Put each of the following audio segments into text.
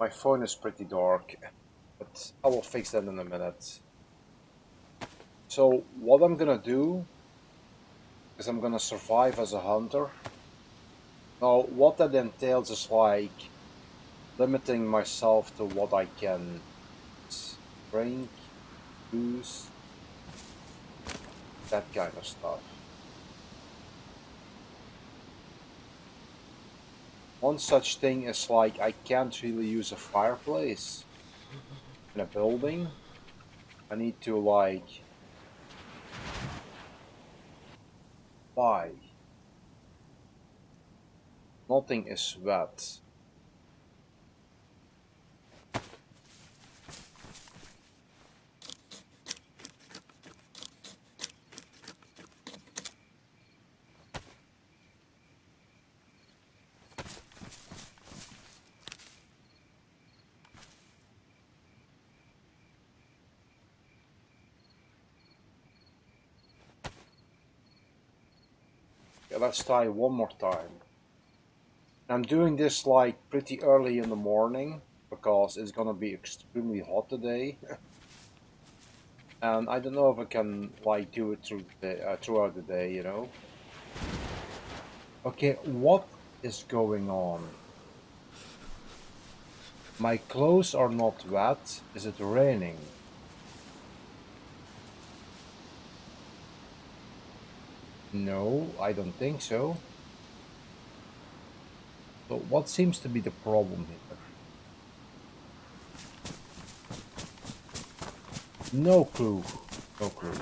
My phone is pretty dark, but I will fix that in a minute. So what I'm gonna do is I'm gonna survive as a hunter. Now what that entails is like limiting myself to what I can drink, use, that kind of stuff. One such thing is like I can't really use a fireplace in a building. I need to like buy. Nothing is wet. Yeah, let's try one more time. I'm doing this like pretty early in the morning because it's gonna be extremely hot today. And I don't know if I can like do it throughout the day, you know. Okay, what is going on? My clothes are not wet. Is it raining? No, I don't think so. So what seems to be the problem here? No clue. No clue.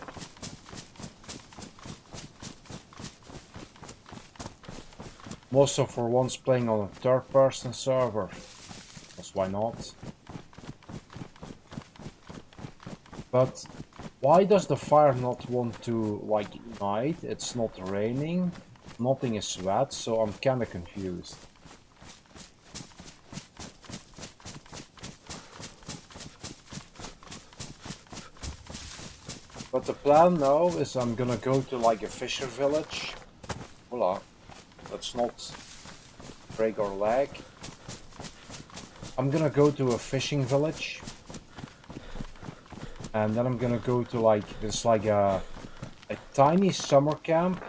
I'm also for once playing on a third-person server. Because why not? But why does the fire not want to like ignite? It's not raining. Nothing is wet, so I'm kinda confused. But the plan now is I'm gonna go to like a fisher village. Voila. Let's not break our leg. I'm gonna go to a fishing village. And then I'm gonna go to like, there's like a tiny summer camp.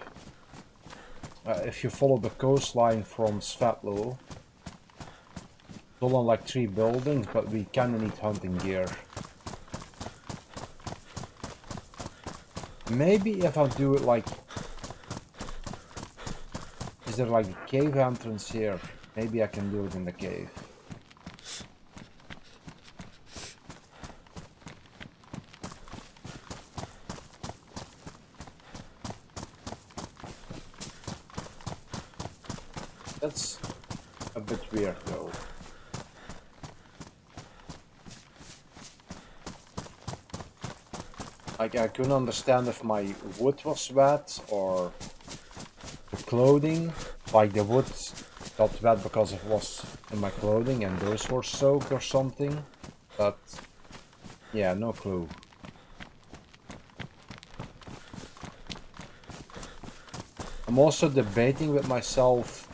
If you follow the coastline from Svetlo. It's all on like 3 buildings, but we kinda need hunting gear. Maybe if I do it like... Is there like a cave entrance here? Maybe I can do it in the cave. That's a bit weird though. Like I couldn't understand if my wood was wet or the clothing. Like the wood got wet because it was in my clothing and those were soaked or something. But yeah, no clue. I'm also debating with myself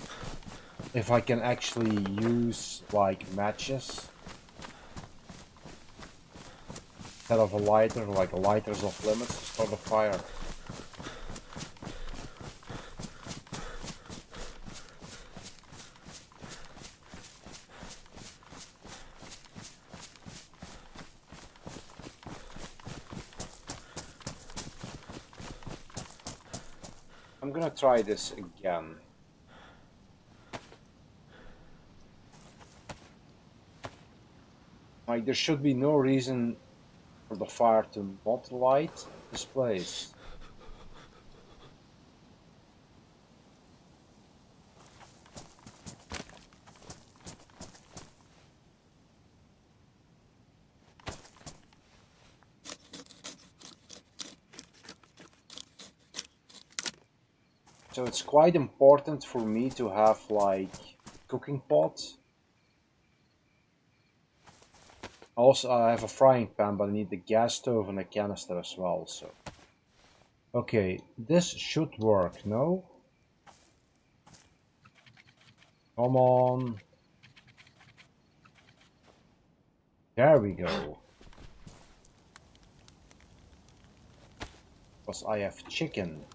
if I can actually use like matches instead of a lighter, like a lighter's off limits to start a fire. I'm gonna try this again. Like there should be no reason for the fire to not light this place. So it's quite important for me to have like cooking pot. Also, I have a frying pan, but I need the gas stove and a canister as well, so. Okay, this should work, no? Come on. There we go. Because I have chicken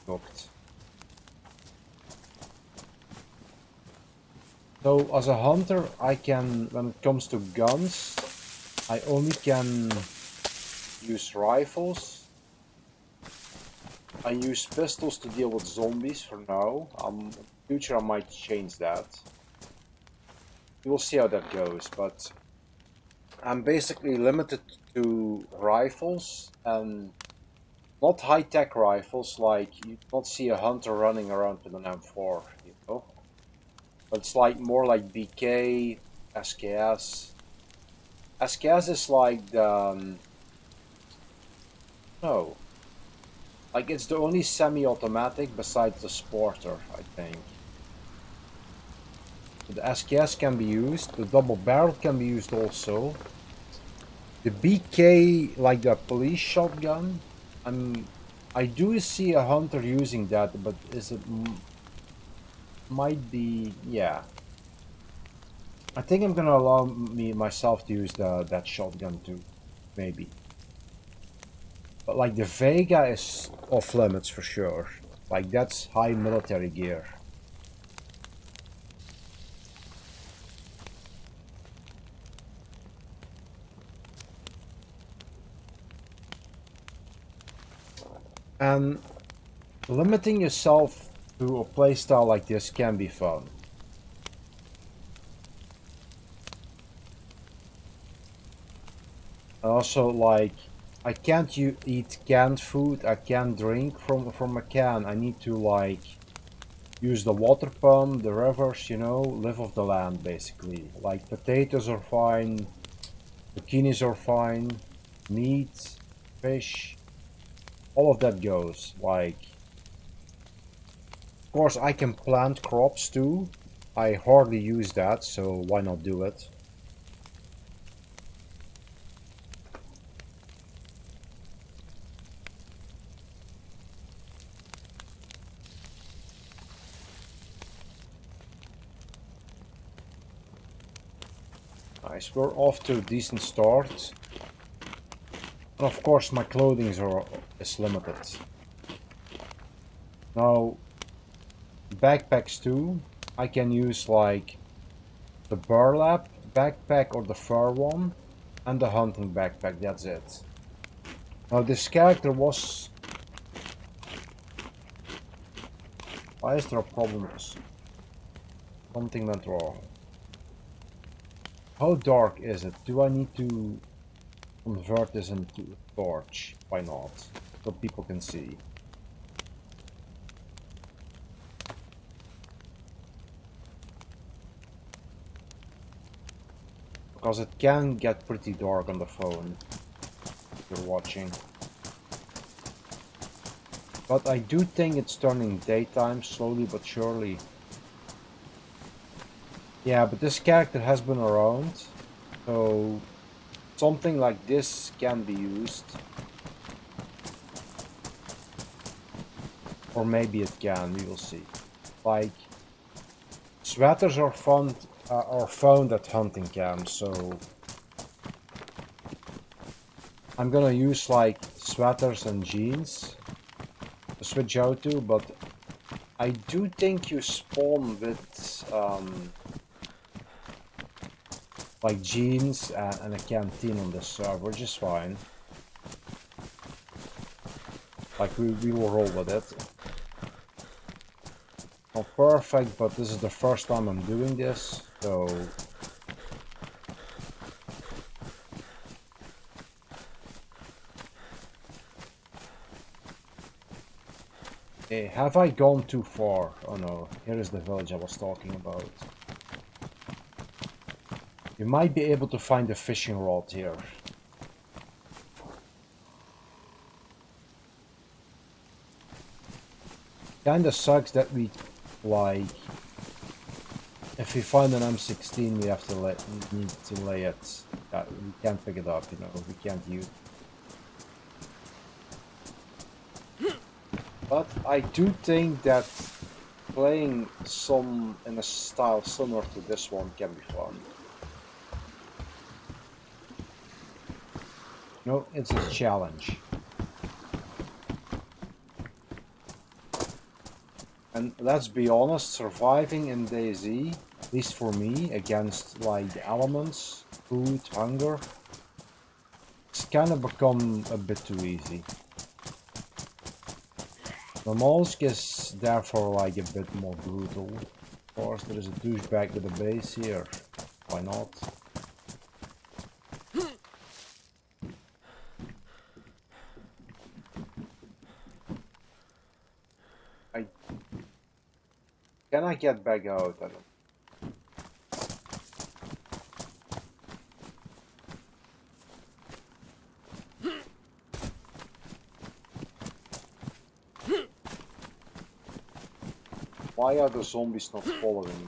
cooked. So as a hunter, I can, when it comes to guns, I only can use rifles. I use pistols to deal with zombies for now. In the future I might change that. We'll see how that goes, but I'm basically limited to rifles and not high-tech rifles like you don't see a hunter running around with an M4, you know? But it's like more like BK, SKS. SKS is like the... no. Like it's the only semi-automatic besides the Sporter, I think. So the SKS can be used, the double barrel can be used also. The BK, like the police shotgun, I do see a hunter using that, but is it... might be... yeah. I think I'm gonna allow myself to use that shotgun too, maybe. But like the Vega is off limits for sure. Like that's high military gear. And limiting yourself to a playstyle like this can be fun. Also, like, I can't eat canned food, I can't drink from a can. I need to, like, use the water pump, the rivers, you know, live off the land, basically. Like, potatoes are fine, zucchinis are fine, meat, fish, all of that goes. Like, of course, I can plant crops too. I hardly use that, so why not do it? Nice, we're off to a decent start. And of course my clothing is limited. Now, backpacks too. I can use like the burlap backpack or the fur one. And the hunting backpack, that's it. Now this character was... why is there a problem? Something went wrong. How dark is it? Do I need to convert this into a torch? Why not? So people can see. Because it can get pretty dark on the phone if you're watching. But I do think it's turning daytime slowly but surely. Yeah, but this character has been around, so something like this can be used. Or maybe it can, we will see. Like, sweaters are found at hunting camps, so I'm gonna use like sweaters and jeans to switch out to, but I do think you spawn with like jeans and a canteen on this server, which is fine. Like we will roll with it. Not perfect, but this is the first time I'm doing this, so... okay, have I gone too far? Oh no, here is the village I was talking about. You might be able to find a fishing rod here. Kinda sucks that we, like, if we find an M16 we have to need to lay it. We can't pick it up, you know, we can't use. But I do think that playing some in a style similar to this one can be fun. No, it's a challenge. And let's be honest, surviving in Dayz, at least for me, against like the elements, food, hunger, it's kind of become a bit too easy. The Mollusk is therefore like a bit more brutal. Of course, there is a douchebag with a base here. Why not? Can I get back out? I don't. Why are the zombies not following me?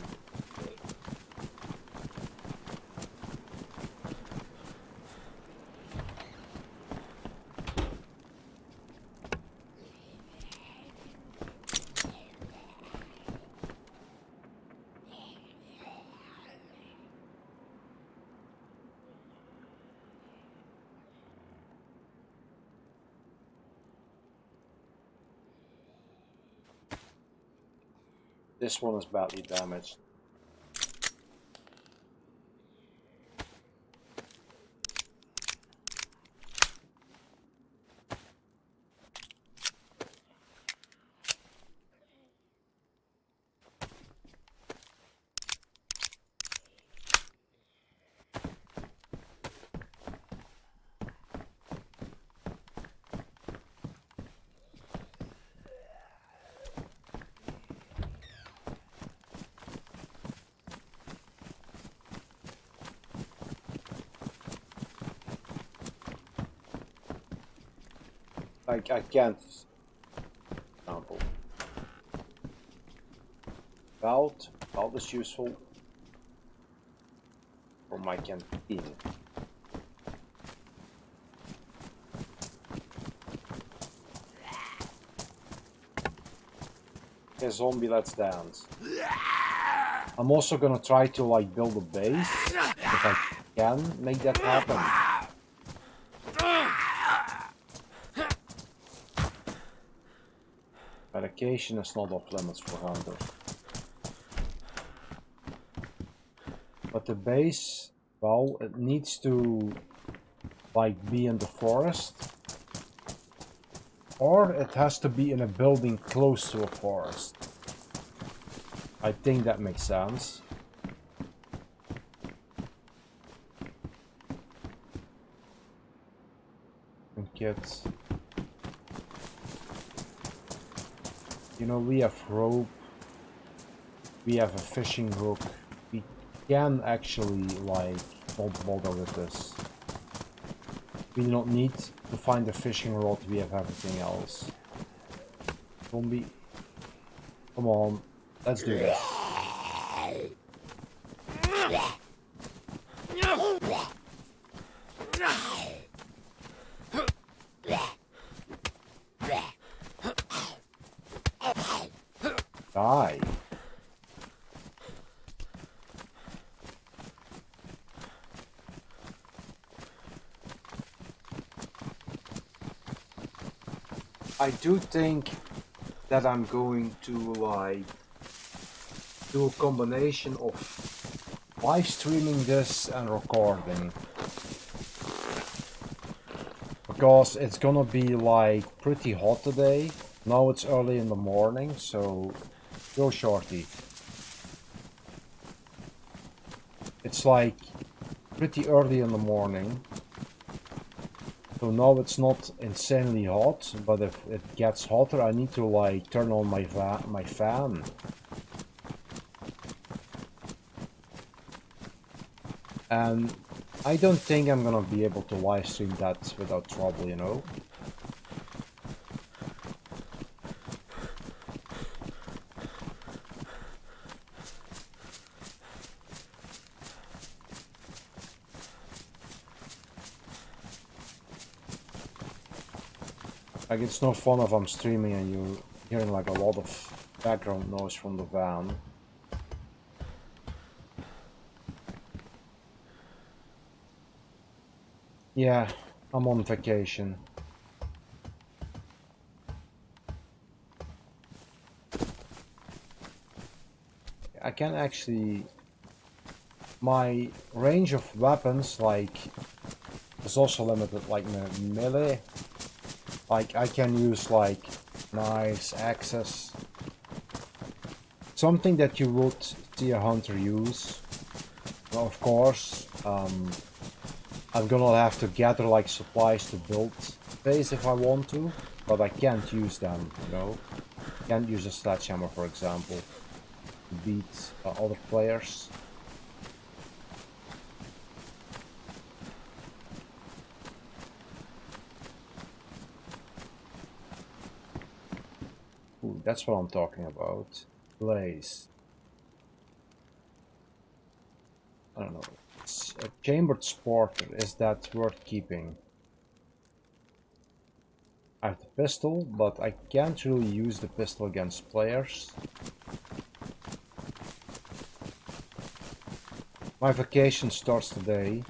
This one is badly damaged. Like, I can't. Example. Belt is useful for my canteen. Okay, zombie, let's dance. I'm also gonna try to like build a base if I can make that happen. Medication is not off limits for hunters. But the base, well, it needs to like be in the forest. Or it has to be in a building close to a forest. I think that makes sense. And kids. You know, we have rope. We have a fishing hook. We can actually, like, not bother with this. We do not need to find a fishing rod. We have everything else. Zombie. Come on. Let's do this. Die. I do think that I'm going to like do a combination of live streaming this and recording, because it's gonna be like pretty hot today. Now it's early in the morning, so go shorty. It's like pretty early in the morning. So now it's not insanely hot, but if it gets hotter, I need to like turn on my fan. And I don't think I'm gonna be able to live stream that without trouble, you know? Like, it's no fun if I'm streaming and you're hearing like a lot of background noise from the van. Yeah, I'm on vacation. I can actually... My range of weapons, like, is also limited, like melee. Like, I can use, like, knives, axes. Something that you would see a hunter use. Well, of course, I'm gonna have to gather, like, supplies to build base if I want to. But I can't use them, you know? Can't use a sledgehammer, for example, to beat other players. Ooh, that's what I'm talking about. Blaze. I don't know. It's a chambered sporter. Is that worth keeping? I have the pistol, but I can't really use the pistol against players. My vacation starts today.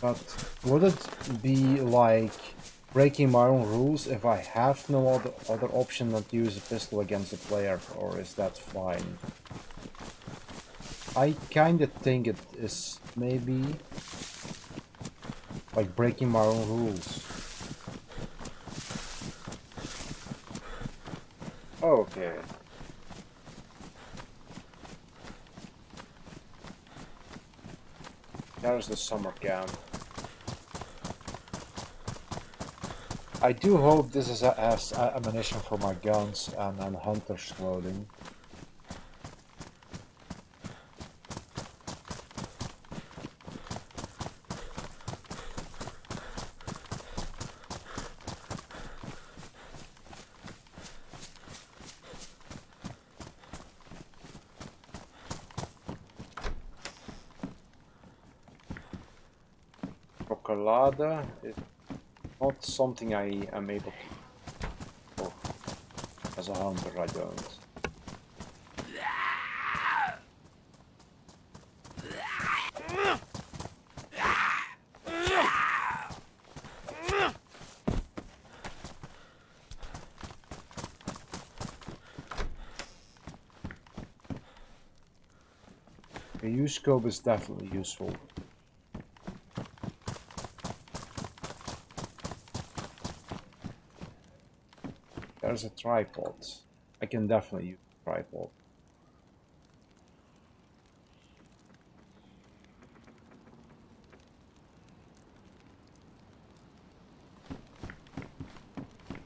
But would it be like breaking my own rules if I have no other option than to use a pistol against a player, or is that fine? I kinda think it is maybe like breaking my own rules. Okay. There's the summer camp. I do hope this is has ammunition for my guns and hunter's clothing. Chocolada is not something I am able to. Oh, as a hunter, I don't. The U-scope is definitely useful. There's a tripod. I can definitely use a tripod.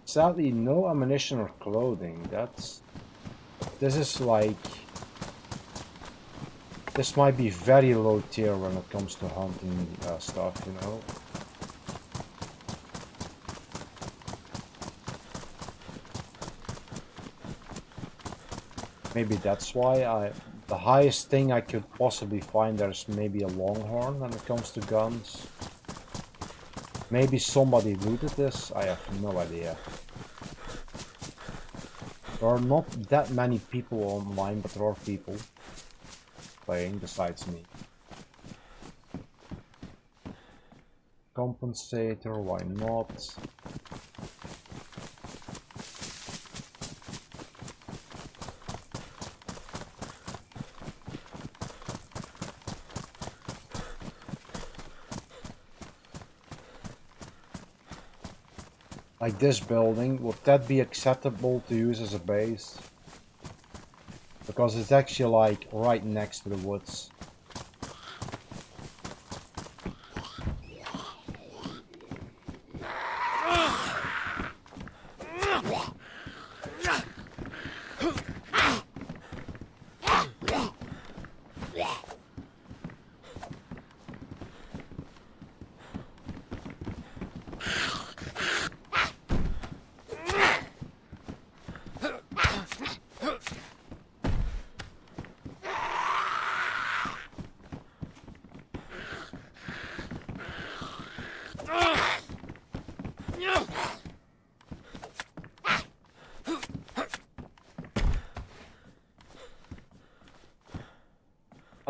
Sadly, no ammunition or clothing. This is like... This might be very low tier when it comes to hunting stuff, you know? Maybe that's why the highest thing I could possibly find there's maybe a longhorn when it comes to guns. Maybe somebody looted this, I have no idea. There are not that many people online, but there are people playing besides me. Compensator, why not? Like this building, would that be acceptable to use as a base? Because it's actually like right next to the woods.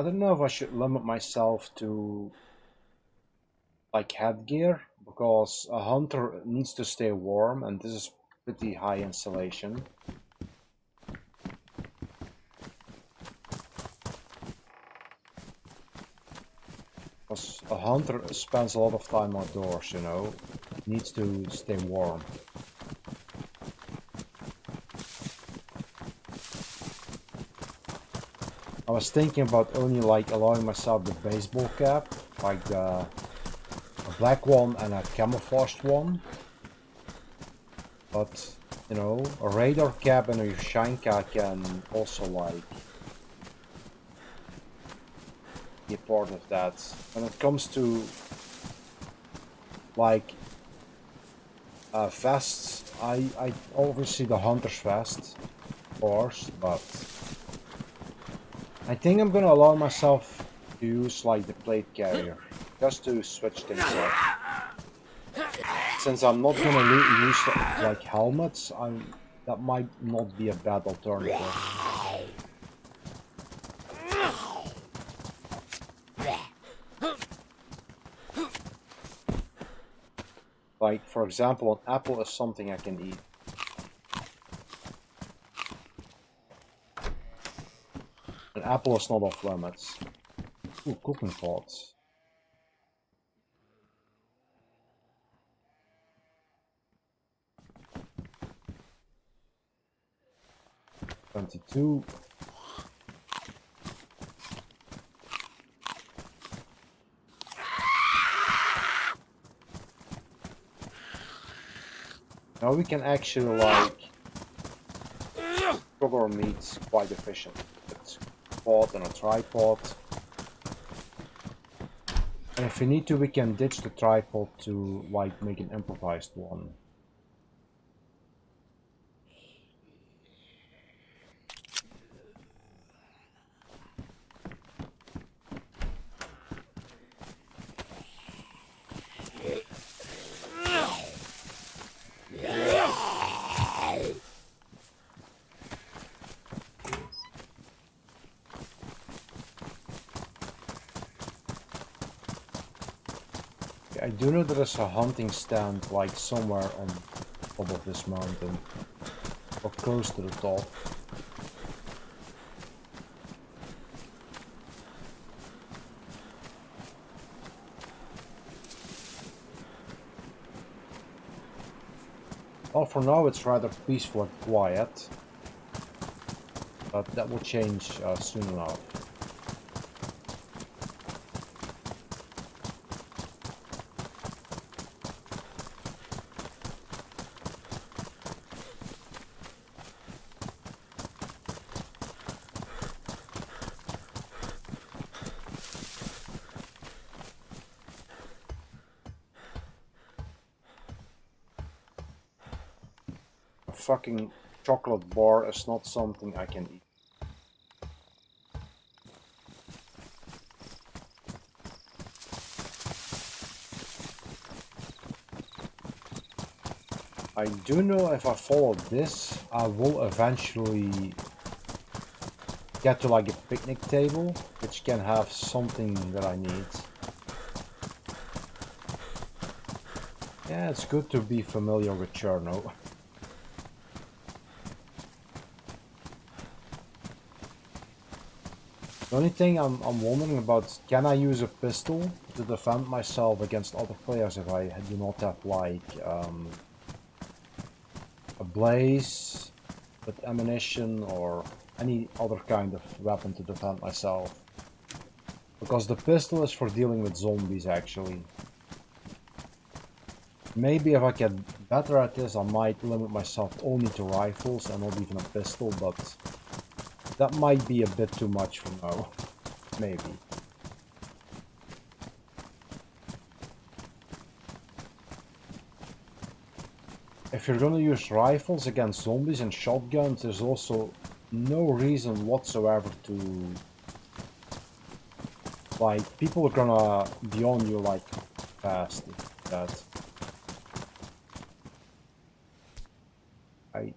I don't know if I should limit myself to like headgear, because a hunter needs to stay warm and this is pretty high insulation. Because a hunter spends a lot of time outdoors, you know, needs to stay warm. I was thinking about only like allowing myself the baseball cap, like a black one and a camouflaged one. But, you know, a radar cap and a shine cap can also like be a part of that. When it comes to like vests, I obviously the hunter's vest, of course, but I think I'm gonna allow myself to use like the plate carrier just to switch things up. Since I'm not gonna use like helmets, that might not be a bad alternative. Like, for example, an apple is something I can eat. An apple is not off limits. Ooh, cooking pots. $22. Now we can actually like cook our meats quite efficiently. It's a pot and a tripod. And if we need to, we can ditch the tripod to like make an improvised one. I do know there is a hunting stand like somewhere on top of this mountain, or close to the top. Well, for now it's rather peaceful and quiet, but that will change soon enough. Fucking chocolate bar is not something I can eat. I do know if I follow this, I will eventually get to like a picnic table, which can have something that I need. Yeah, it's good to be familiar with Cherno. The only thing I'm wondering about, can I use a pistol to defend myself against other players if I do not have like a blaze with ammunition or any other kind of weapon to defend myself? Because the pistol is for dealing with zombies actually. Maybe if I get better at this I might limit myself only to rifles and not even a pistol, but that might be a bit too much for now. Maybe. If you're gonna use rifles against zombies and shotguns, there's also no reason whatsoever to... Like, people are gonna be on you like fast if that. I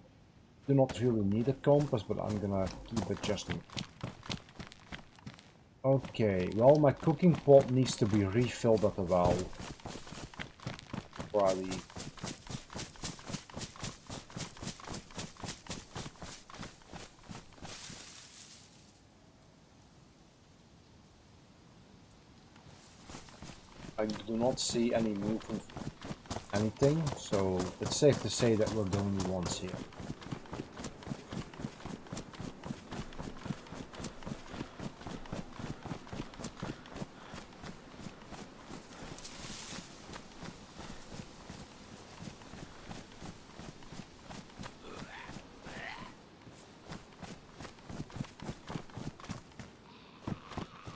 do not really need a compass, but I'm gonna keep it just in. Okay, well, my cooking pot needs to be refilled at the well. Before I leave. I do not see any movement, anything, so it's safe to say that we're the only ones here.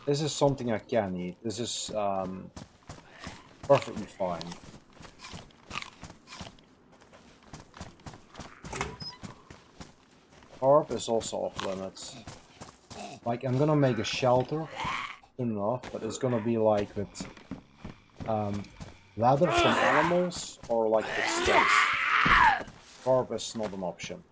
This is something I can eat. This is perfectly fine. Carp is also off limits. Like, I'm gonna make a shelter soon enough, but it's gonna be like with leather from animals or like with sticks. Carp is not an option.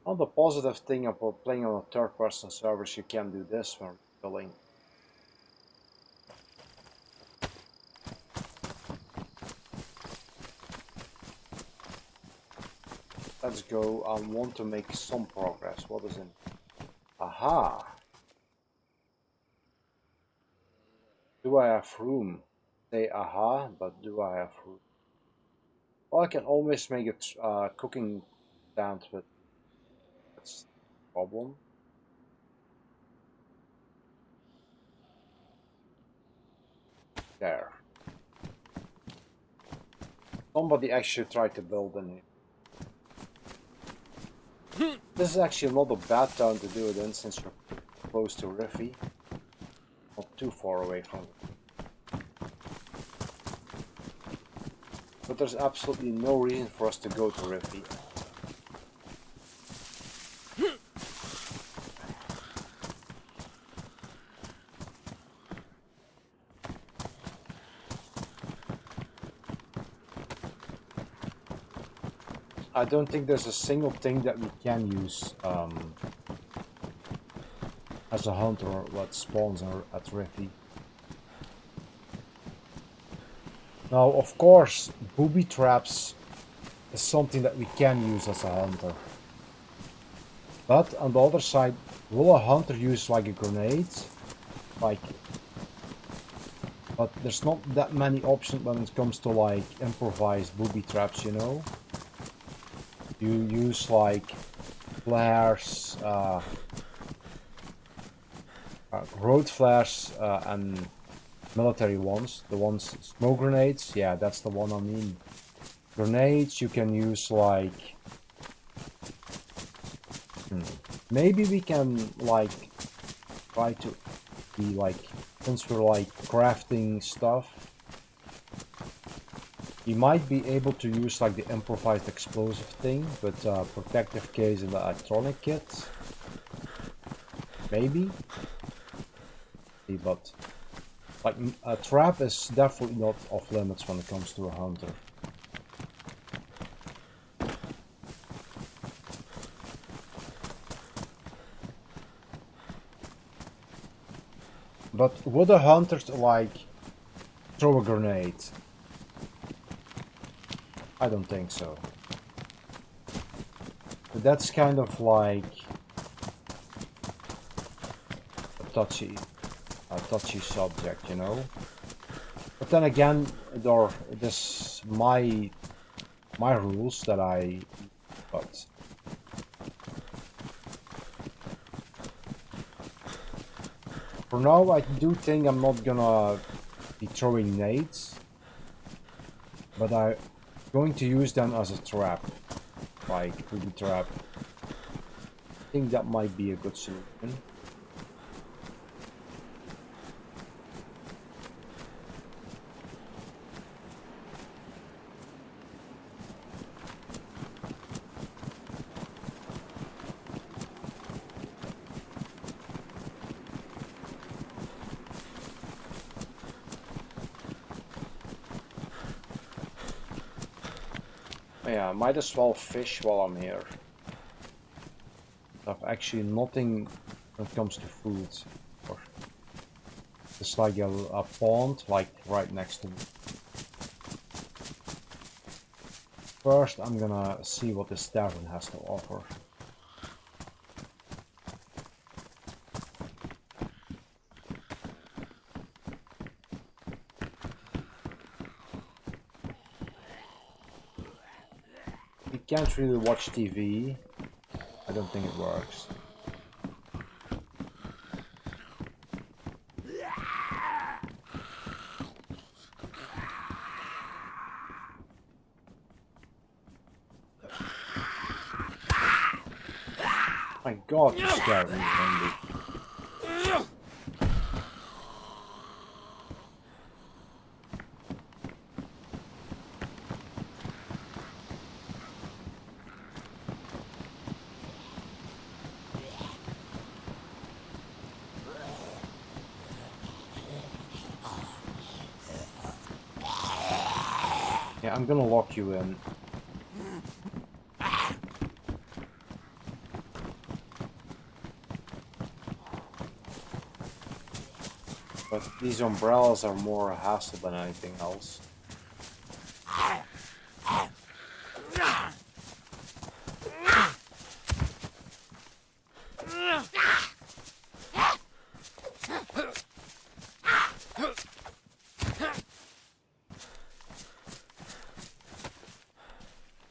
Well, the positive thing about playing on a third-person server is you can do this when filling. Let's go. I want to make some progress. What is it? Aha! Do I have room? Say aha, but do I have room? Well, I can always make a cooking stand with. That's the problem. There. Somebody actually tried to build in here. This is actually not a bad town to do it in since you're close to Riffy. Not too far away from it. But there's absolutely no reason for us to go to Riffy. I don't think there's a single thing that we can use as a hunter what spawns at Riffy. Now, of course, booby traps is something that we can use as a hunter. But on the other side, will a hunter use like a grenade? Like, but there's not that many options when it comes to like improvised booby traps, you know? You use like flares, road flares, and military ones. The ones, smoke grenades, yeah, that's the one I mean. Grenades, you can use like... Maybe we can like try to be like, since we're like crafting stuff, you might be able to use like the improvised explosive thing with protective case and the electronic kit. Maybe. But like a trap is definitely not off limits when it comes to a hunter. But would a hunter like throw a grenade? I don't think so. But that's kind of like a touchy subject, you know. But then again, this my rules that I. But for now, I do think I'm not gonna be throwing nades, but I'm going to use them as a trap, like booby trap. I think that might be a good solution. Yeah, might as well fish while I'm here. I have actually nothing when it comes to food. Or it's like a pond, like right next to me. First, I'm gonna see what this tavern has to offer. You can't really watch TV. I don't think it works. My god, you scared me, Wendy. Yeah, I'm gonna lock you in. But these umbrellas are more a hassle than anything else.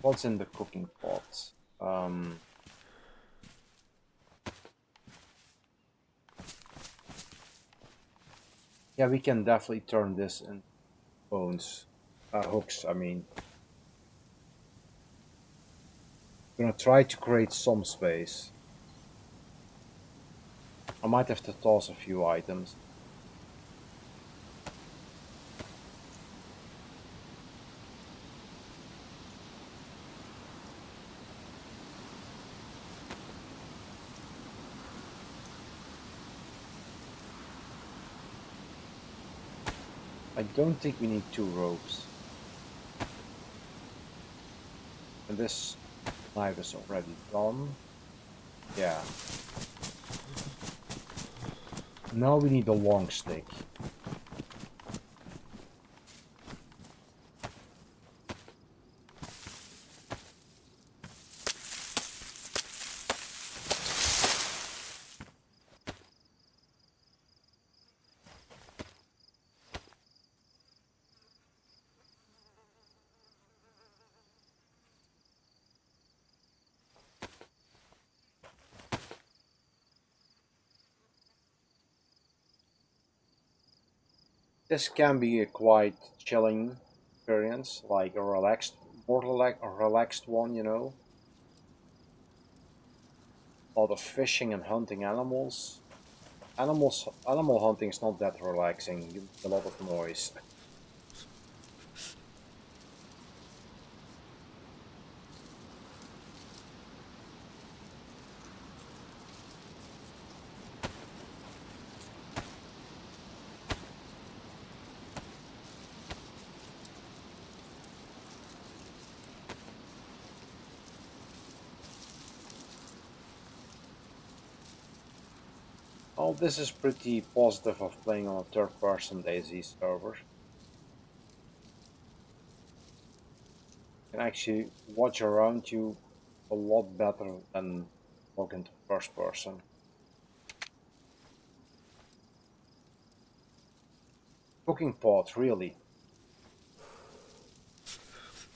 What's in the cooking pot? Yeah, we can definitely turn this into bones. Hooks, I mean. I'm gonna try to create some space. I might have to toss a few items. I don't think we need 2 ropes. And this knife is already done. Yeah. Now we need a long stick. This can be a quite chilling experience, like a relaxed, a relaxed one, you know. A lot of fishing and hunting animals. Animal hunting is not that relaxing. You make a lot of noise. Oh, this is pretty positive of playing on a third-person Dayz server. You can actually watch around you a lot better than log into first person. Cooking pot, really.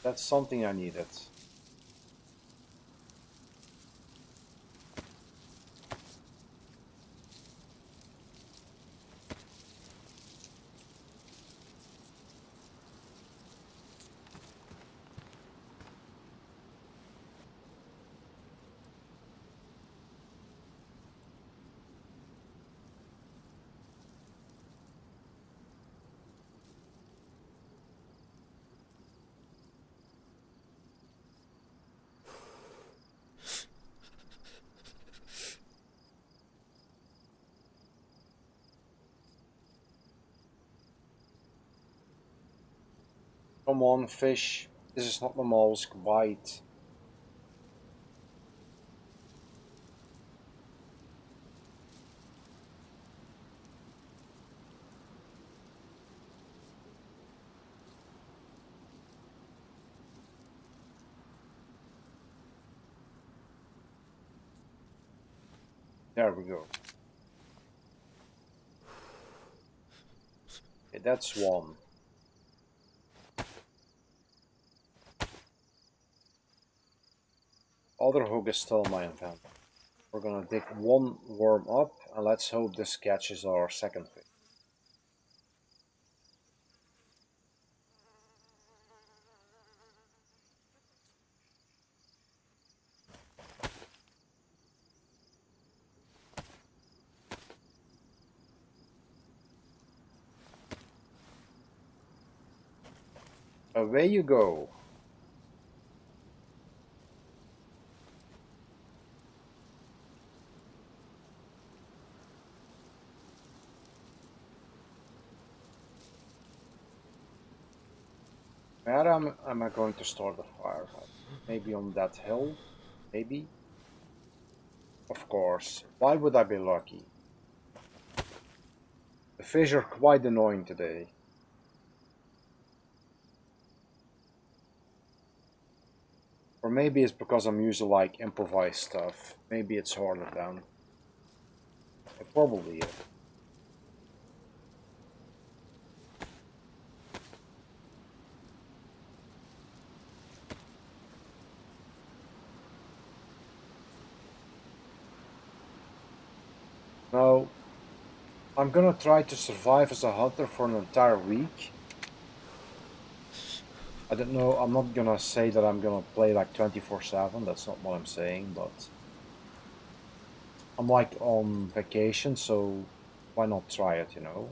That's something I needed. Come on, fish. This is not the most white. There we go. Okay, that's one. Other hook is still in my inventory. We're gonna dig one worm up and let's hope this catches our second fish. Away you go. Where am I going to start the fire? Maybe on that hill? Maybe? Of course. Why would I be lucky? The fish are quite annoying today. Or maybe it's because I'm using like improvised stuff. Maybe it's harder than. It probably is. No. I'm gonna try to survive as a hunter for an entire week. I don't know, I'm not gonna say that I'm gonna play like 24/7, that's not what I'm saying, but I'm like on vacation, so why not try it, you know?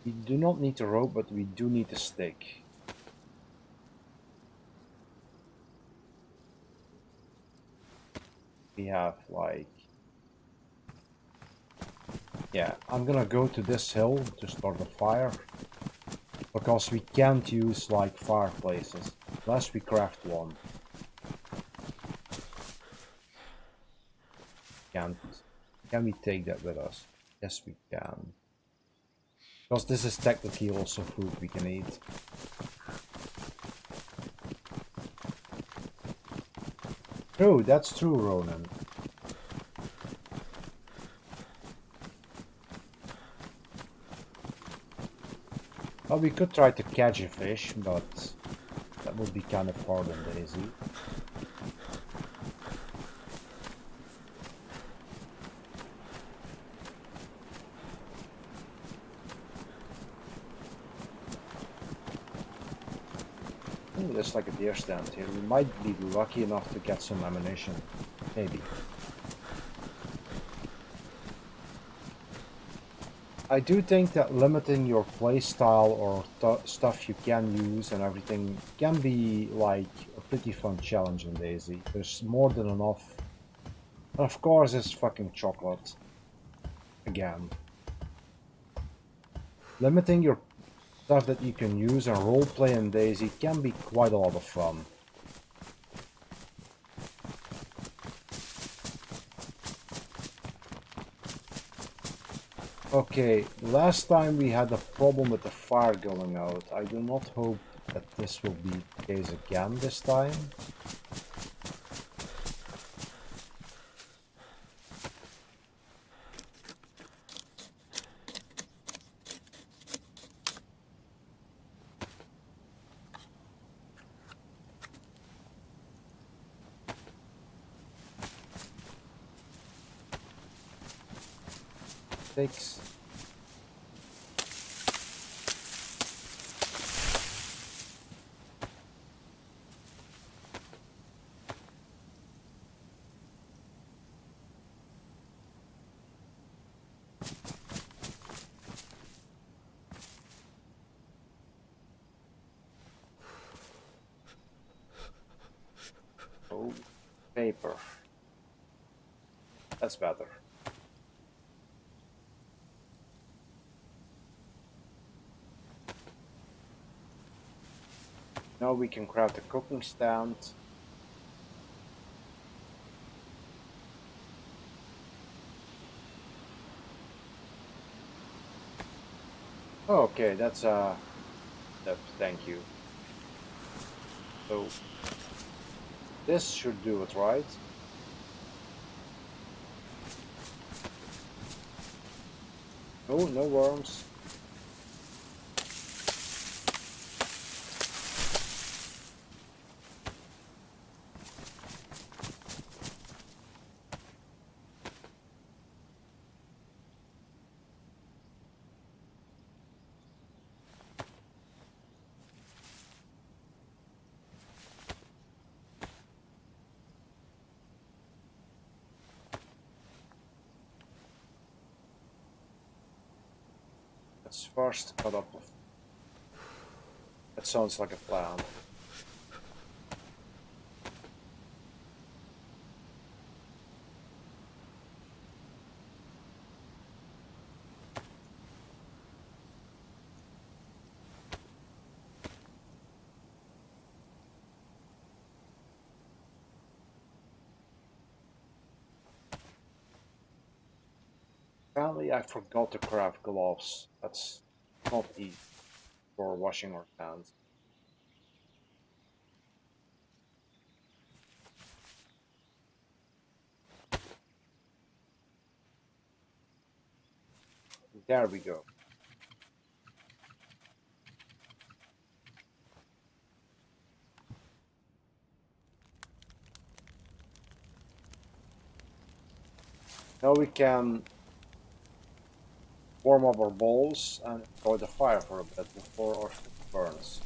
We do not need a rope, but we do need a stick. We have like... Yeah, I'm gonna go to this hill to start the fire. Because we can't use like fireplaces, unless we craft one. Can't. Can we take that with us? Yes, we can. Because this is technically also food we can eat. True, that's true, Ronan. Well, we could try to catch a fish, but that would be kind of hard on Daisy. Ooh, there's like a deer stand here. We might be lucky enough to get some ammunition. Maybe. I do think that limiting your playstyle or stuff you can use and everything can be like a pretty fun challenge in Daisy. There's more than enough. And of course it's fucking chocolate. Again. Limiting your stuff that you can use and roleplay in Daisy can be quite a lot of fun. Okay, last time we had a problem with the fire going out. I do not hope that this will be the case again this time. Six. Oh, paper. That's better. Now we can craft a cooking stand. Okay, that's thank you. So this should do it, right? Oh, no worms. Let's first cut up. That sounds like a plan. Apparently, I forgot to craft gloves. That's not easy for washing our hands. There we go. Now we can warm up our bowls and enjoy the fire for a bit before our food burns.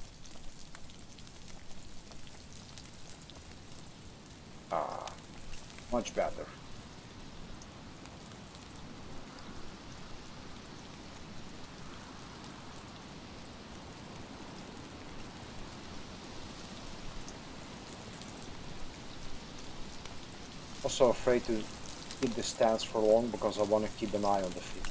Ah, much better. Also afraid to keep the stance for long because I want to keep an eye on the feet.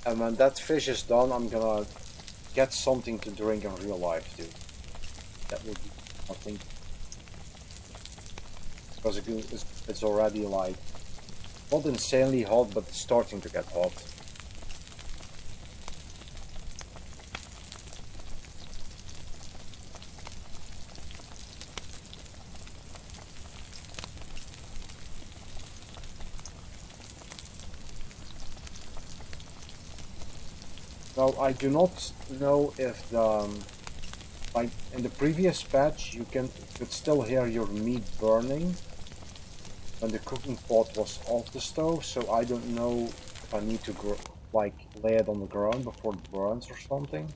And when that fish is done, I'm gonna get something to drink in real life too. That would be nothing. Because it's already like not insanely hot, but it's starting to get hot. Now I do not know if the like in the previous patch you could still hear your meat burning when the cooking pot was off the stove, so I don't know if I need to like lay it on the ground before it burns or something.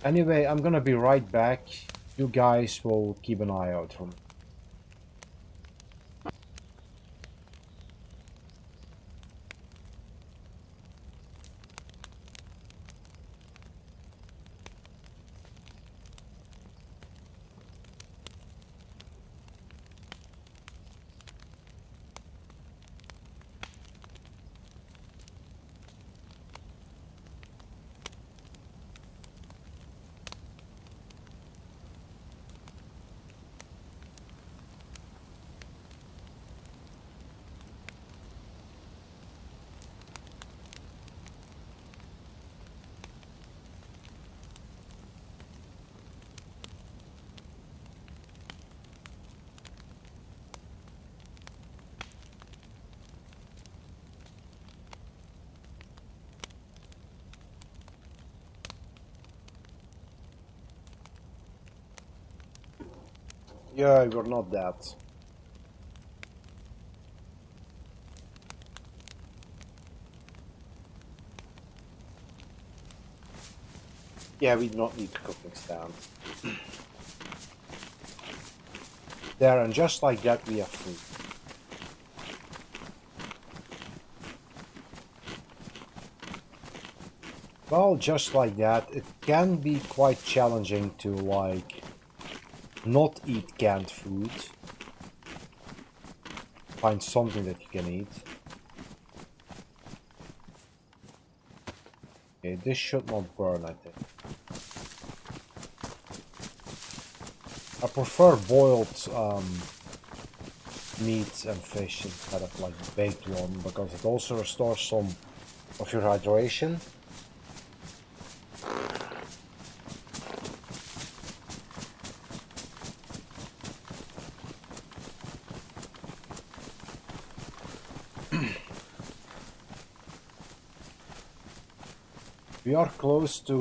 Anyway, I'm gonna be right back. You guys will keep an eye out for me. Yeah, we're not that. Yeah, we do not need cooking stand. There, and just like that we have food. Well, just like that, it can be quite challenging to like not eat canned food. Find something that you can eat. Okay, this should not burn, I think. I prefer boiled meat and fish instead of like baked one because it also restores some of your hydration. We are close to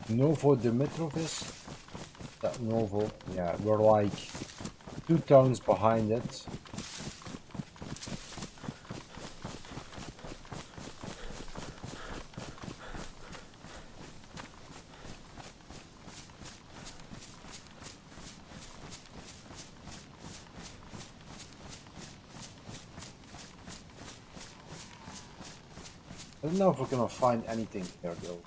Novo Dimitrovis. That Novo, yeah, we're like 2 towns behind it. I don't know if we're gonna find anything here though.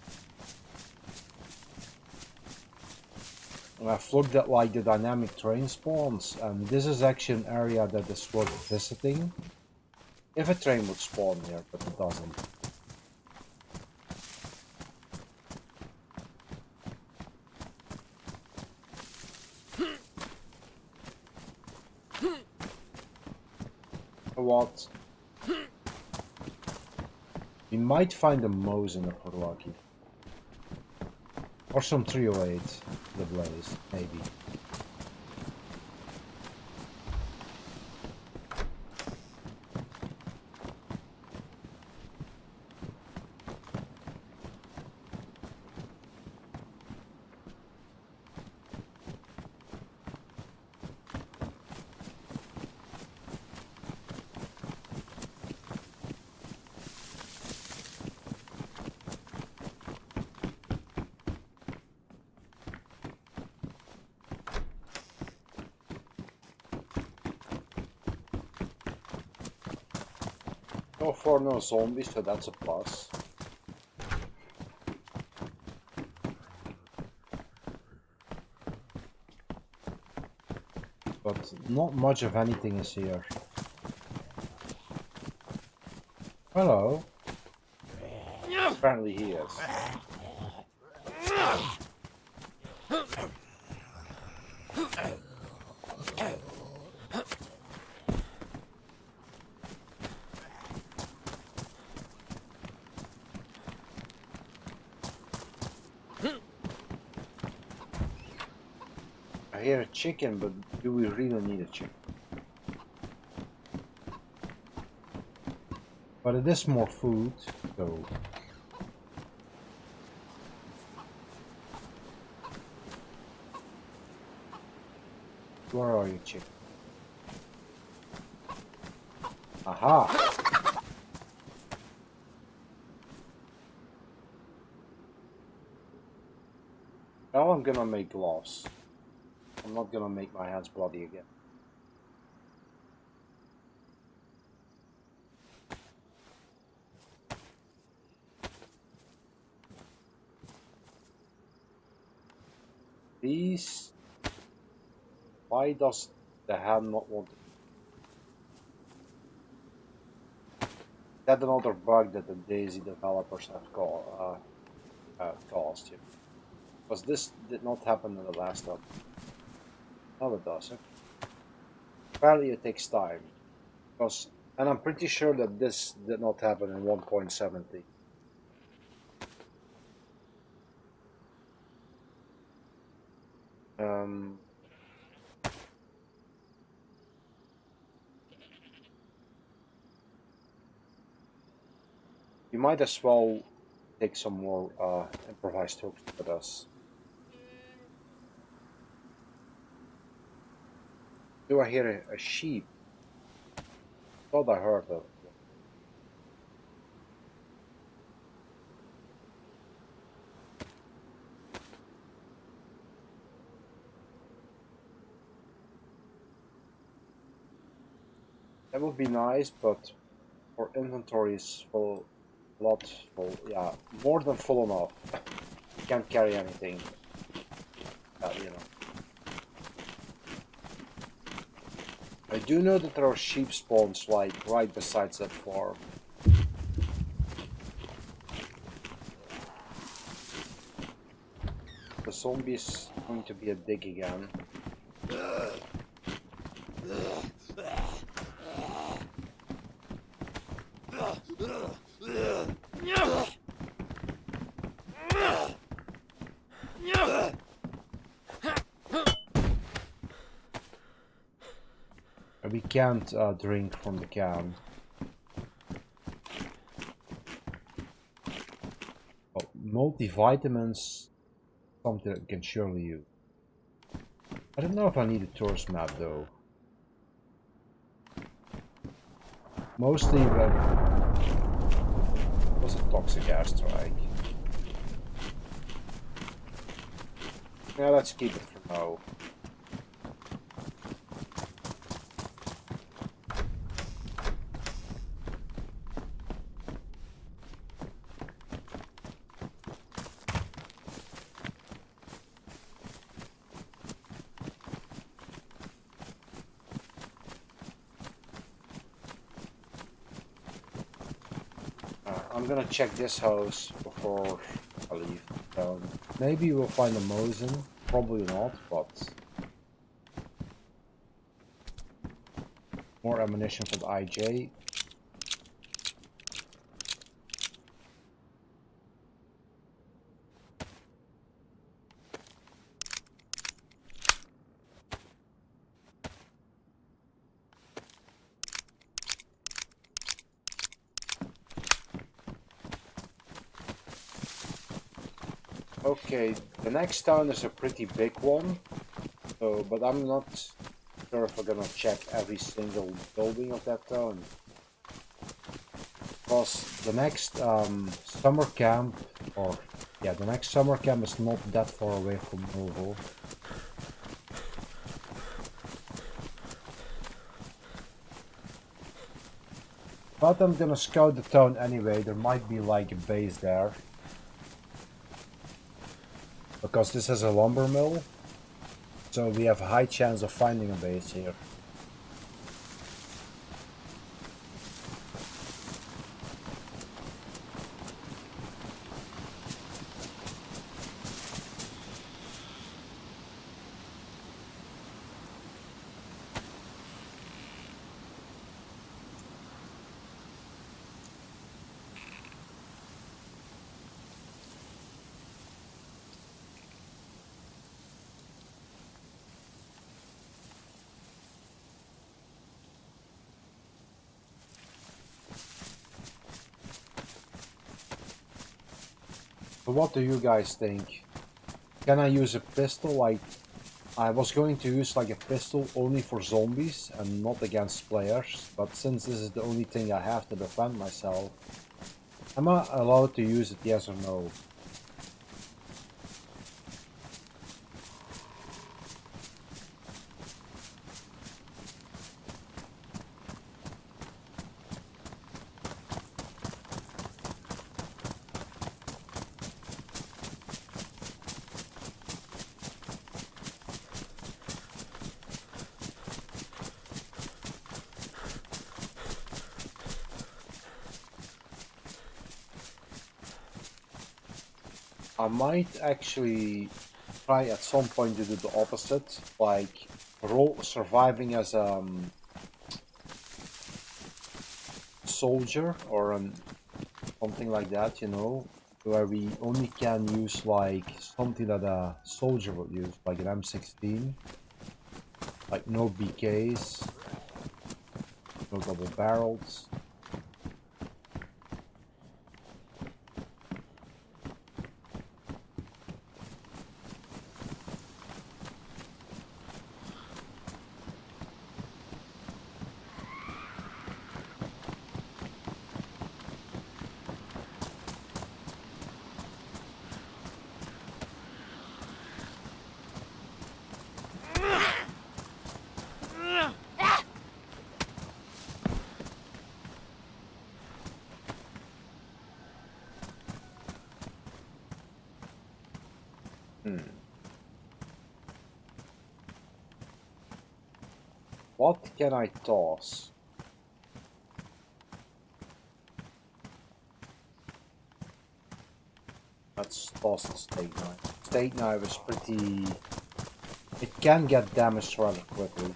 And I've looked at like the dynamic terrain spawns, and this is actually an area that is worth visiting. If a train would spawn here, but it doesn't. What? We might find a Moze in the Porwaki. Or some 308, the Blaze, maybe. So far no zombies, so that's a plus. But not much of anything is here. Hello. Apparently he is. I hear a chicken, but do we really need a chicken? But it is more food, so... Where are you, chicken? Aha! Now I'm gonna make gloves. I'm not gonna make my hands bloody again. These... Why does the hand not want to... That's another bug that the Dayz developers have caused here. Because this did not happen in the last update. Now it does, huh? Apparently it takes time. Because, and I'm pretty sure that this did not happen in 1.70. You might as well take some more improvised hooks with us. Do I hear a sheep? Thought I heard it. That would be nice, but Our inventory is full, lot full, yeah, more than full enough. We can't carry anything, you know. I do know that there are sheep spawns like right besides that farm. The zombie is going to be a dig again. We can't drink from the can. Oh, multivitamins, something that can surely use. I don't know if I need a tourist map though. Mostly when it was a toxic airstrike. Yeah, let's keep it for now. I'm gonna check this house before I leave town. Maybe we'll find a Mosin, probably not, but more ammunition for the IJ. Okay, the next town is a pretty big one, so but I'm not sure if we're gonna check every single building of that town. Because the next summer camp, or yeah, the next summer camp is not that far away from Novo. But I'm gonna scout the town anyway, there might be like a base there. Because this is a lumber mill, so we have a high chance of finding a base here. But what do you guys think? Can I use a pistol? Like, I was going to use like a pistol only for zombies and not against players, but since this is the only thing I have to defend myself, am I allowed to use it, yes or no? I might actually try at some point to do the opposite, like surviving as a soldier or something like that, you know, where we only can use like something that a soldier would use, like an M16, like no BKs, no double barrels. What can I toss? Let's toss the steak knife. Steak knife is pretty... It can get damaged rather quickly.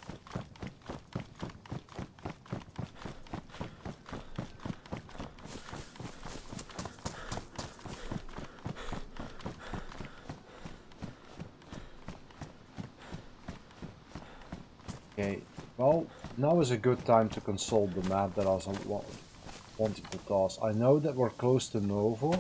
Okay, well, now is a good time to consult the map that I was wanting to toss. I know that we're close to Novo.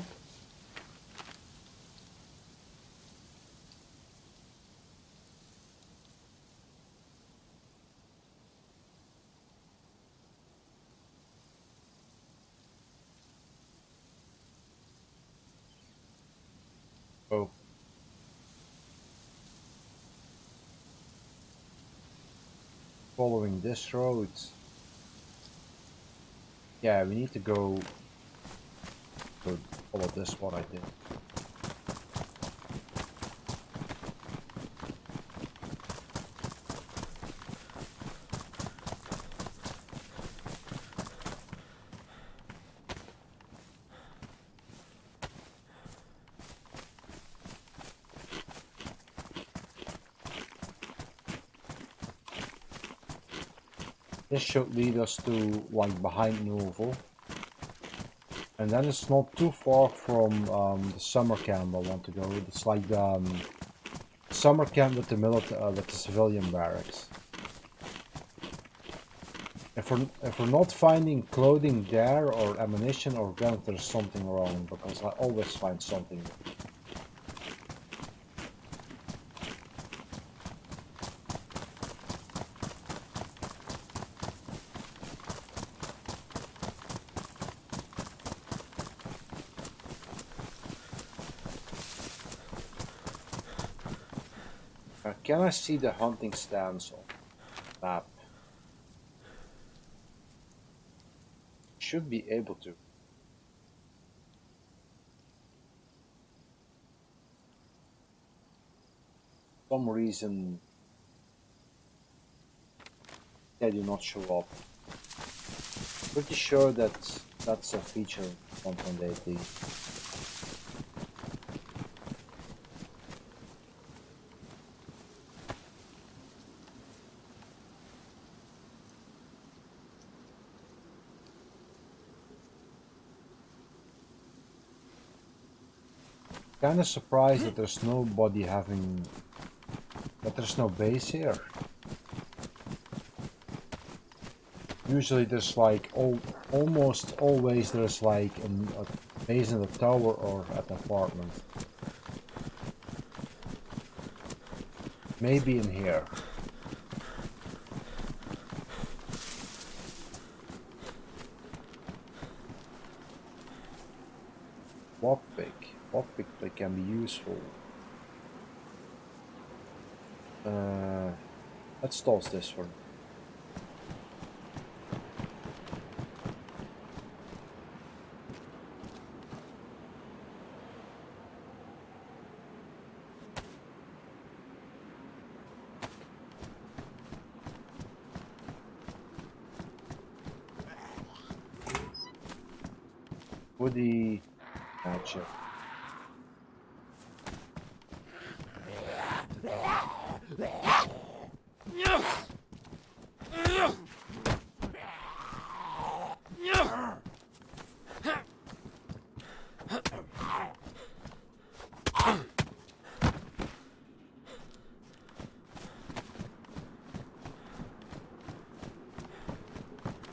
Oh. Following this road. Yeah, we need to go follow this one I did. This should lead us to like behind Novo. And then it's not too far from the summer camp I want to go. It's like the summer camp with the civilian barracks. If we're not finding clothing there or ammunition or guns, there's something wrong, because I always find something. Can I see the hunting stands on the map? Should be able to. For some reason they do not show up. Pretty sure that that's a feature 1.8D. Kind of surprised that there's nobody that there's no base here. Usually there's like almost always there's like a base in the tower or at the apartment. Maybe in here. Lockpick that can be useful. Let's toss this one. Woody hatchet.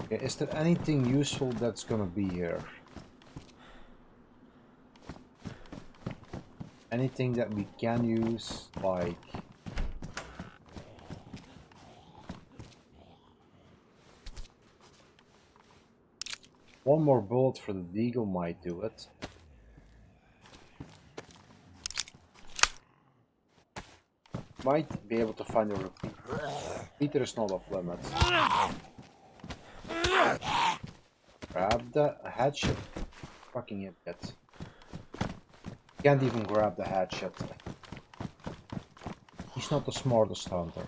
Okay, is there anything useful that's gonna be here? Anything that we can use, like one more bullet for the deagle might do it. Might be able to find a repeater. Repeater is not off limits. Grab the hatchet. Fucking idiot. Can't even grab the hatchet. not the smartest hunter.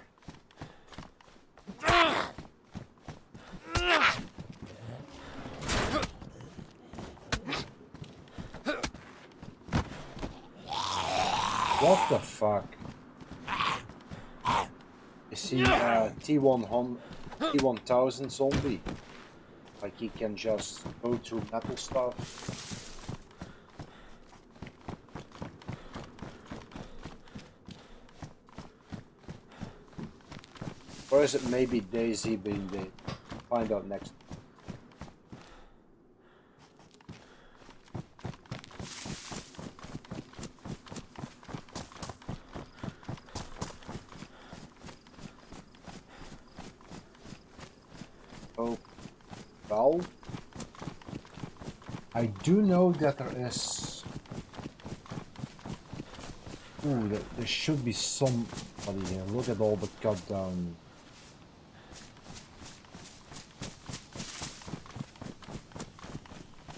What the fuck? You see T1000 zombie? Like he can just go through metal stuff. Or is it maybe Dayz being the find out next. Oh, well, I do know that there is. Ooh, there should be somebody here. Look at all the cut down.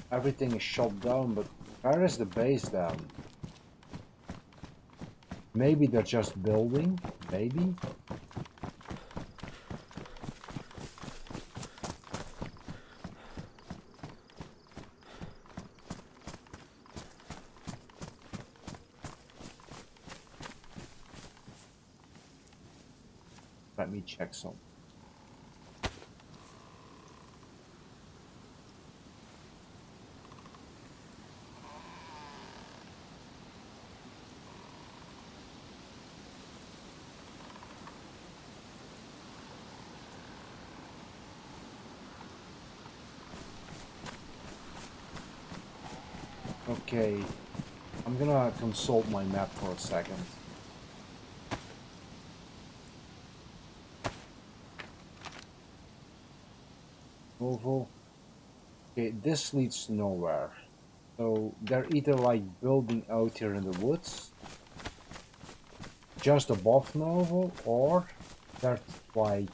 Everything is shot down, but where is the base down? Maybe they're just building, maybe? Let me check some. Okay, I'm gonna consult my map for a second. Oval. Okay, this leads nowhere. So they're either like building out here in the woods, just above Novo, or they're like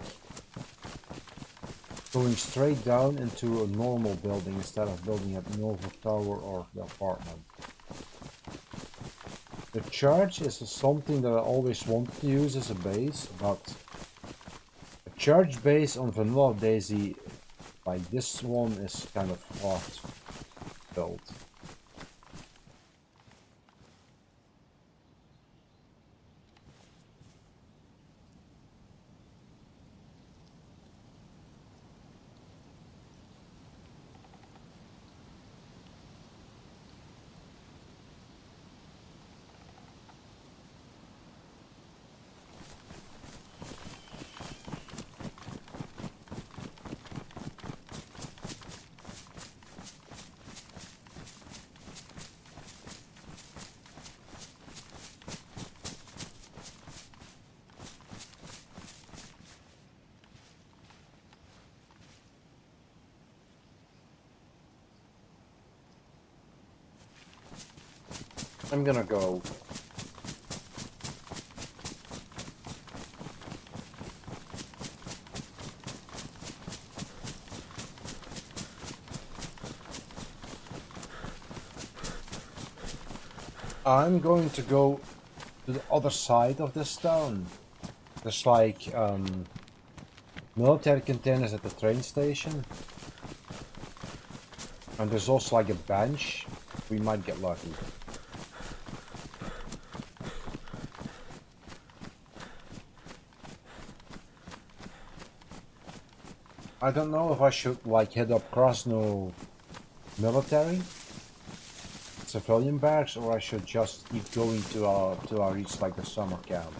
going straight down into a normal building instead of building at Novo Tower or the apartment. The church is something that I always wanted to use as a base, but a church base on vanilla Dayz like this one is kind of hard built. I'm gonna go. I'm going to go to the other side of this town. There's like military containers at the train station. And there's also like a bench. We might get lucky. I don't know if I should like head up Krasno military civilian barracks, or I should just keep going to our reach like the summer camp.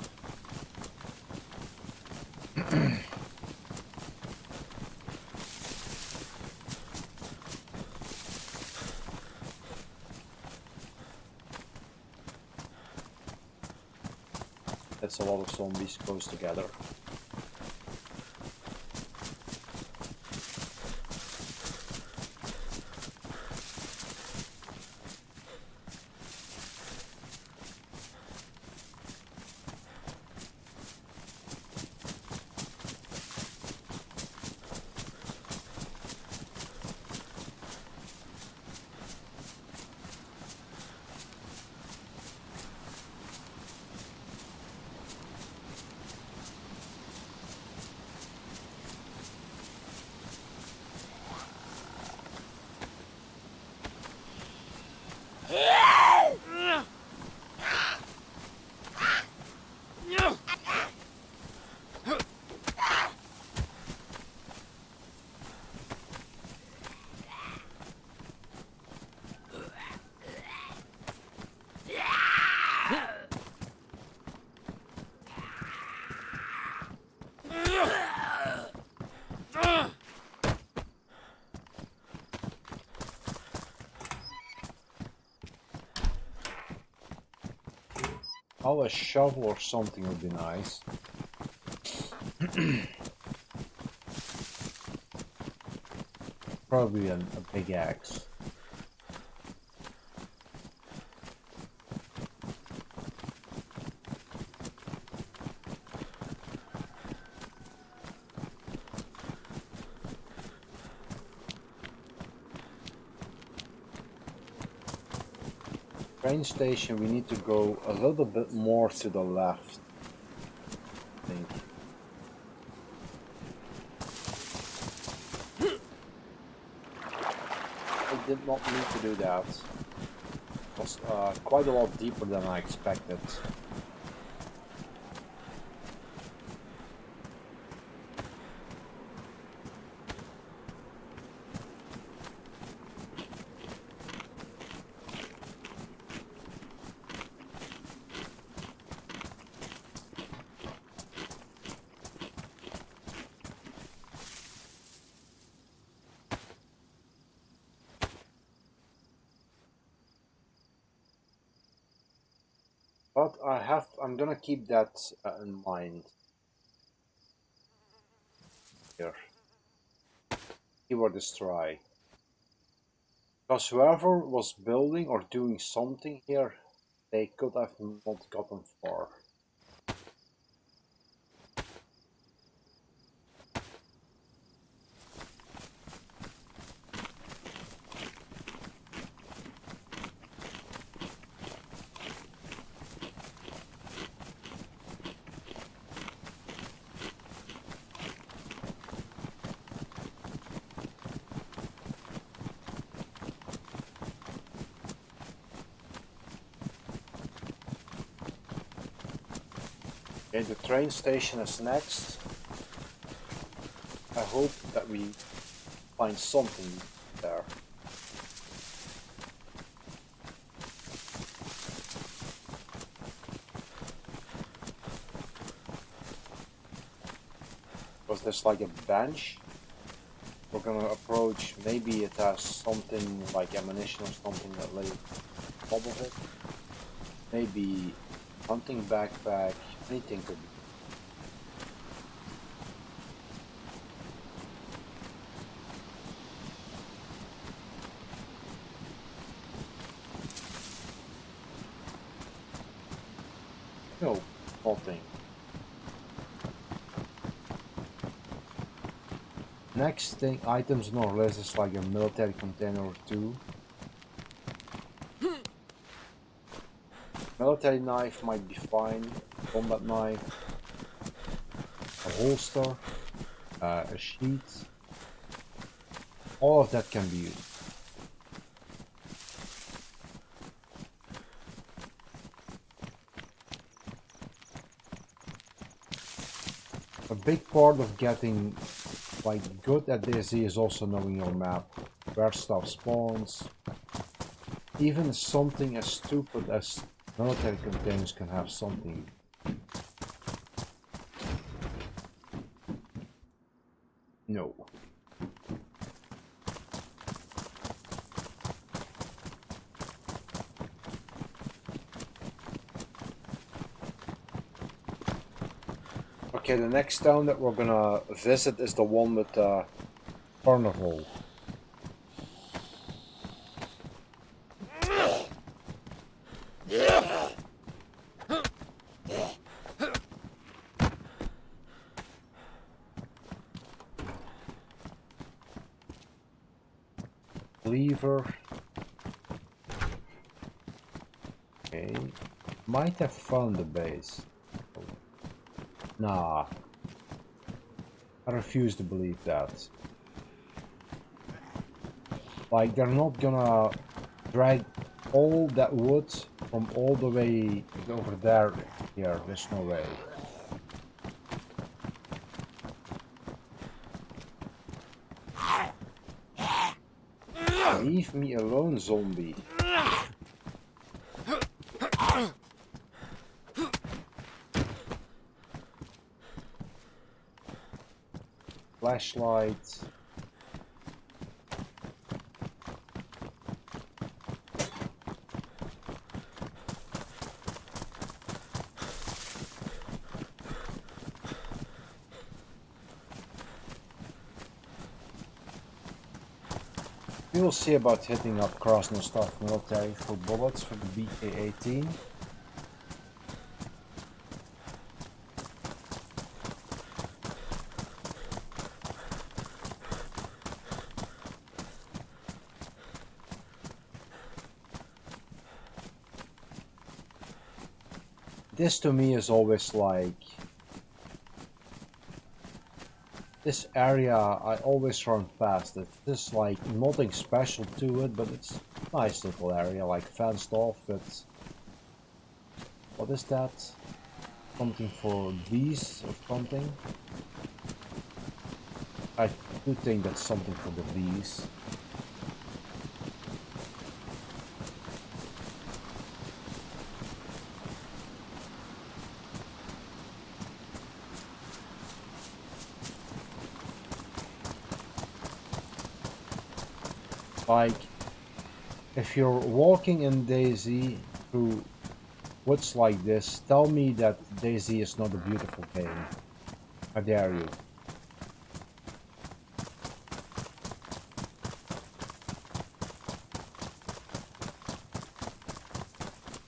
That's a lot of zombies close together. Oh, a shovel or something would be nice. Probably a big axe. Train station, we need to go a little bit more to the left, I think. I did not need to do that. It was quite a lot deeper than I expected. But I'm gonna keep that in mind here. Keyword is try. Because whoever was building or doing something here, they could have not gotten far. Okay, the train station is next. I hope that we find something there. Was this like a bench? We're gonna approach, maybe it has something like ammunition or something that lay on top of it. Maybe hunting backpack, anything could be. No, nothing. Next thing, items on our list is like a military container or two. Military knife might be fine, combat knife, a holster, a sheet, all of that can be used. A big part of getting like good at Dayz is also knowing your map, where stuff spawns. Even something as stupid as military containers can have something. No. Okay, the next town that we're gonna visit is the one with the carnival. Lever. Okay. Might have found the base. Nah. I refuse to believe that. Like, they're not gonna drag all that wood from all the way over there. Here, there's no way. Leave me alone, zombie. Flashlight. We will see about hitting up Krasnostav military for bullets for the BK-18. This to me is always like, this area I always run past it. There's like nothing special to it, but it's a nice little area, like fenced off. It's, what is that? Something for bees or something? I do think that's something for the bees. Like, if you're walking in Dayz through woods like this, tell me that Dayz is not a beautiful game. How dare you?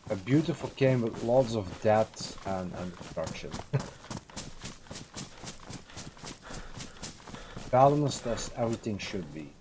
A beautiful game with lots of death and destruction. Balanced as everything should be.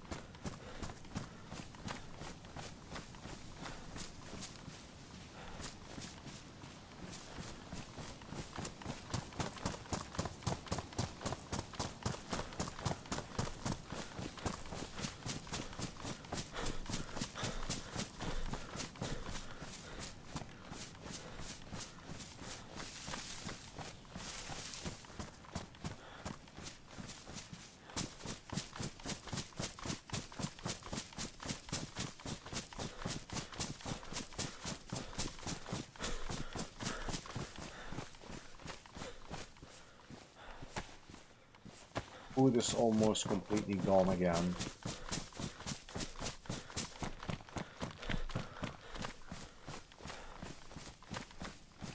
Food is almost completely gone again.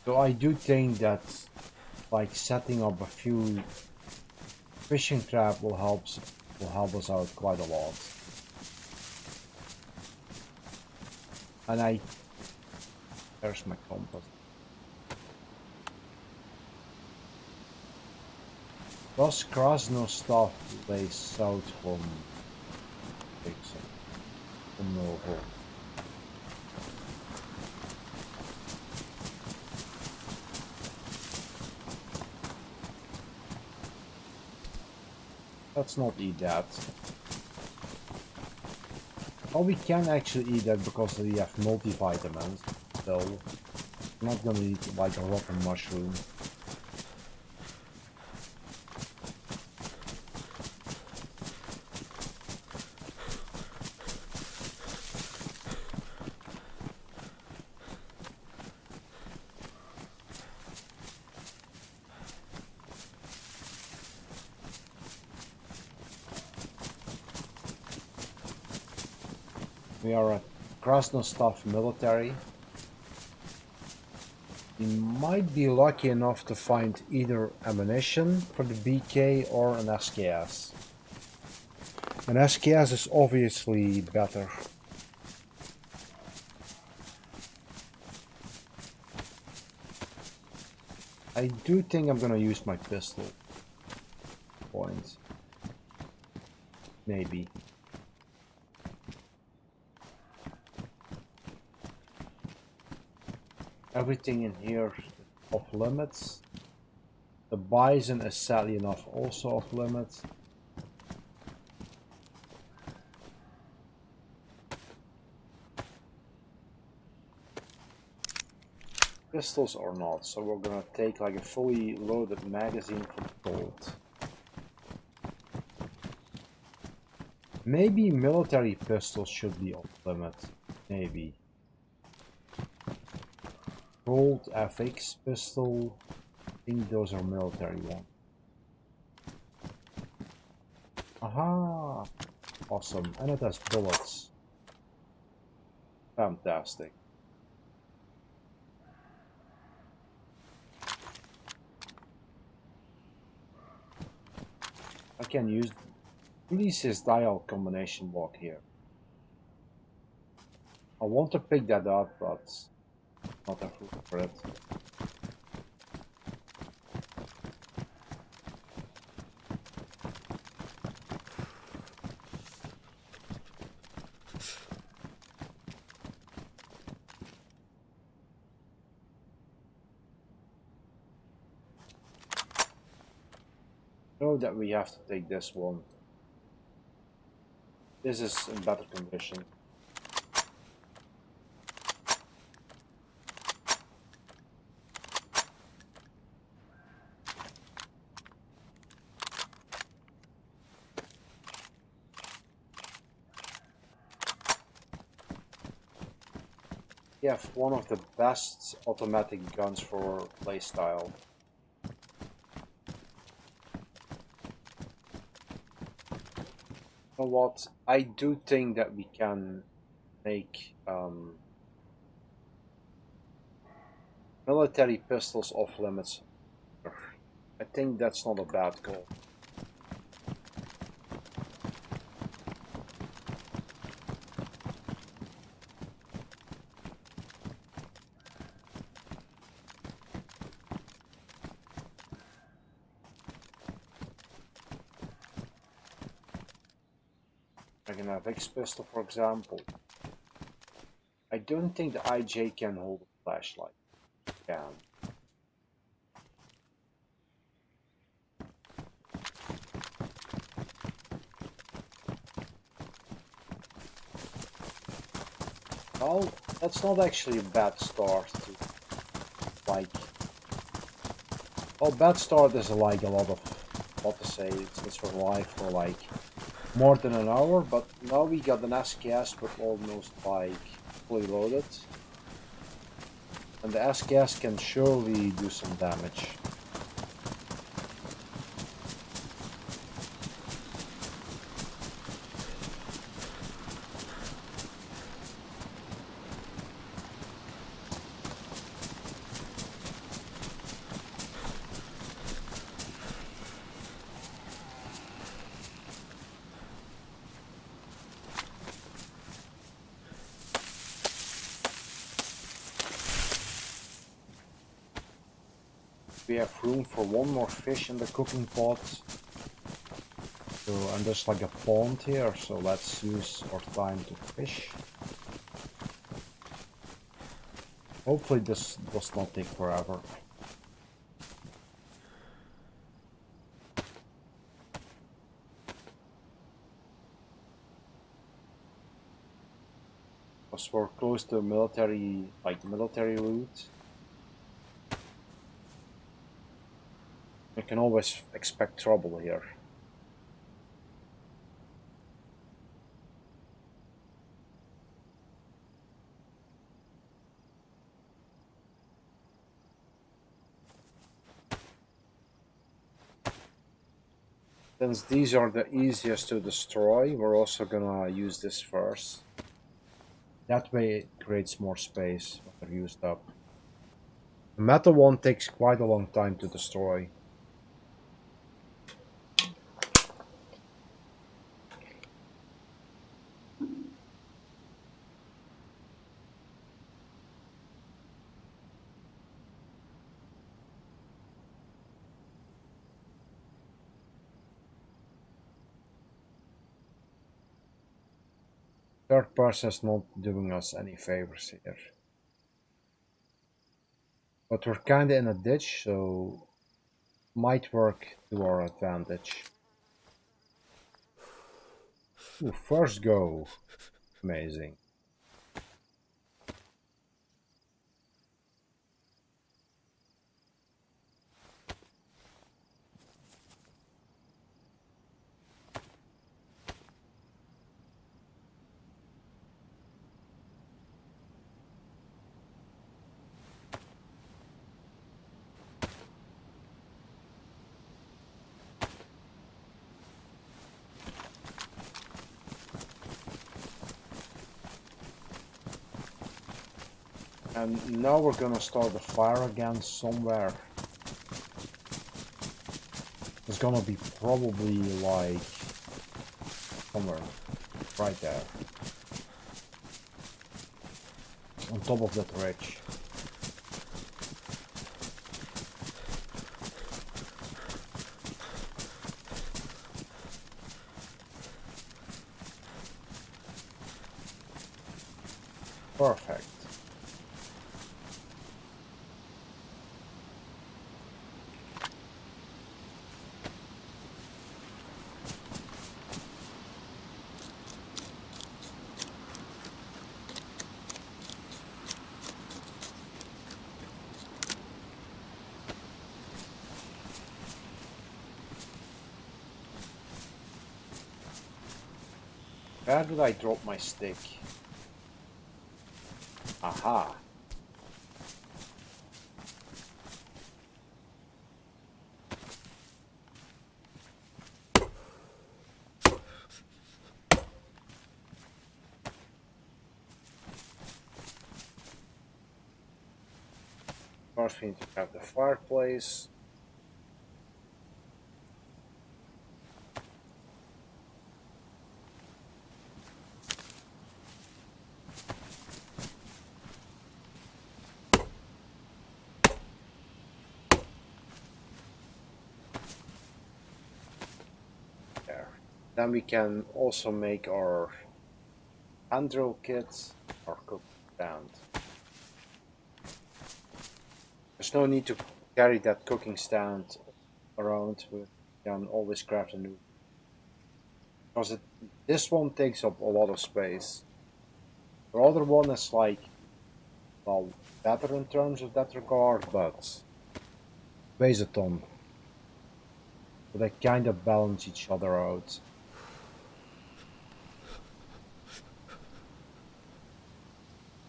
So I do think that like setting up a few fishing trap will help us out quite a lot. And there's my compass. Does Krasnostav lay south from Dixon? From Novo? Let's not eat that. Oh, we can actually eat that because we have multivitamins. So, I'm not gonna eat like a rotten mushroom. We are at Krasnostav military. We might be lucky enough to find either ammunition for the BK or an SKS. An SKS is obviously better. I do think I'm gonna use my pistol point. Maybe. Everything in here is off limits. The bison is sadly enough also off limits. Pistols or not, so we're gonna take like a fully loaded magazine for the Colt. Maybe military pistols should be off limit. Maybe. Colt FX pistol. I think those are military ones. Aha! Awesome. And it has bullets. Fantastic. I can use this dial combination block here. I want to pick that up, but not a fruit for it. Know that we have to take this one. This is in better condition. We have one of the best automatic guns for playstyle. You know what? I do think that we can make military pistols off limits. I think that's not a bad goal. I can have X pistol, for example. I don't think the IJ can hold a flashlight. Can. Well, that's not actually a bad start to, like... Well, bad start is like a lot of, what to say, it's for life for like more than an hour, but now we got an SKS but almost like fully loaded. And the SKS can surely do some damage. We have room for one more fish in the cooking pot. So, and there's like a pond here, so let's use our time to fish. Hopefully this does not take forever. Because we're close to military, like military route. You can always expect trouble here. Since these are the easiest to destroy, we're also gonna use this first. That way it creates more space when they're used up. The metal one takes quite a long time to destroy. Third person is not doing us any favors here. But we're kinda in a ditch, so might work to our advantage. Ooh, first go. Amazing. And now we're gonna start the fire again somewhere. It's gonna be probably like somewhere right there. on top of that ridge. Perfect. Where did I drop my stick? Aha. First we need to have the fireplace. Then we can also make our hand drill kit or cook stand. There's no need to carry that cooking stand around. We can always craft a new. Because this one takes up a lot of space. The other one is like, well, better in terms of that regard, but weighs a ton. So they kind of balance each other out.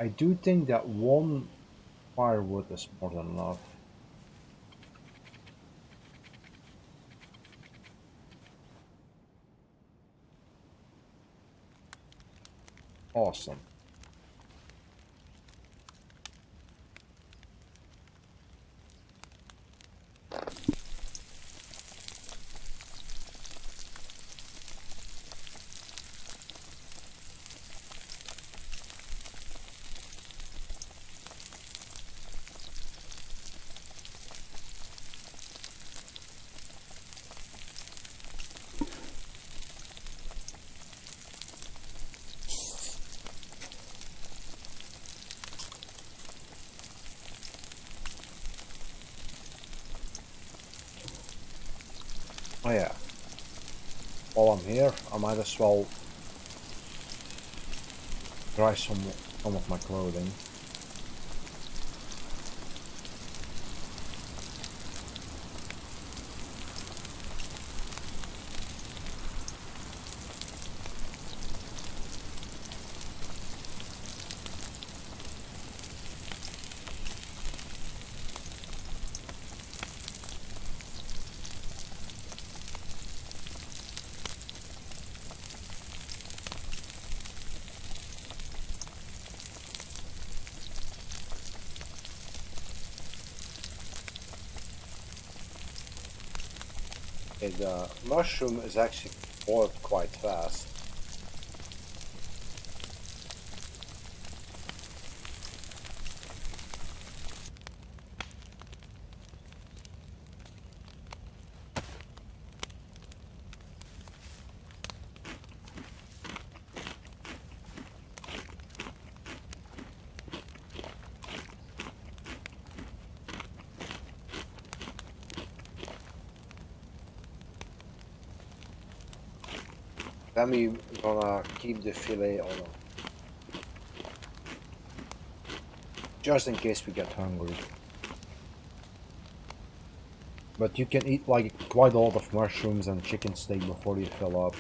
I do think that one firewood is more than enough. Awesome. Oh yeah. While I'm here, I might as well dry some of my clothing. Okay, the mushroom is actually boiled quite fast. Then we're gonna keep the fillet on, just in case we get hungry. But you can eat like quite a lot of mushrooms and chicken steak before you fill up.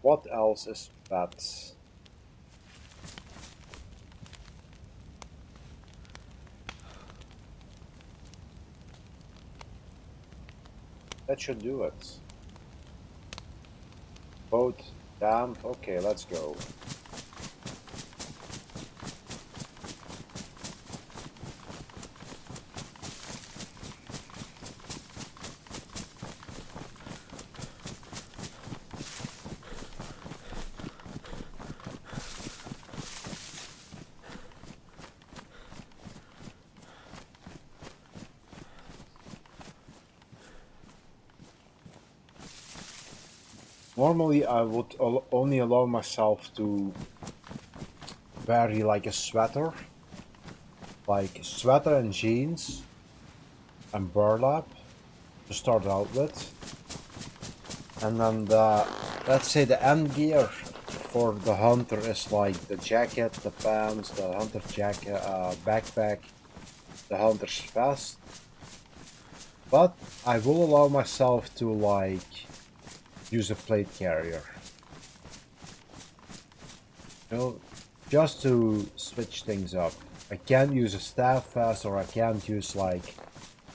What else is that? That should do it. Boat damp. Okay, let's go. Normally, I would only allow myself to wear like a sweater, like sweater and jeans and burlap to start out with, and then let's say the end gear for the hunter is like the jacket, the pants, the hunter jacket, backpack, the hunter's vest. But I will allow myself to like use a plate carrier, you know, just to switch things up. I can't use a staff vest or I can't use like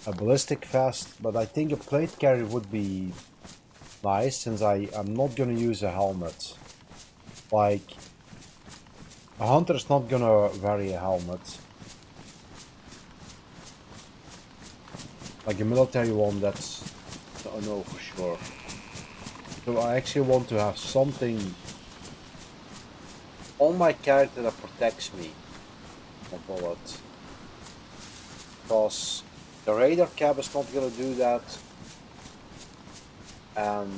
a ballistic vest, but I think a plate carrier would be nice since I'm not gonna use a helmet. Like, a hunter is not gonna wear a helmet. Like a military one, that's a no for sure. So I actually want to have something on my character that protects me from bullets. Because the radar cap is not gonna do that. And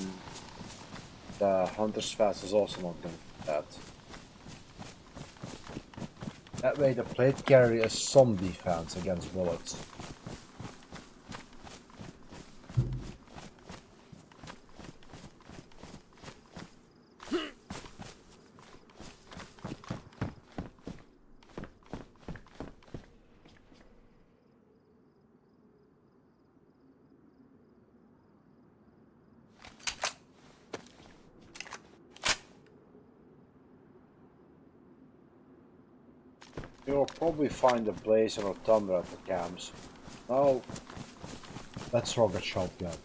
the hunter's vest is also not gonna do that. That way the plate carrier is some defense against bullets. You'll probably find a Blazer or Thunder at the camps. Now, let's rocket shotgun.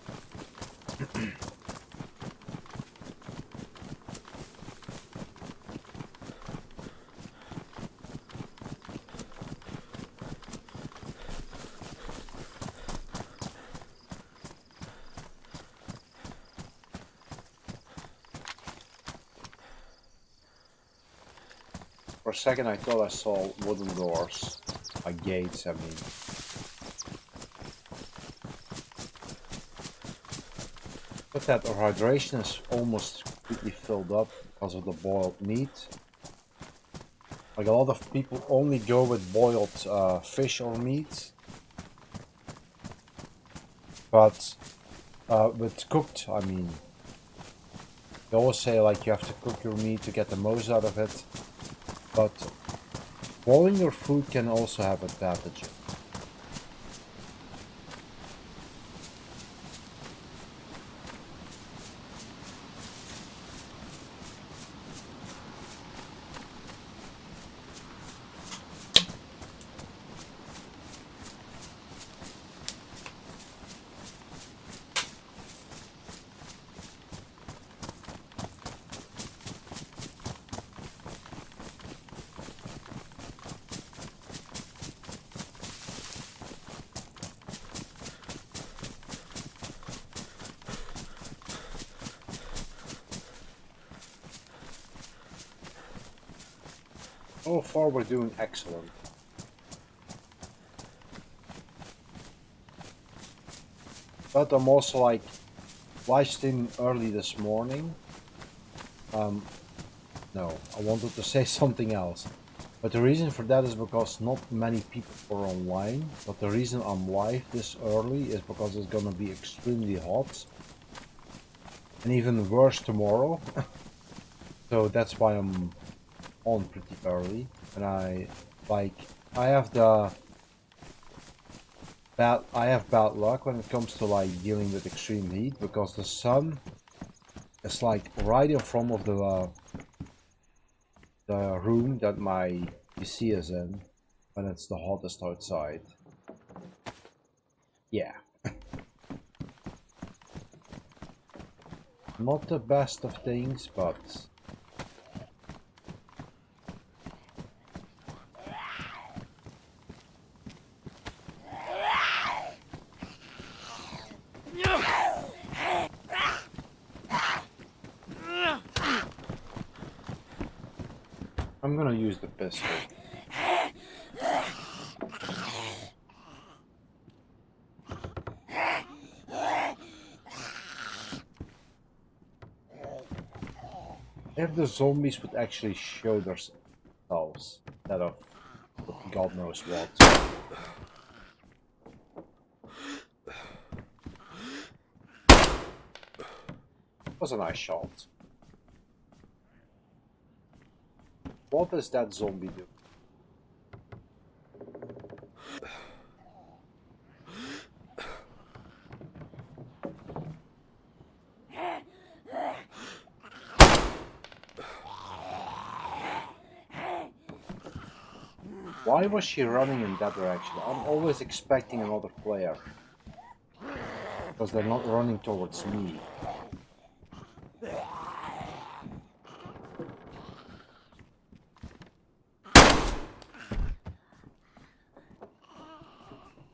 For a second I thought I saw wooden doors. Like gates, I mean. But that our hydration is almost completely filled up because of the boiled meat. Like a lot of people only go with boiled fish or meat. But with cooked, I mean, they always say like you have to cook your meat to get the most out of it. But boiling your food can also have advantages. So far we're doing excellent. But I'm also like live streaming early this morning. No, I wanted to say something else. But the reason for that is because not many people are online. But the reason I'm live this early is because it's gonna be extremely hot. And even worse tomorrow. So that's why I'm on pretty early. And I have bad luck when it comes to like dealing with extreme heat because the sun is like right in front of the room that my PC is in when it's the hottest outside. Yeah. Not the best of things, but I'm gonna use the pistol. If the zombies would actually show themselves instead of God knows what. That was a nice shot. What does that zombie do? Why was she running in that direction? I'm always expecting another player. Because they're not running towards me.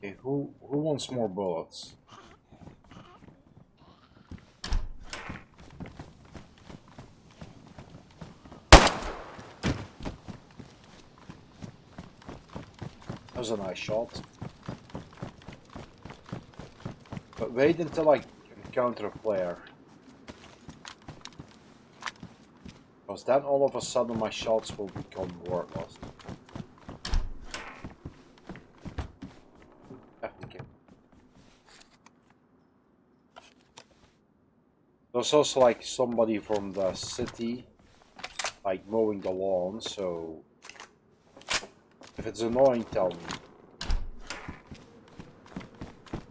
Okay, who wants more bullets? That was a nice shot. But wait until I encounter a player. Because then all of a sudden my shots will become worthless. There's also like somebody from the city like mowing the lawn, so if it's annoying, tell me.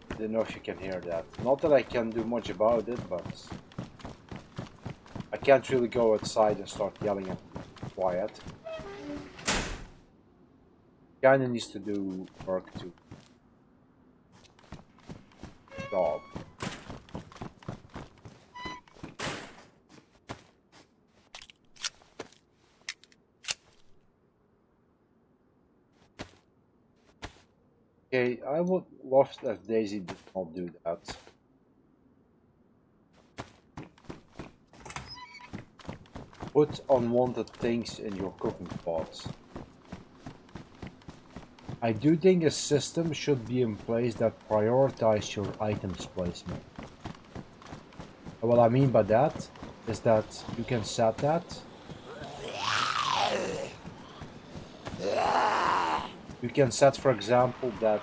I don't know if you can hear that. Not that I can do much about it, but I can't really go outside and start yelling at quiet. Kinda needs to do work too. Job. Okay, I would love that Daisy did not do that. Put unwanted things in your cooking pots. I do think a system should be in place that prioritizes your items placement. And what I mean by that is that you can set that. You can set, for example, that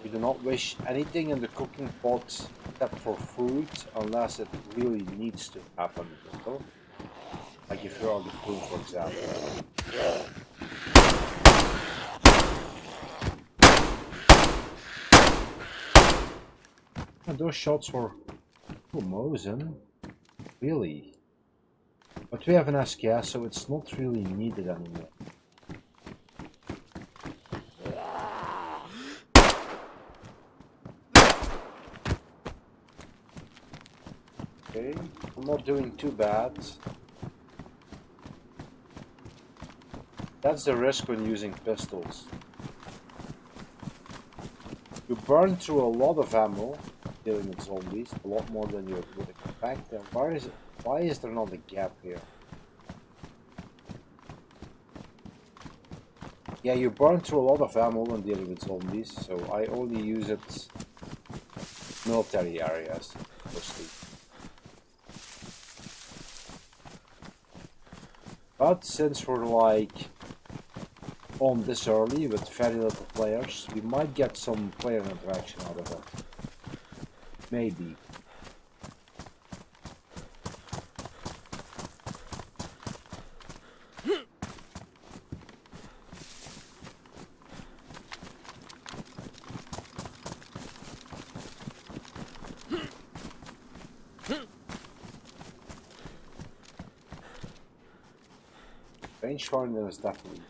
you do not wish anything in the cooking pot except for food unless it really needs to happen. You know? Like if you're on the food, for example. And those shots were Mosen. Really? But we have an SKS, so it's not really needed anymore. Okay, I'm not doing too bad. That's the risk when using pistols. You burn through a lot of ammo dealing with zombies, a lot more than you would expect. And why is there not a gap here? Yeah, you burn through a lot of ammo when dealing with zombies, so I only use it military areas mostly. But since we're like on this early with very little players, we might get some player interaction out of it. Maybe. Rangefinder is definitely.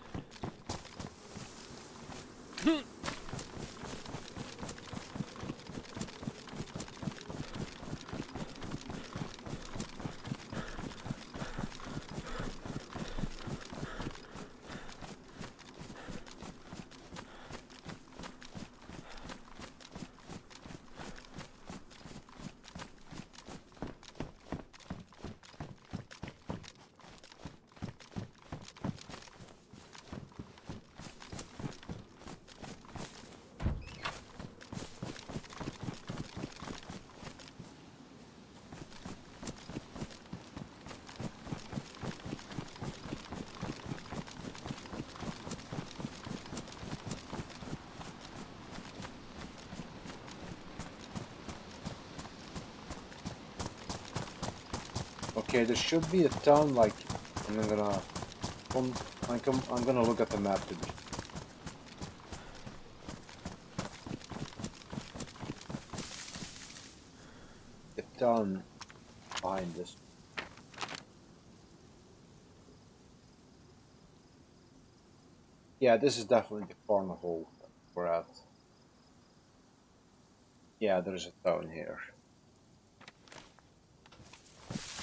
Okay, there should be a town like, and I'm gonna look at the map to be. The town behind this. Yeah, this is definitely the carnival we're at. Yeah, there's a town here.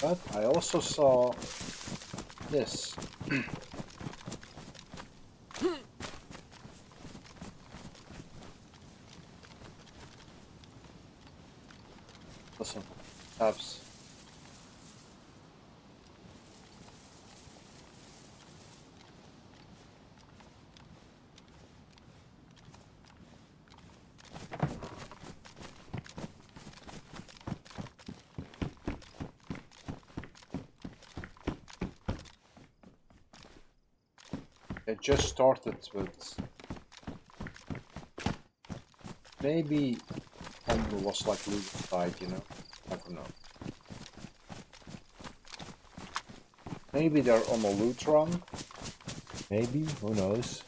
But I also saw this. Listen, tabs. It just started with maybe Humble was like loot side, you know? I don't know. Maybe they're on a loot run. Maybe, who knows?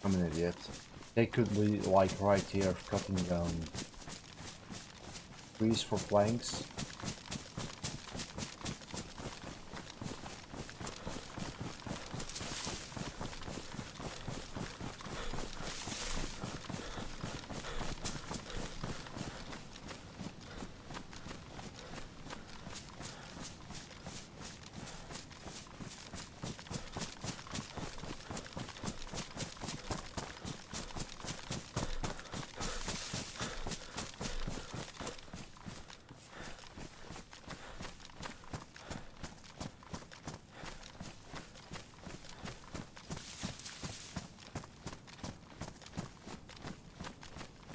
I'm an idiot. They could be like right here cutting down trees for planks.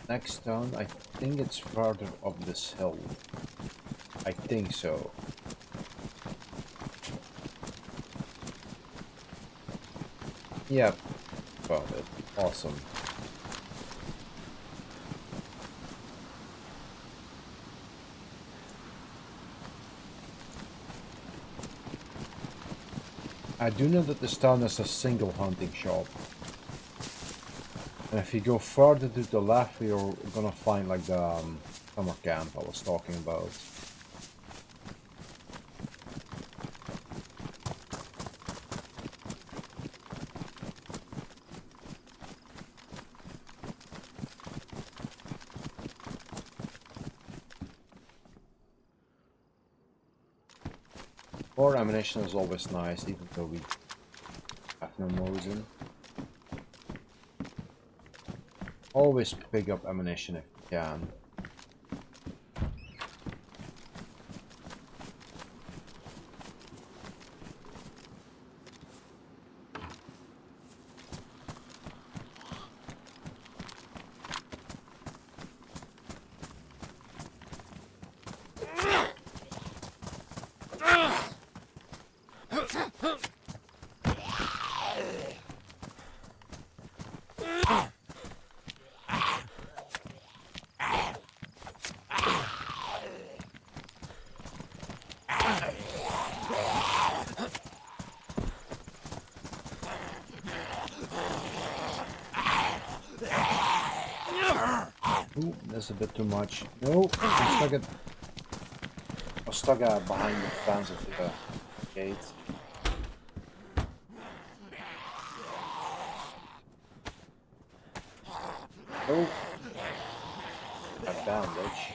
Next town, I think it's further up this hill. I think so. Yep, got it. Awesome. I do know that this town is a single hunting shop. And if you go further to the left, you're gonna find like the summer camp I was talking about. More ammunition is always nice, even though we have no Mosin. Always pick up ammunition if you can. Ooh, that's a bit too much. No, I'm stuck behind the fence of the gate. Oh, got bandage.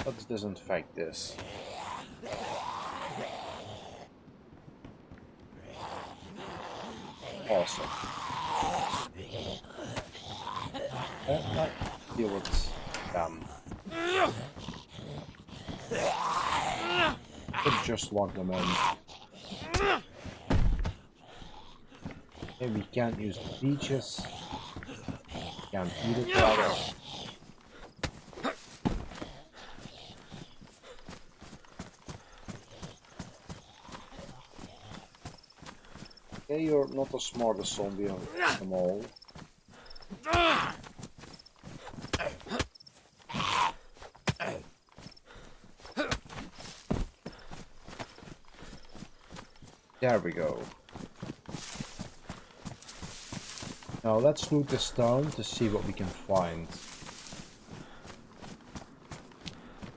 Let's disinfect this. Awesome. Deal with could just lock them in. Okay, we can't use the peaches. Can't eat it rather. Okay, you're not the smartest zombie of them all. There we go. Now let's loot this town to see what we can find.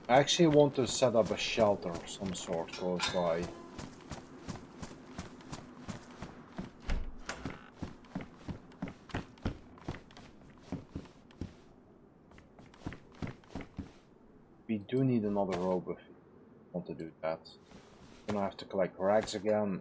I actually want to set up a shelter of some sort close by. We do need another rope if we want to do that. Gonna have to collect rags again.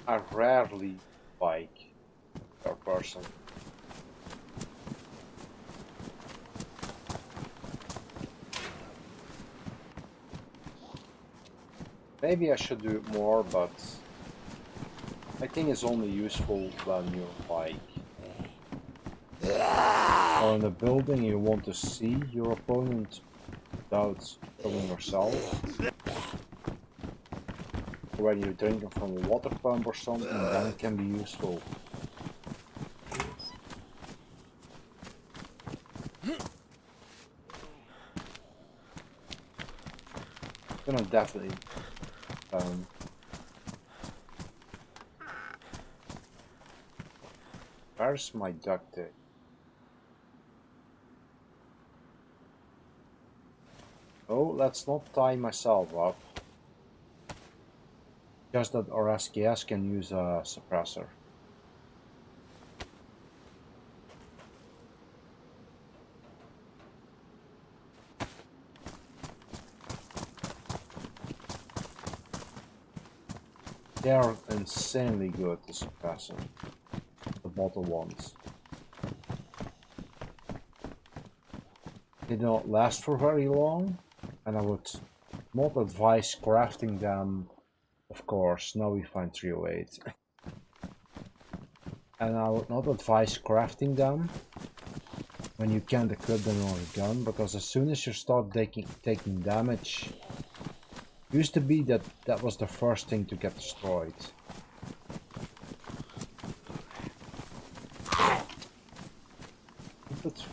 I rarely bike per person. Maybe I should do it more, but I think it's only useful when you bike. Or in a building you want to see your opponent without killing yourself. Or when you're drinking from a water pump or something, then it can be useful. Gonna definitely where's my duct tape? Oh, let's not tie myself up. Just that our SKS can use a suppressor. They are insanely good, the suppressor. The bottle ones. They don't last for very long, and I would not advise crafting them. Of course, now we find 308. And I would not advise crafting them when you can't equip them on a gun, because as soon as you start taking damage, used to be that was the first thing to get destroyed. But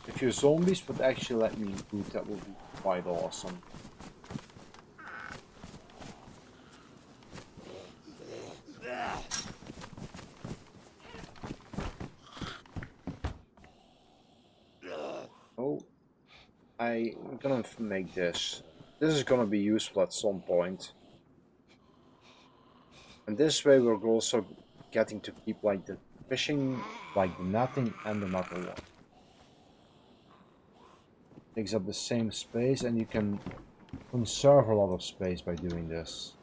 if your zombies would actually let me loot, that would be quite awesome. Oh, I'm gonna make this. This is gonna be useful at some point. And this way we're also getting to keep like the fishing, like the netting and the metal one. Takes up the same space, and you can conserve a lot of space by doing this.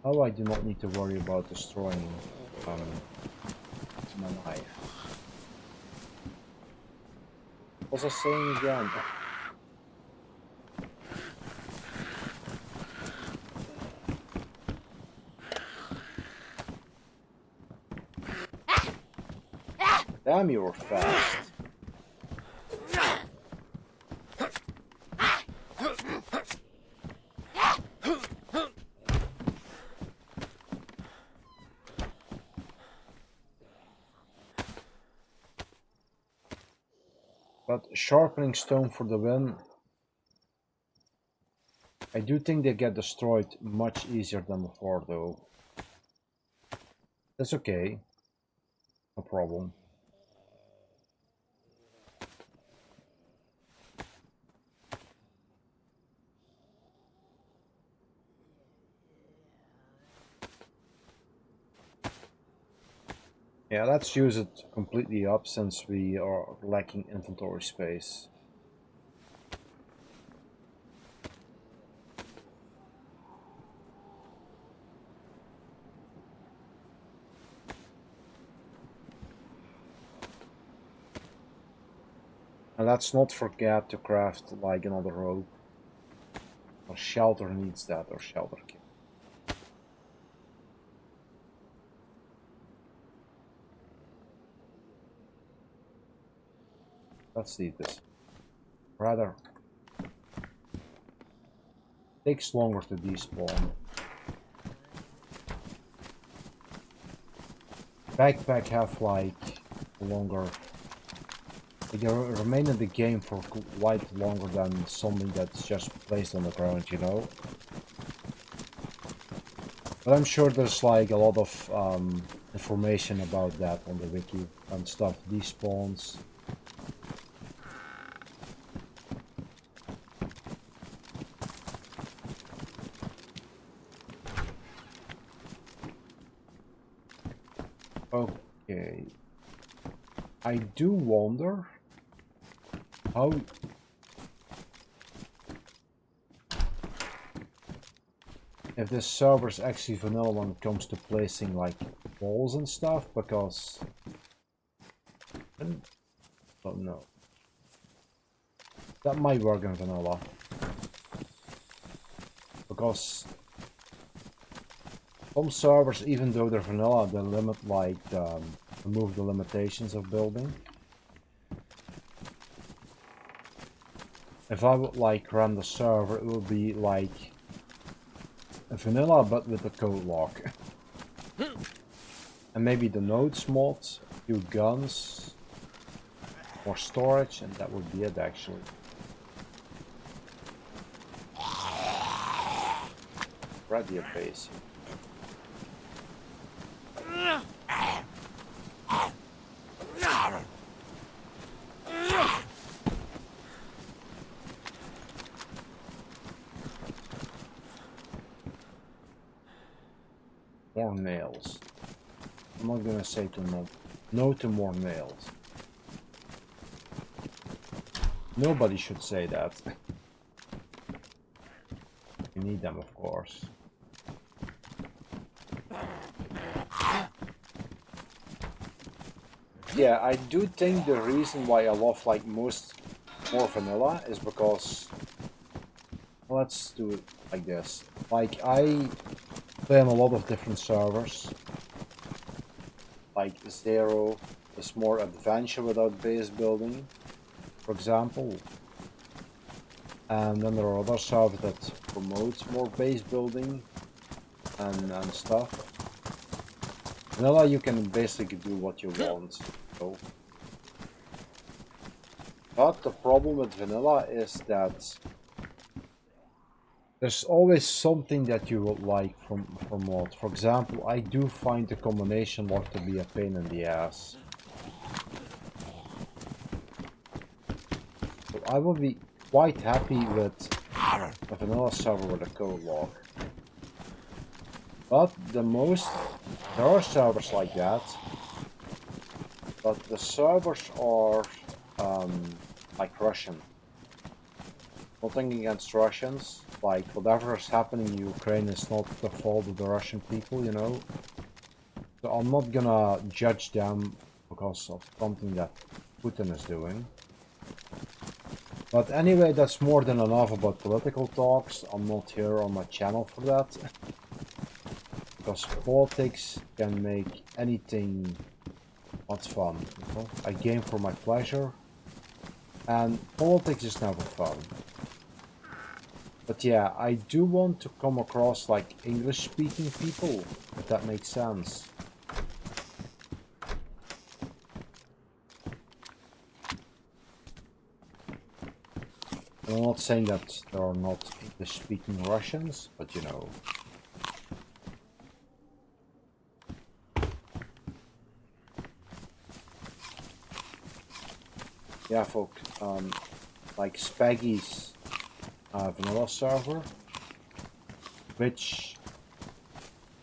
Oh, I do not need to worry about destroying my knife. What was I saying again? Damn, you were fast. But sharpening stone for the win. I do think they get destroyed much easier than before, though. That's okay. No problem. Yeah, let's use it completely up since we are lacking inventory space. And let's not forget to craft like another rope. Or shelter needs that, or shelter kit. Let's leave this. Rather, takes longer to despawn. Backpack have like longer. They remain in the game for quite longer than something that's just placed on the ground, you know. But I'm sure there's like a lot of information about that on the wiki and stuff. Despawns. Okay. I do wonder how if this server is actually vanilla when it comes to placing like walls and stuff, because I don't know. That might work in vanilla. Because some servers, even though they're vanilla, they limit like remove the limitations of building. If I would like run the server, it would be like a vanilla but with a code lock. And maybe the nodes mod, a few guns, more storage, and that would be it actually. Radio base. More nails. I'm not gonna say to no to more nails. Nobody should say that. You need them, of course. Yeah, I do think the reason why I love like more vanilla is because, let's do it like this. Like I play on a lot of different servers. Like Zero is more adventure without base building, for example. And then there are other servers that promotes more base building and stuff. Vanilla, you can basically do what you want. So. But the problem with vanilla is that there's always something that you would like from mod. For example, I do find the combination lock to be a pain in the ass. So I would be quite happy with a vanilla server with a code lock. But there are servers like that. But the servers are like Russian. Nothing against Russians. Like whatever is happening in Ukraine is not the fault of the Russian people, you know. So I'm not gonna judge them because of something that Putin is doing. But anyway, that's more than enough about political talks. I'm not here on my channel for that. Because politics can make anything not fun. You know? I game for my pleasure. And politics is never fun. But yeah, I do want to come across like English-speaking people, if that makes sense. I'm not saying that there are not English-speaking Russians, but you know. Yeah, folk, like Spaggy's vanilla server, which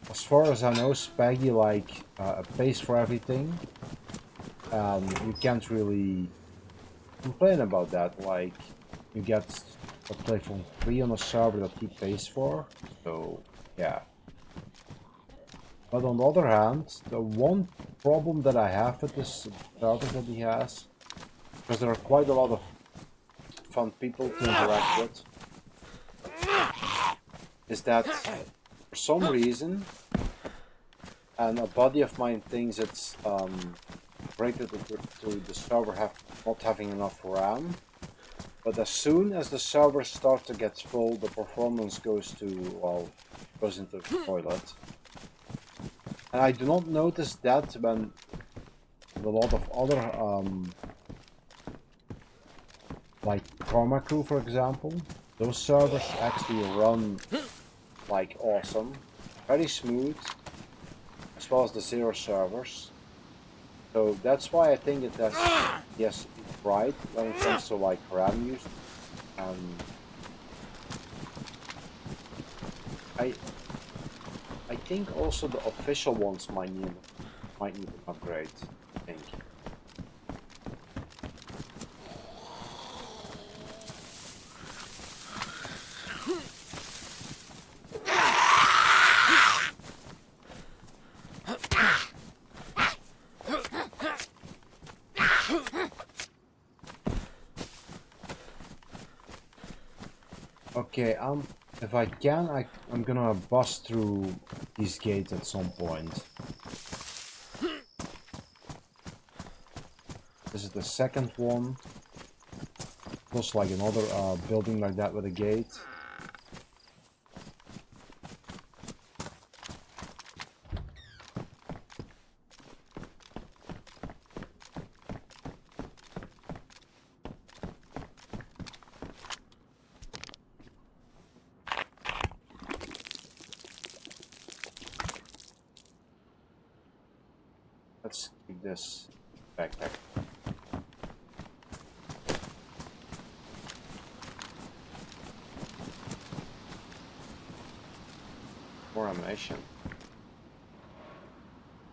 as far as I know, Spaggy pays for everything. You can't really complain about that. Like, you get a play from free on a server that he pays for. So yeah. But on the other hand, the one problem that I have with this server that he has, because there are quite a lot of fun people to interact with, is that for some reason, and a buddy of mine thinks it's related to the server not having enough RAM, but as soon as the server starts to get full, the performance goes into the toilet. And I do not notice that when a lot of other like Karma Crew, for example, those servers actually run like awesome, very smooth, as well as the Zero servers. So that's why I think it has, yes, it's right when it comes to like RAM use. I think also the official ones might need an upgrade, I think. Okay, if I can, I'm gonna bust through these gates at some point. This is the second one. Looks like another building like that with a gate. Let's keep this backpack. More ammunition.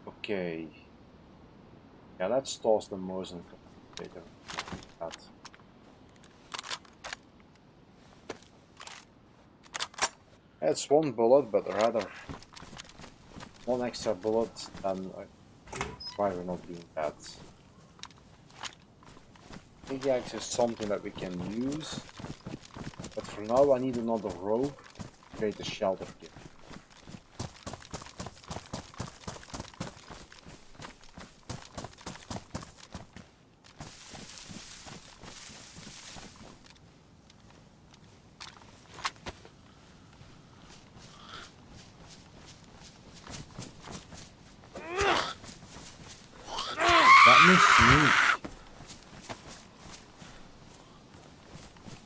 Okay. Yeah, let's toss the Mosin later. It's one bullet, but rather one extra bullet than why we're not doing that. Pickaxe is something that we can use, but for now I need another rope to create a shelter kit.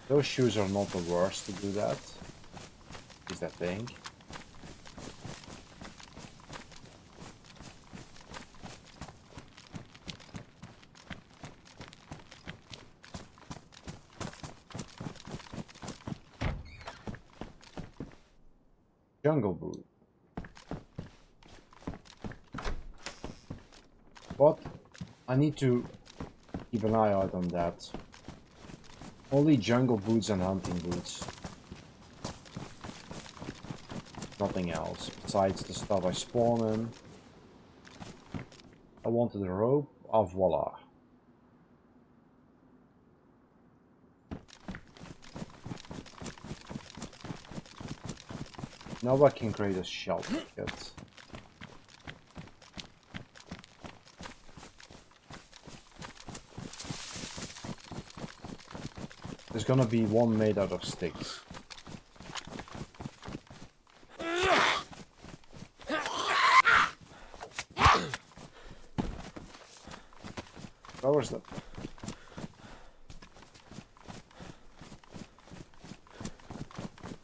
Those shoes are not the worst to do that. Is that thing? Jungle boot. But I need to keep an eye out on that. Only jungle boots and hunting boots. Nothing else, besides the stuff I spawn in. I wanted a rope. Ah, voila. Now I can create a shelter kit. There's gonna be one made out of sticks. Where was that?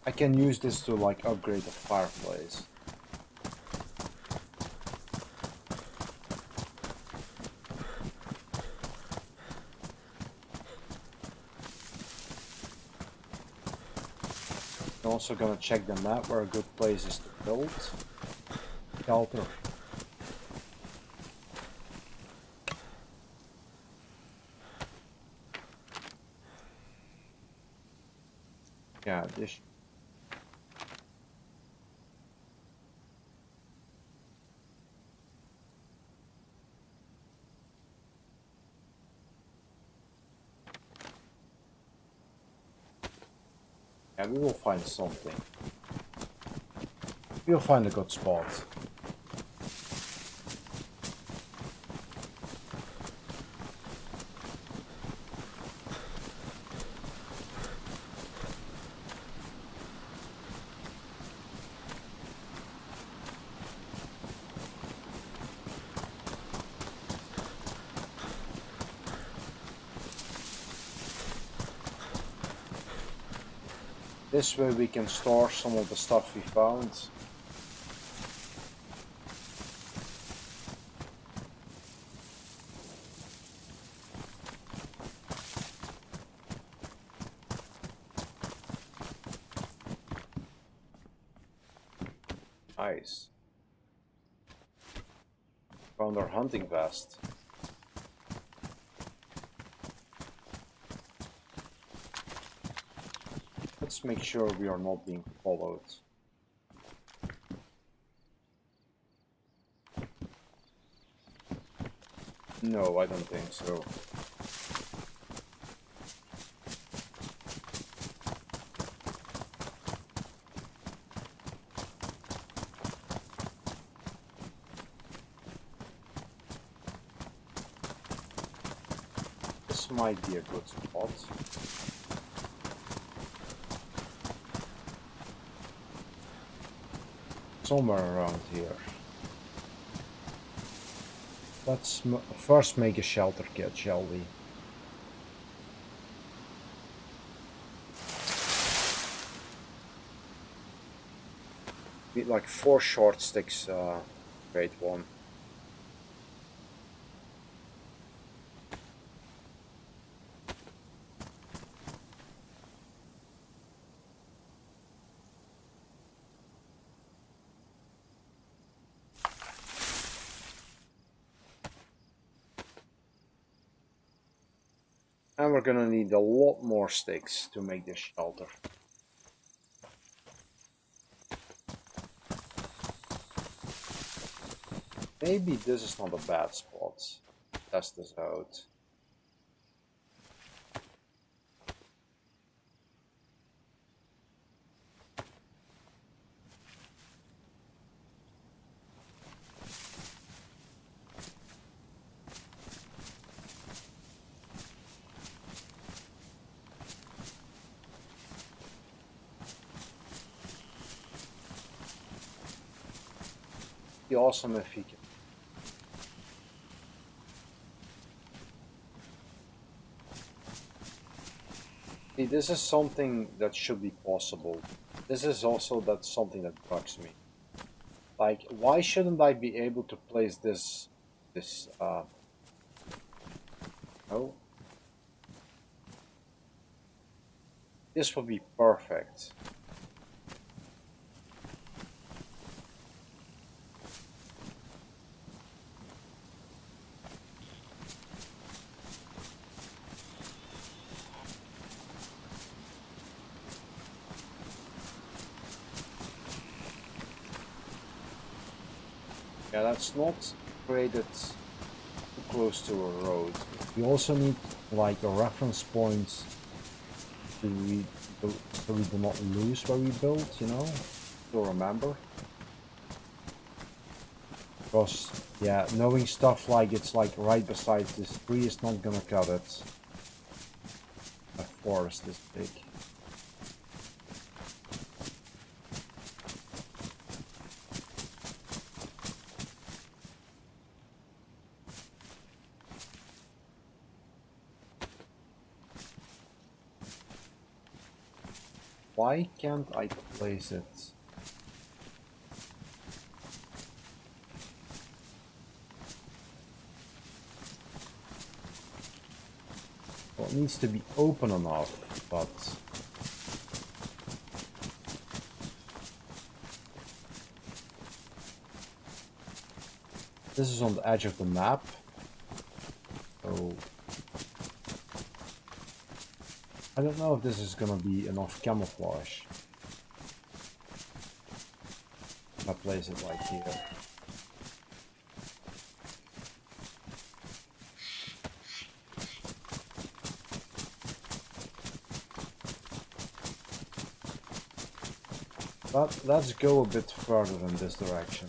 I can use this to like upgrade the fireplace. I'm also gonna check the map where a good place is to build. shelter. Yeah, this. Yeah, we will find something. We'll find a good spot. This way we can store some of the stuff we found. Nice. Found our hunting vest. Let's make sure we are not being followed. No, I don't think so. This might be a good spot. Somewhere around here. Let's first make a shelter kit, shall we? Need like 4 short sticks, great one. And we're gonna need a lot more sticks to make this shelter. Maybe this is not a bad spot. Test this out. Be awesome if he can. See, this is something that should be possible. This is also something that bugs me. Like, why shouldn't I be able to place this no? This would be perfect. Yeah, that's not created too close to a road. We also need like a reference point so we do not lose where we built, you know, to remember. Because, yeah, knowing stuff like it's like right beside this tree is not gonna cut it. A forest this big. Why can't I place it? Well, it needs to be open enough, but... This is on the edge of the map. So I don't know if this is gonna be enough camouflage. If I place it like here. But let's go a bit further in this direction.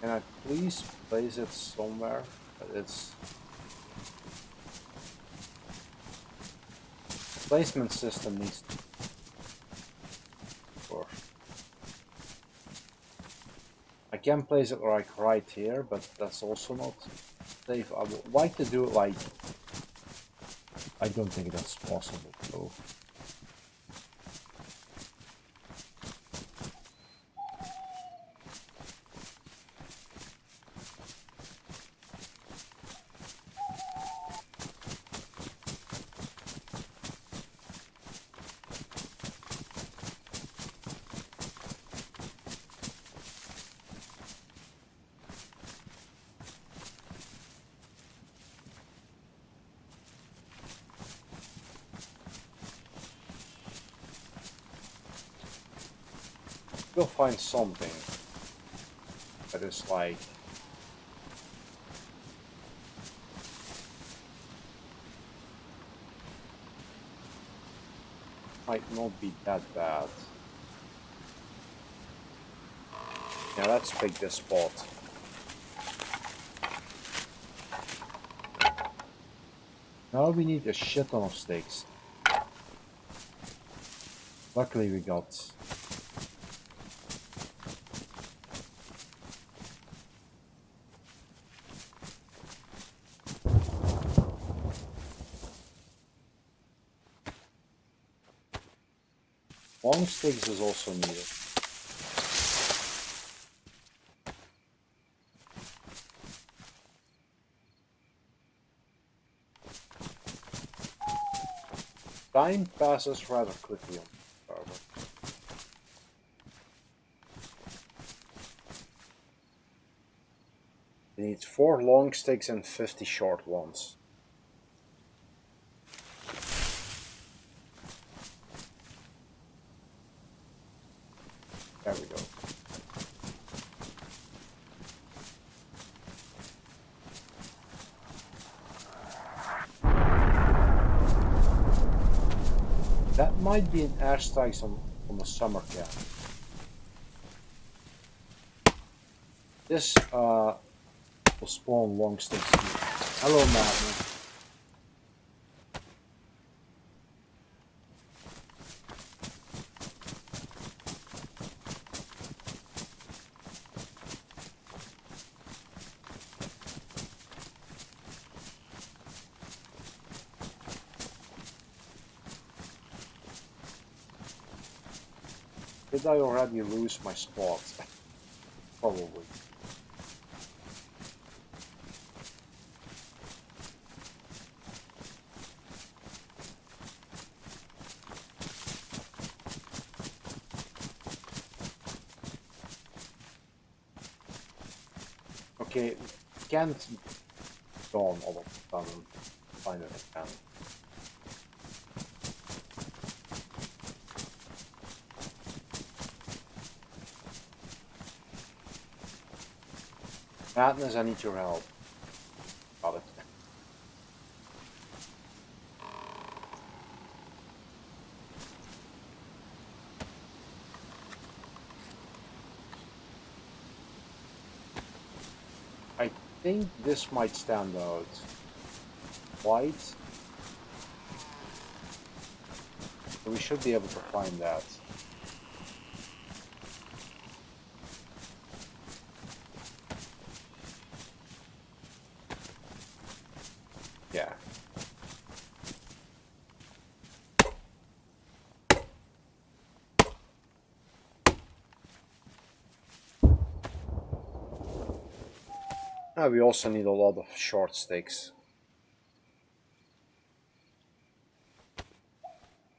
Can I please place it somewhere that it's... Placement system needs to work. I can place it like right here, but that's also not safe. I would like to do it like... I don't think that's possible though. We'll find something that is like might not be that bad. Yeah, let's pick this spot. Now we need a shit ton of sticks. Luckily we got long sticks is also needed. Time passes rather quickly on the server. It needs 4 long sticks and 50 short ones. There we go. That might be an airstrike on the summer camp. This will spawn long sticks here. Hello, Madman. Did I already lose my spot? Probably. Okay, can't go on all of the time. Find it again. Madness, I need your help. Got it. I think this might stand out. White. So we should be able to find that. Yeah. Now we also need a lot of short sticks.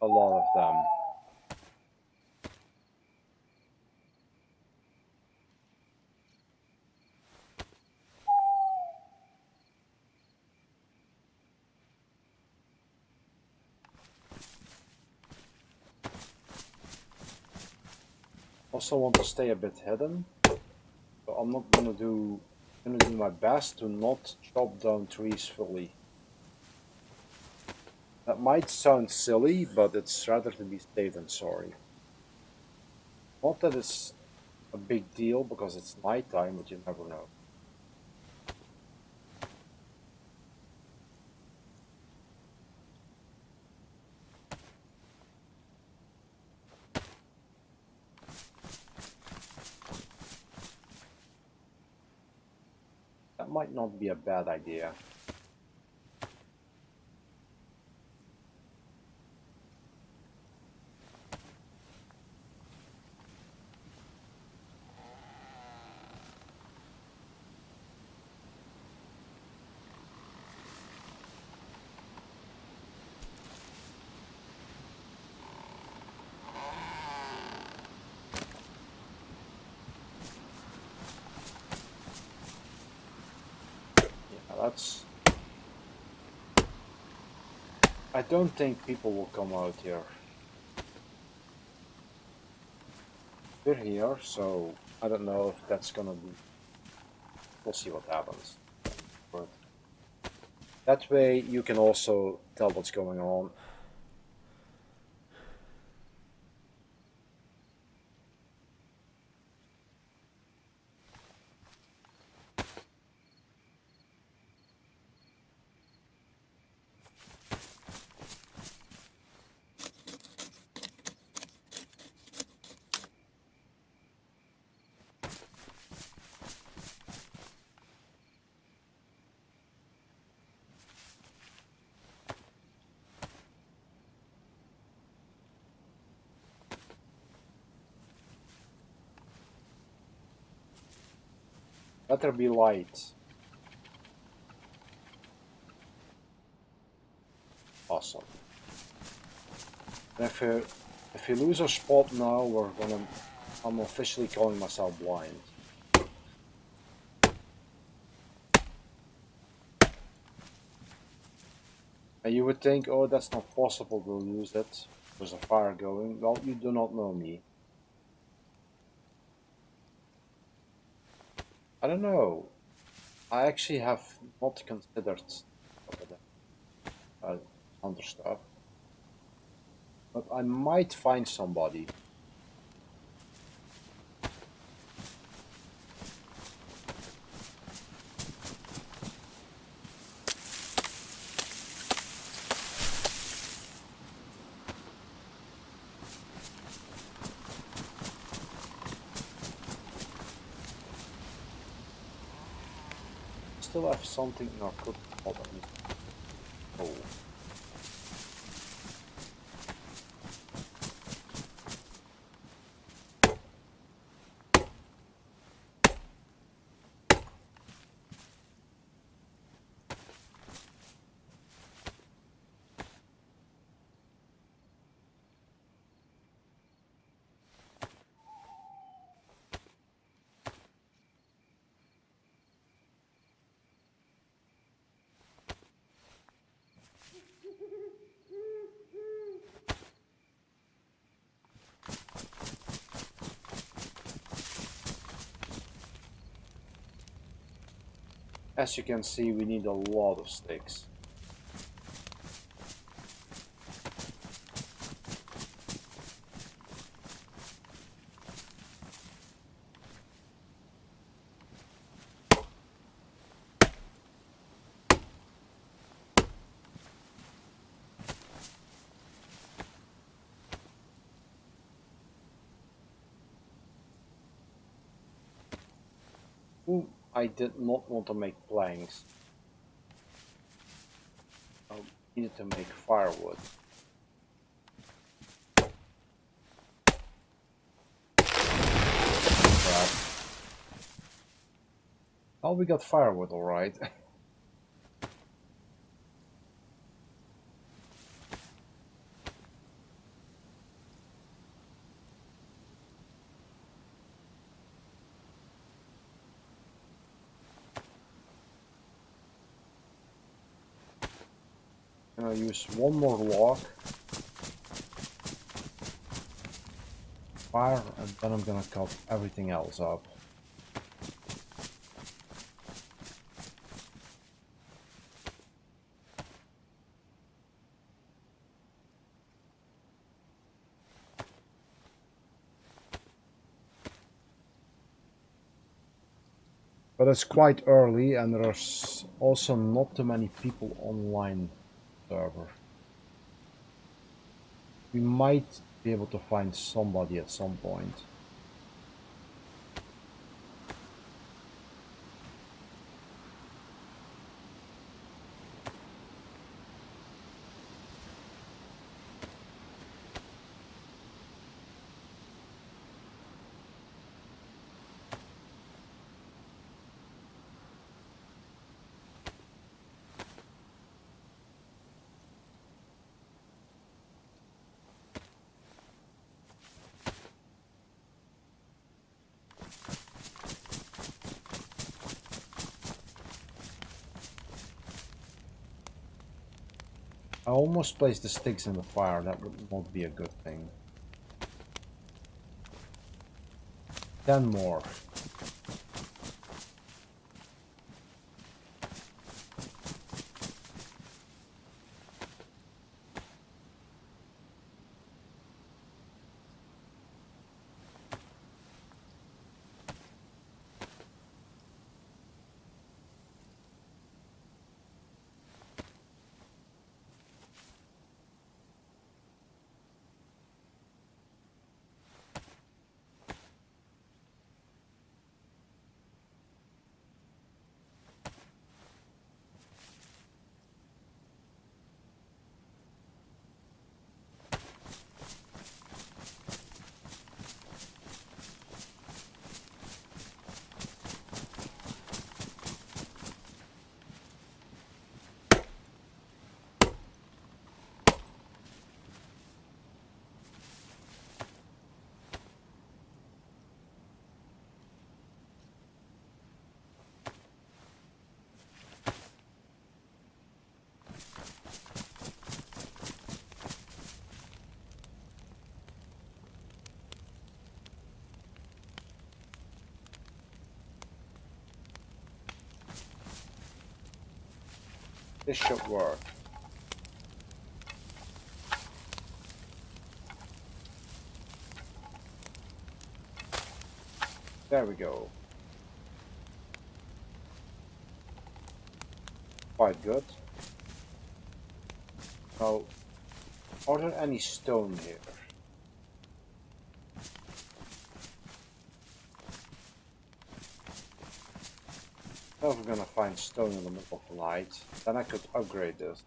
A lot of them. Also want to stay a bit hidden. So I'm not gonna do my best to not chop down trees fully. That might sound silly, but it's rather to be safe than sorry. Not that it's a big deal because it's nighttime, but you never know. That might not be a bad idea. Yeah, that's... I don't think people will come out here. We're here, so I don't know if that's gonna be... We'll see what happens. But that way you can also tell what's going on. Better be light. Awesome. And if we lose our spot now, I'm officially calling myself blind. And you would think, oh, that's not possible to lose it. There's a fire going. Well, you do not know me. I don't know. I actually have not considered other stuff. But I might find somebody. Still have something in our cooking pot. Oh. As you can see, we need a lot of sticks. Ooh, I did not want to make planks. I needed to make firewood. Crap. Oh, we got firewood, alright. I'm gonna use one more log. Fire, and then I'm gonna cut everything else up. But it's quite early and there's also not too many people online server. We might be able to find somebody at some point. I almost placed the sticks in the fire, that would not be a good thing. 10 more. This should work. There we go. Quite good. Now, are there any stone here? If we're gonna find stone in the middle of the night, then I could upgrade this.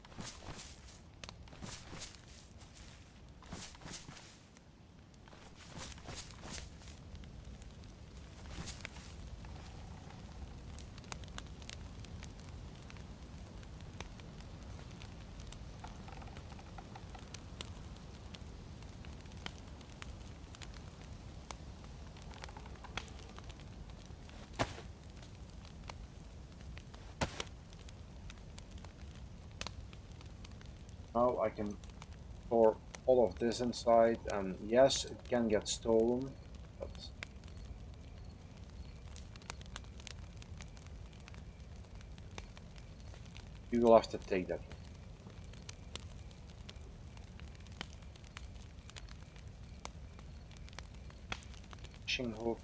Now I can store all of this inside, and yes, it can get stolen, but you will have to take that. Fishing hook.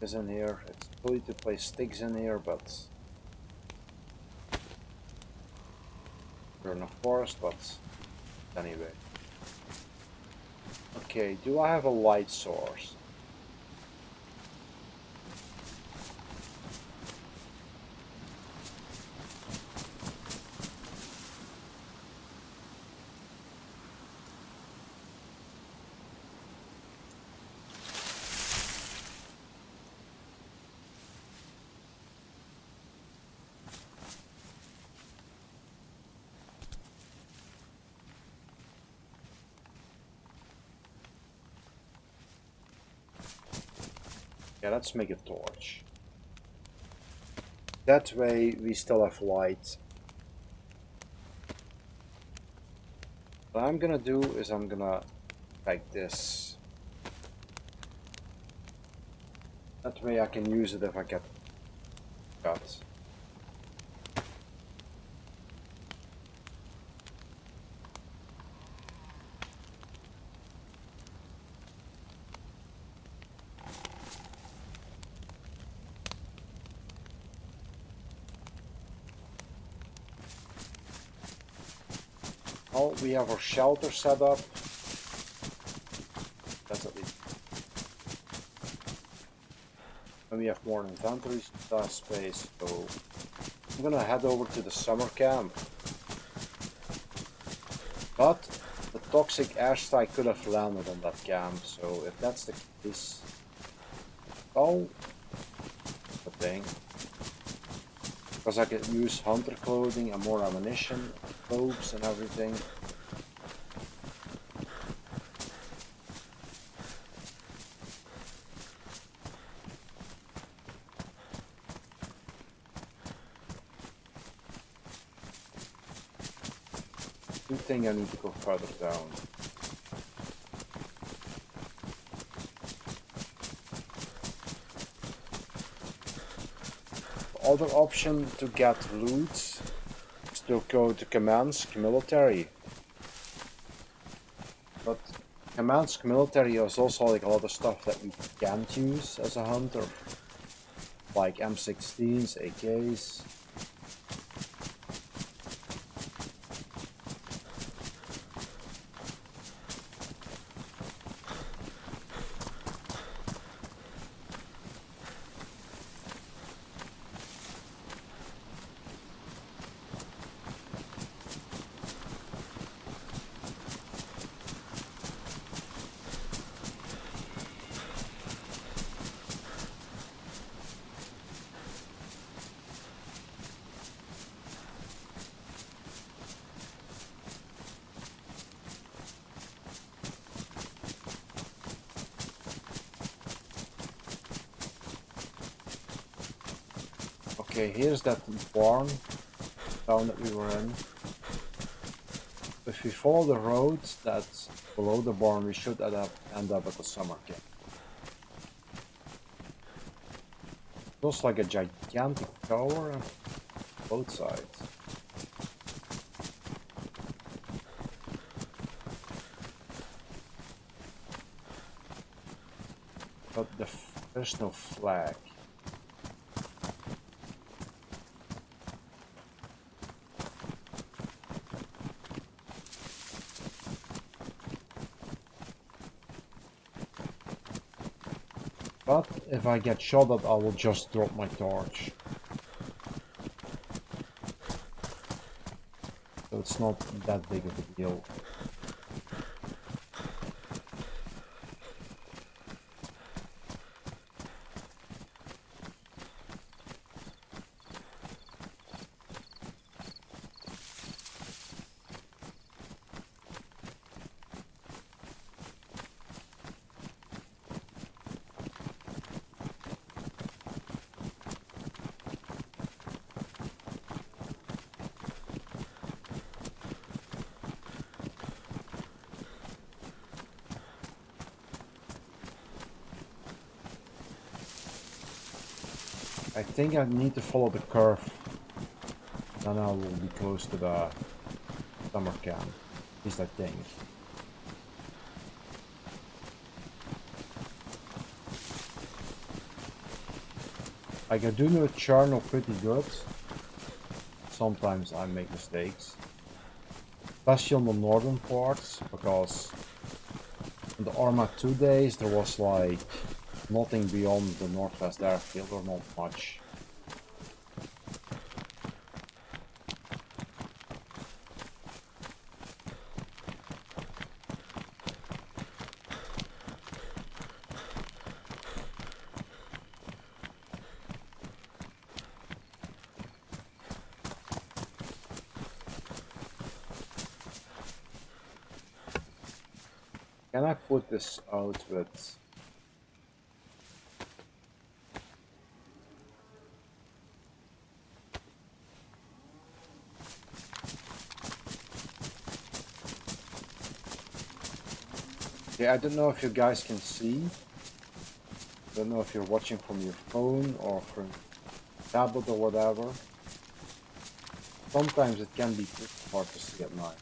Is in here. It's silly to place sticks in here, but in a forest, but anyway. Okay, do I have a light source? Yeah, let's make a torch. That way we still have light. What I'm gonna do is I'm gonna like this. That way I can use it if I get cut. Oh, we have our shelter set up. That's at least. And we have more inventory space, so I'm gonna head over to the summer camp. But the toxic airstrike could have landed on that camp, so if that's the case, oh, the thing. Because I could use hunter clothing and more ammunition, robes and everything. Good thing I need to go further down. The other option to get loot is to go to Kamansk military. But Kamansk military is also like a lot of stuff that you can't use as a hunter. Like M16s, AKs. Okay, here's that barn town that we were in. If we follow the road that's below the barn, we should end up at the summer camp. Looks like a gigantic tower on both sides. But there's no flag. But if I get shot at, I will just drop my torch. So it's not that big of a deal. I think I need to follow the curve. Then I will be close to the summer camp. At least I think. I can do the channel pretty good. Sometimes I make mistakes. especially on the northern parts, because in the Arma 2 days there was like nothing beyond the northwest airfield, or not much. Can I put this out with... Yeah, I don't know if you guys can see. I don't know if you're watching from your phone or from tablet or whatever. Sometimes it can be hard to see at night.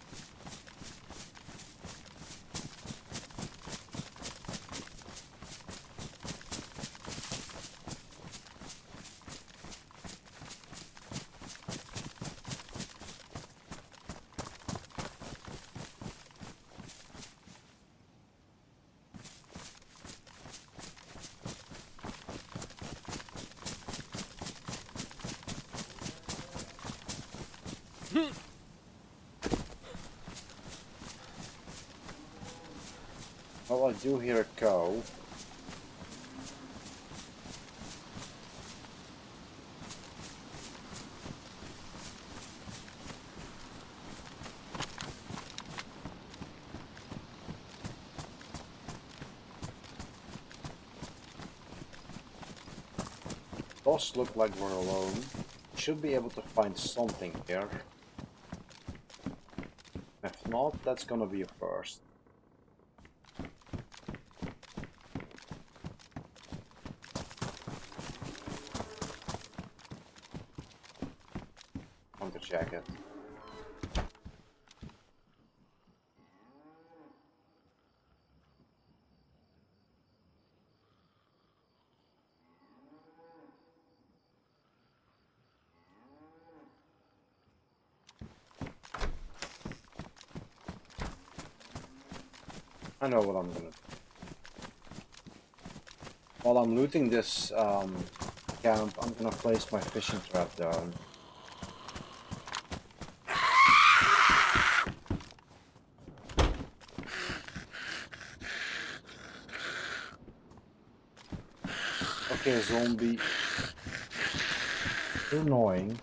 Well, I do hear a cow. Does look like we're alone. Should be able to find something here. If not, that's gonna be a first. On the jacket. I know what I'm gonna do. While I'm looting this camp, I'm gonna place my fishing trap down. Okay, zombie. You're annoying.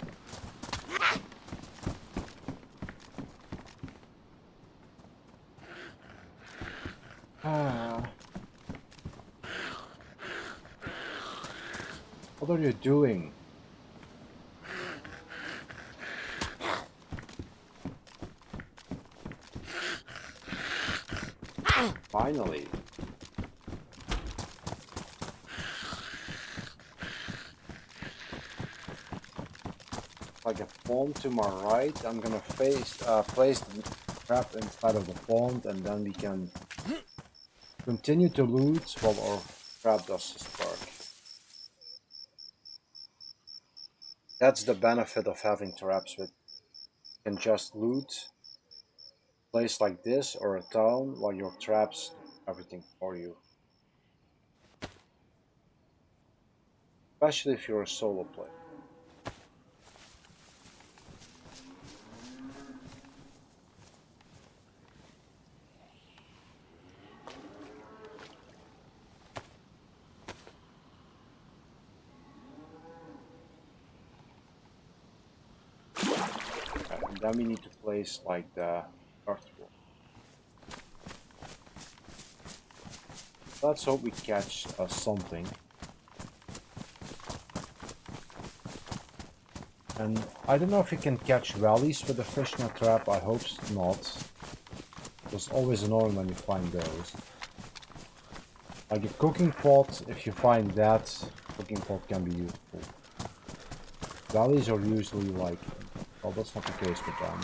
What are you doing? Finally. Like a pond to my right, I'm gonna place the trap inside of the pond, and then we can continue to loot while our trap does his work. That's the benefit of having traps. With you can just loot a place like this or a town while your traps do everything for you. Especially if you're a solo player. And then we need to place like the earthworm. Let's hope we catch something. And I don't know if you can catch valleys with a fishnet trap. I hope not. It's always annoying when you find those. Like a cooking pot, if you find that, cooking pot can be useful. Valleys are usually like... well, that's not the case with them.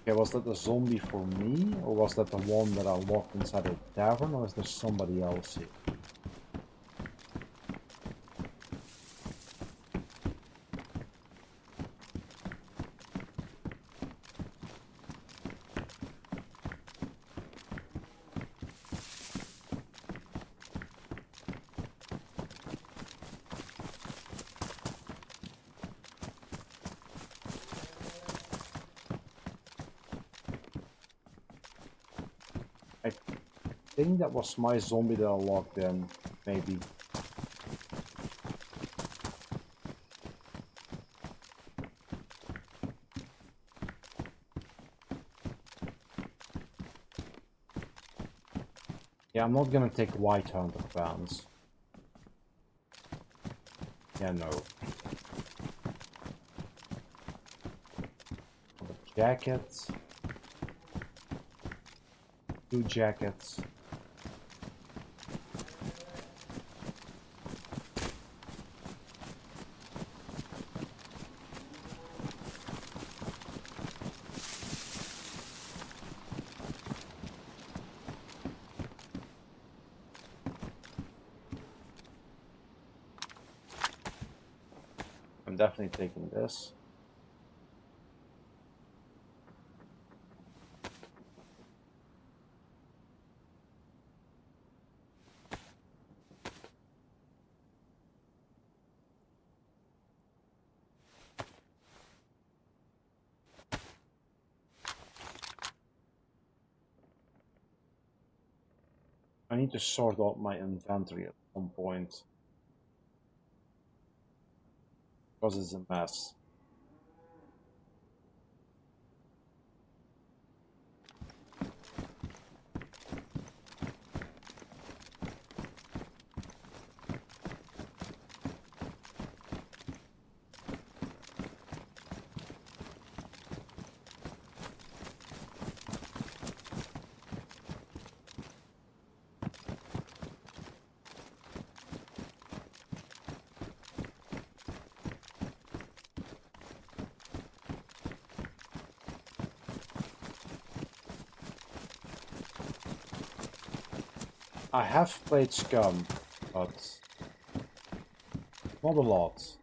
Okay, was that a zombie for me, or was that the one that I locked inside the tavern, or is there somebody else here? I think that was my zombie that I locked in, maybe. Yeah, I'm not gonna take White Hunter pants. Yeah, no. The jackets. 2 jackets. I'm definitely taking this. I need to sort out my inventory at some point, because it's a mess. I have played Scum, but not a lot.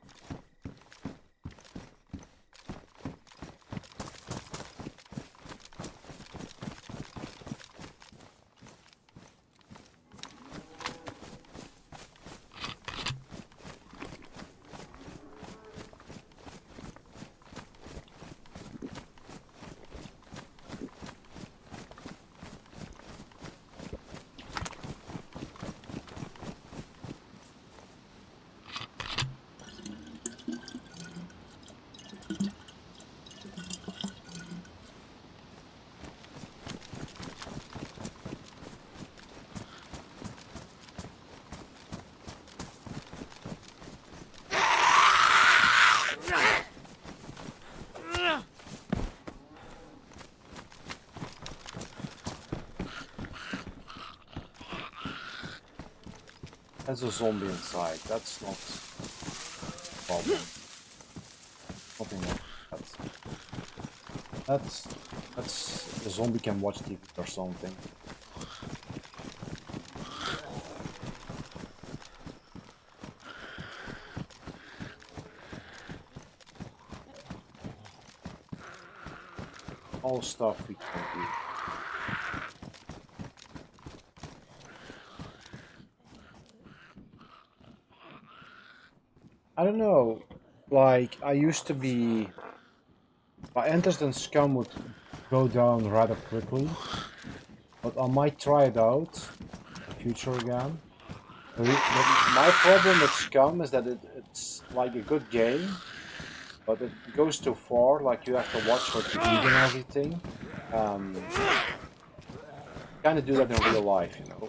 There's a zombie inside. That's not a problem. Nothing like that. That's the zombie can watch TV or something. All stuff we can do. I don't know, like, I used to be... My interest in Scum would go down rather quickly, but I might try it out in the future again. My problem with Scum is that it's like a good game, but it goes too far, like you have to watch what you eat and everything. Kind of do that in real life, you know.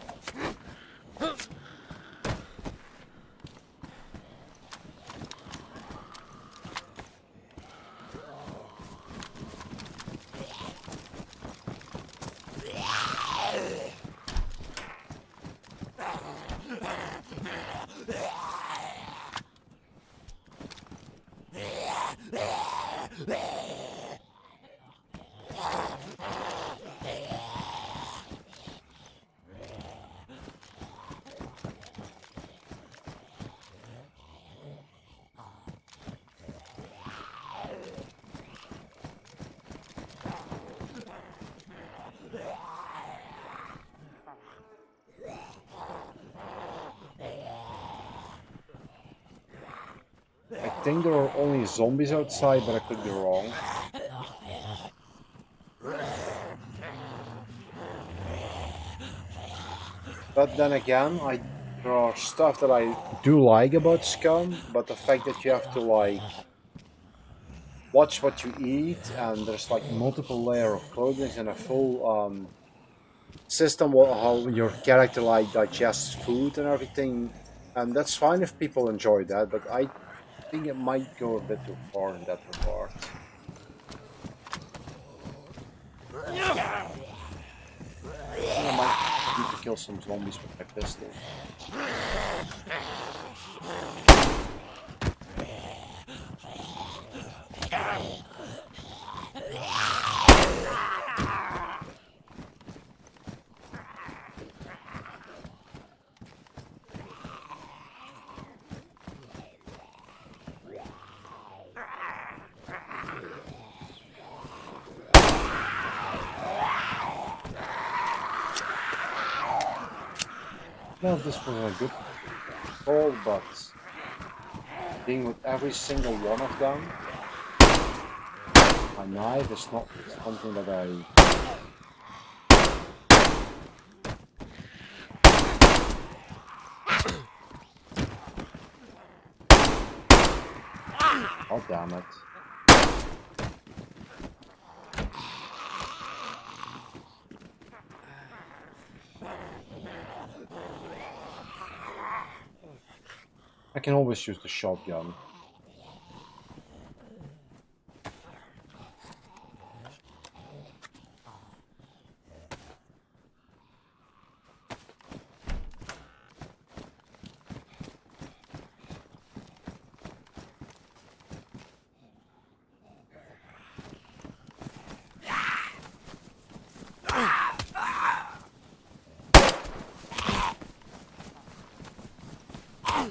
think there are only zombies outside, but I could be wrong. But then again, there are stuff that I do like about Scum, but the fact that you have to like watch what you eat, and there's like multiple layer of clothing and a full system how your character like digests food and everything, and that's fine if people enjoy that, but I think it might go a bit too far in that regard. I think I might need to kill some zombies with my pistol. Well, this was a good call, but being with every single one of them, my knife is not something that I... Oh, damn it. I can always use the shotgun.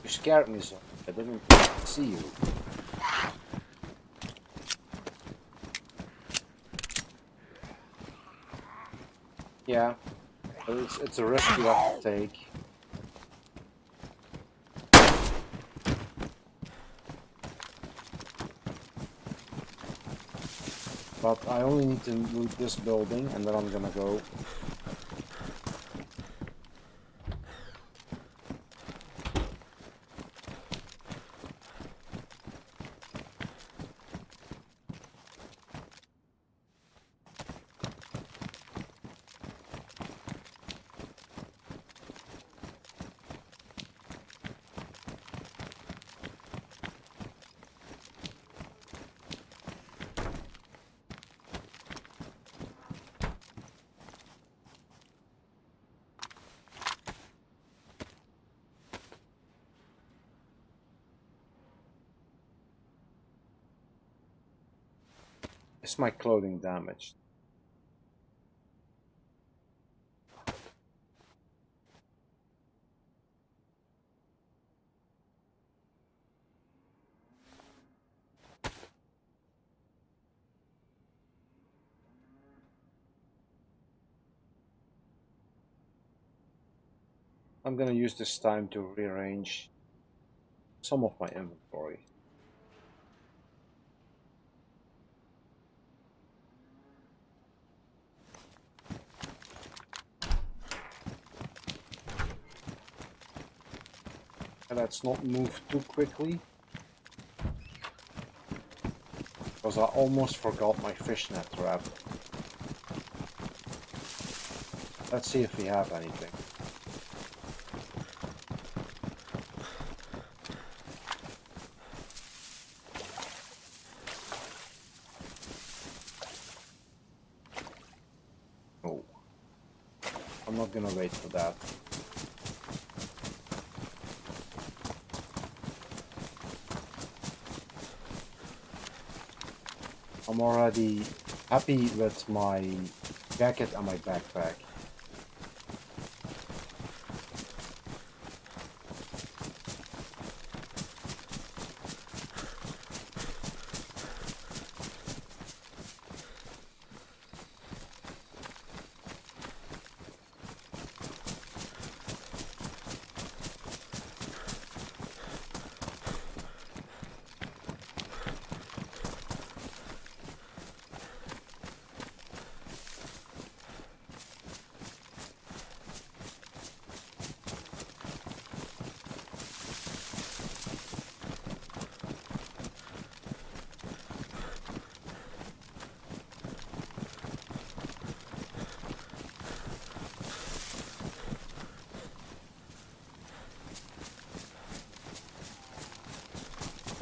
You scared me, so I didn't see you. Yeah, but it's a risk you have to take. But I only need to loot this building, and then I'm gonna go. Is my clothing damaged? I'm gonna use this time to rearrange some of my inventory. And let's not move too quickly, because I almost forgot my fishnet trap. Let's see if we have anything. Oh, I'm not gonna wait for that. I'm already happy with my jacket and my backpack.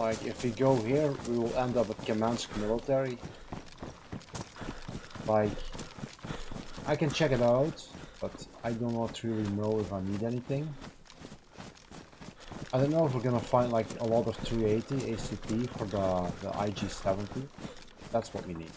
Like, if we go here, we will end up at Kamansk military. Like, I can check it out, but I do not really know if I need anything. I don't know if we're gonna find like a lot of 380 ACP for the IG-70. That's what we need.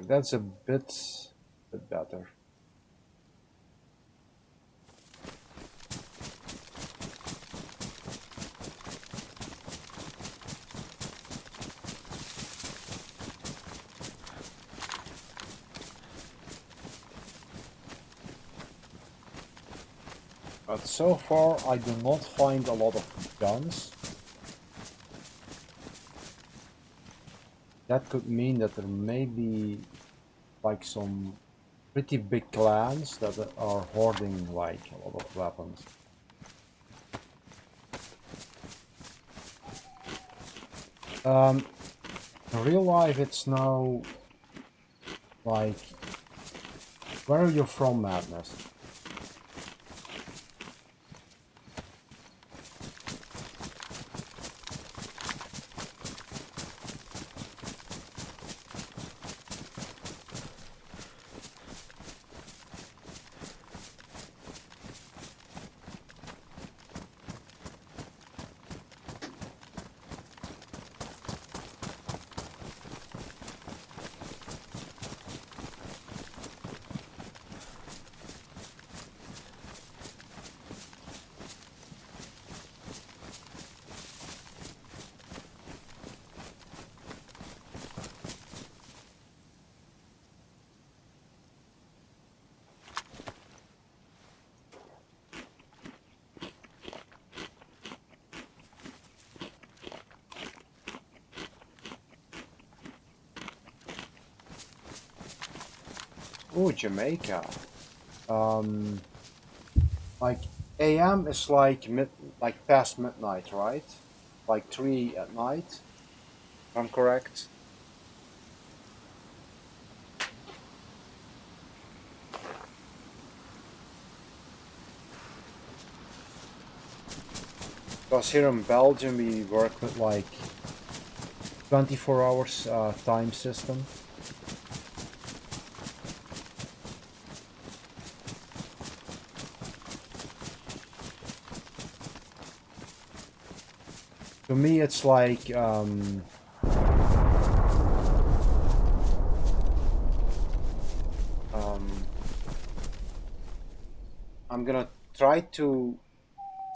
That's a bit better. But so far, I do not find a lot of guns. That could mean that there may be like some pretty big clans that are hoarding like a lot of weapons. In real life, it's now like, where are you from, Madness? Oh, Jamaica. Like AM is like past midnight, right? Like 3 at night. If I'm correct. Because here in Belgium we work with like 24 hours time system. To me, it's like I'm gonna try to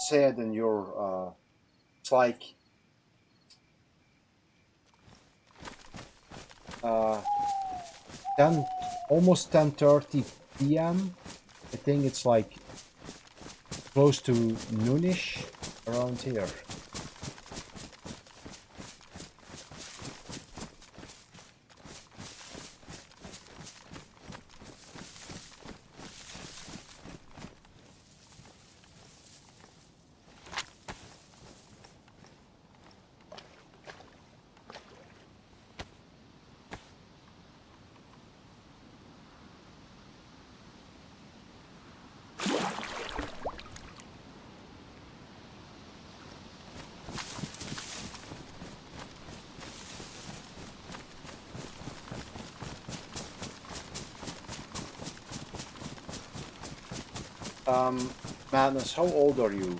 say it in your. It's like 10, almost 10:30 p.m. I think it's like close to noonish around here. Madness, how old are you?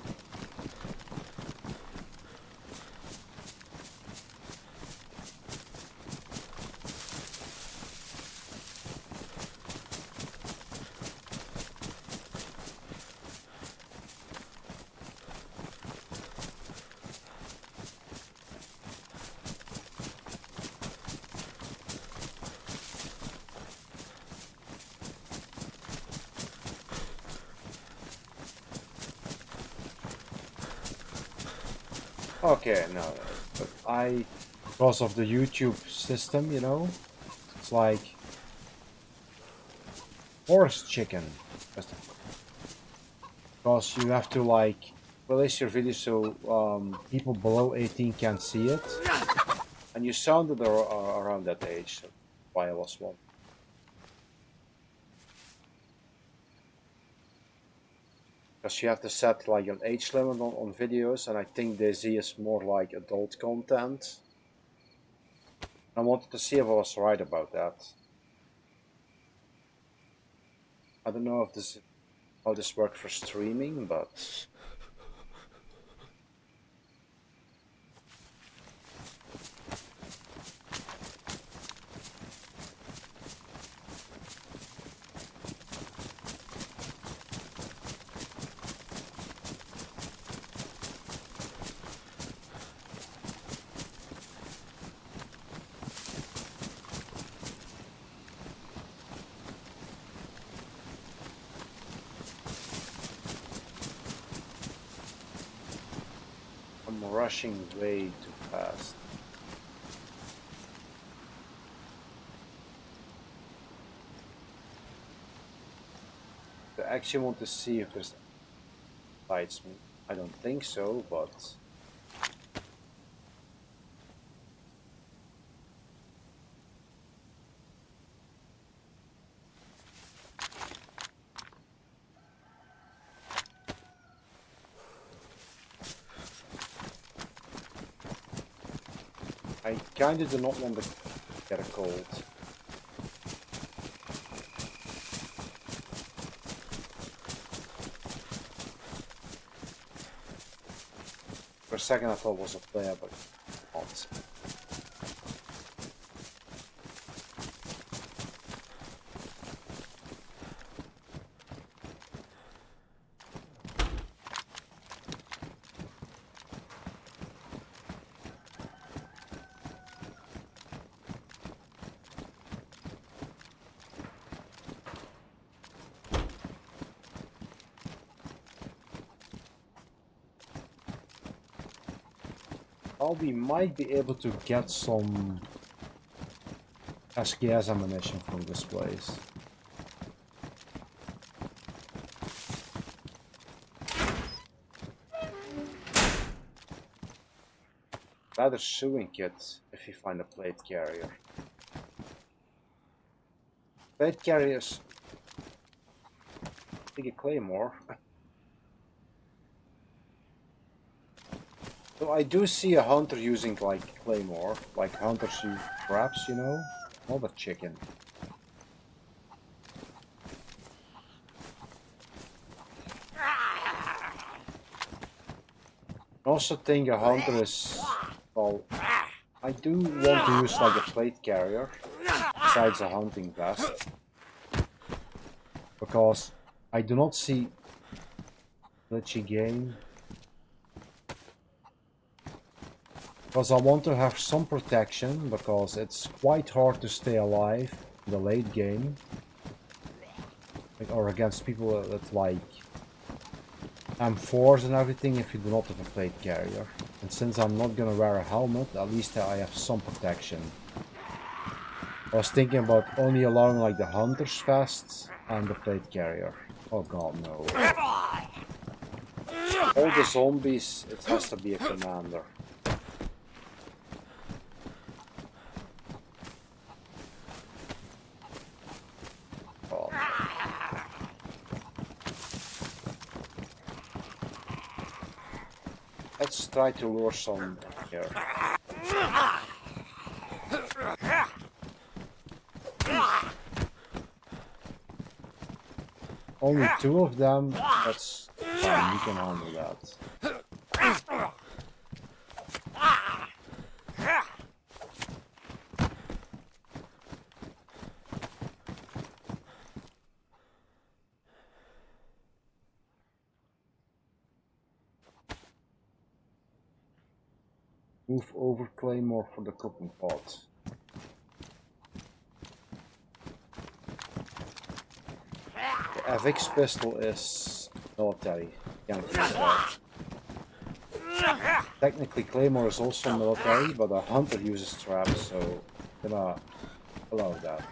Okay, no, but because of the YouTube system, you know, it's like forest chicken. Because you have to like release your video so people below 18 can see it, and you sounded around that age, so why I was one. Because you have to set like an age limit on videos, and I think Dayz is more like adult content. I wanted to see if I was right about that. I don't know if this how this works for streaming, but I'm rushing way too fast. I actually want to see if there's bites me. I don't think so, but I kinda do not want to get a cold. For a second I thought it was a player, but not. We might be able to get some SKS ammunition from this place. Rather sewing kit if you find a plate carrier. Plate carriers. Take a claymore. So I do see a hunter using like claymore, like hunters use traps, you know, not a chicken. I also think a hunter is, well, I do want to use like a plate carrier besides a hunting vest, because I do not see glitchy game. Because I want to have some protection, because it's quite hard to stay alive in the late game. Like, or against people that like M4s and everything if you do not have a plate carrier. And since I'm not gonna wear a helmet, at least I have some protection. I was thinking about only allowing like the hunter's vest and the plate carrier. Oh god, no. All the zombies, it has to be a commander. Let's try to lure some here. Only 2 of them, that's fine, we can handle that. Move over claymore for the cooking pot. The FX pistol is military. Can't use that. Technically, Claymore is also military, but a hunter uses traps, so I'm gonna allow that.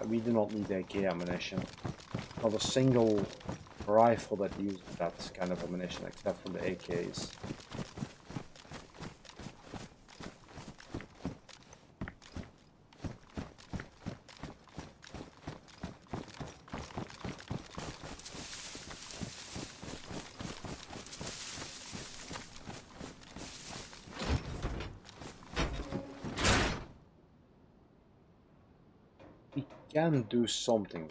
We do not need AK ammunition. Not a single rifle that uses that kind of ammunition, except for the AKs. We can do something.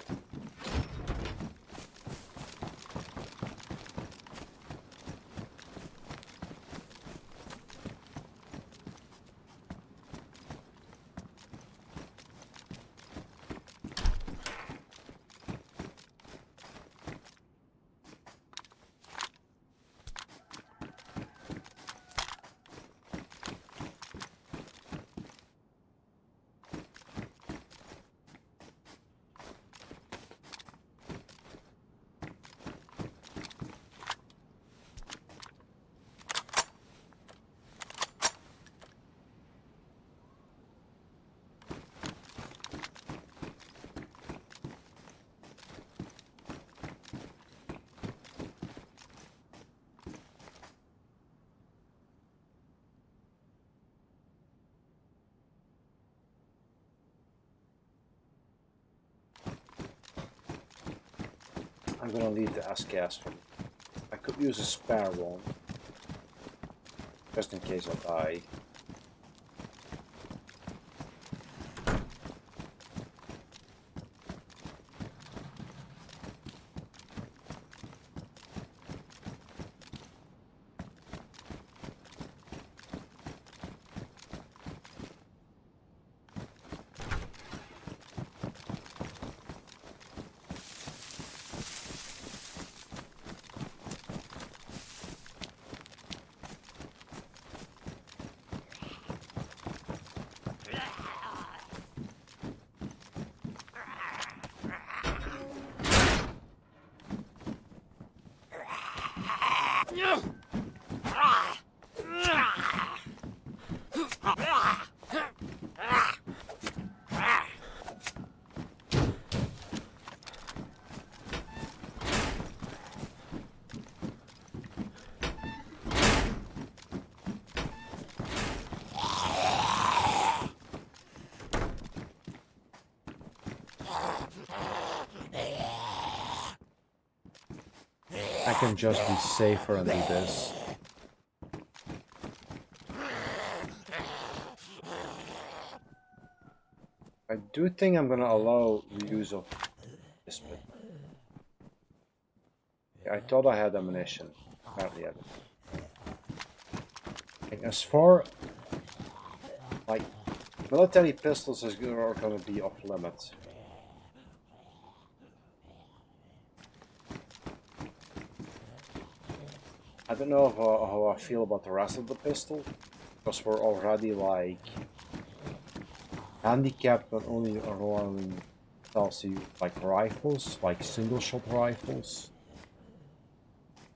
I'm gonna leave the SKS for me. I could use a spare one, just in case I die. I can just be safer and do this. I do think I'm gonna allow the use of this bit. I thought I had ammunition. Apparently I don't. Like, as far like military pistols are gonna be off limits. I don't know how I feel about the rest of the pistol, because we're already like handicapped not only allowing ourselves to use like rifles, like single shot rifles,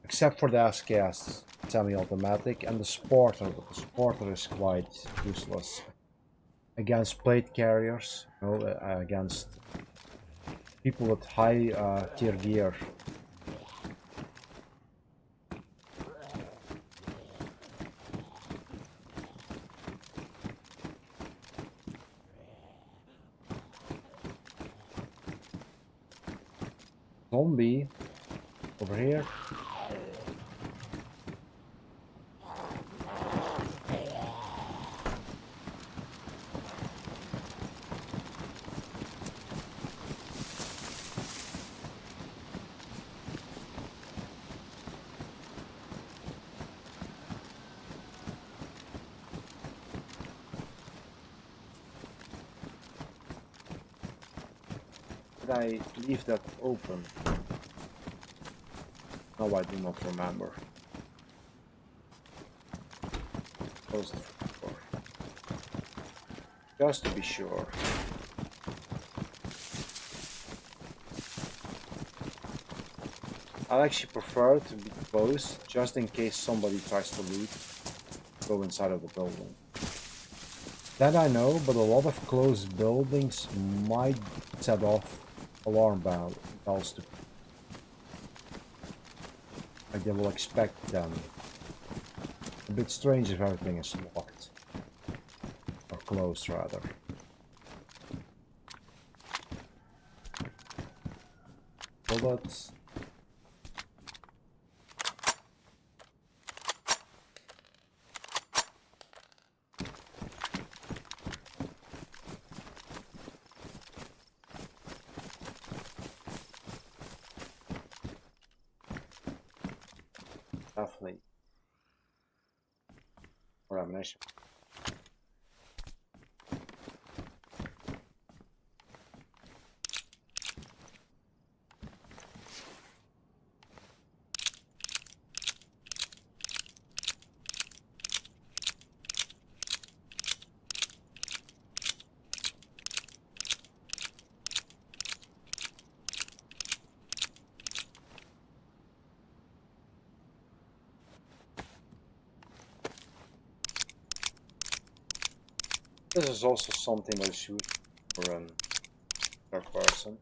except for the SKS semi-automatic and the Sporter, but the Sporter is quite useless against plate carriers, you know, against people with high tier gear. Zombie over here. I leave that open? No, I do not remember. Close the door. Just to be sure. I actually prefer it to be closed, just in case somebody tries to loot, go inside of the building. That I know, but a lot of closed buildings might set off alarm bells to... Like they will expect them. A bit strange if everything is locked. Or closed, rather. Bullets. Definitely. Or ammunition. This is also something that is used for third person.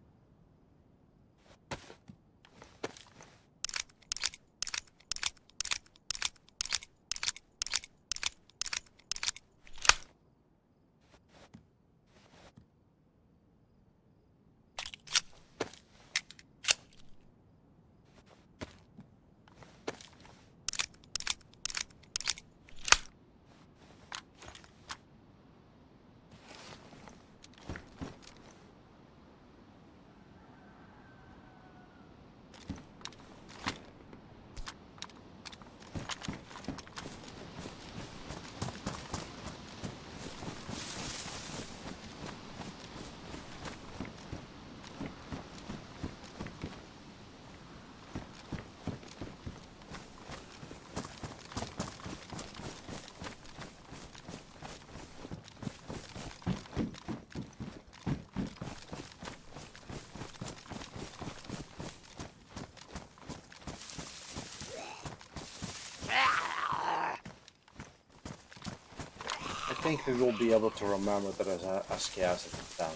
I think we will be able to remember that as a scarcity down.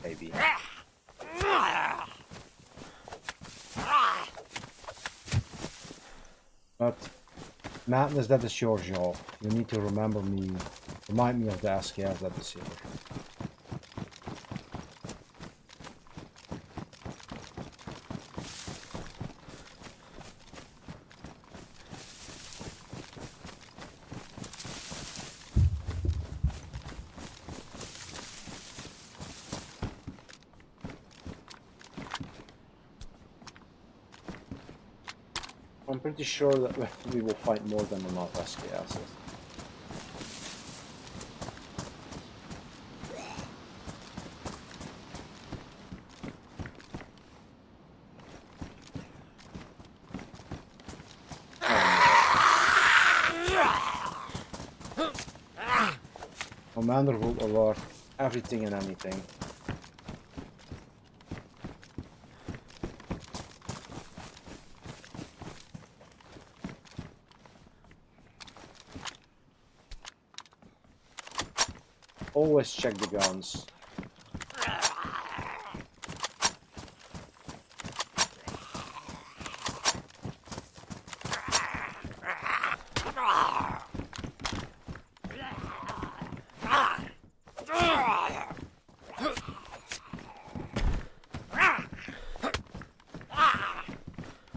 Maybe. But madness, that is your job. You need to remind me of the SKS that is here. I'm pretty sure that we will find more than enough SKSs. Commander will alert everything and anything. Always check the guns.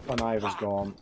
One eye was gone.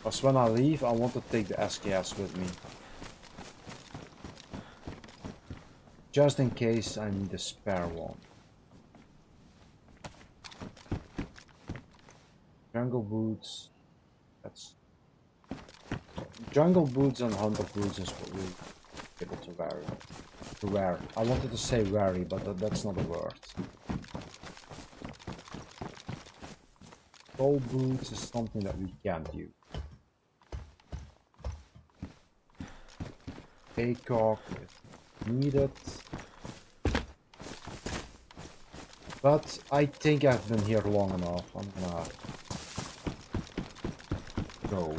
Because when I leave, I want to take the SKS with me. Just in case I need a spare one. Jungle boots. That's... Jungle boots and hunter boots is what we'll be able to wear. I wanted to say wary, but that's not a word. Soul boots is something that we can't use. Acock if needed. But I think I've been here long enough. I'm gonna go.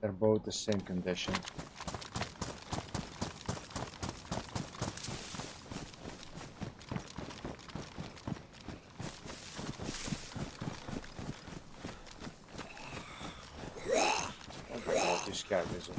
They're both the same condition. This guy is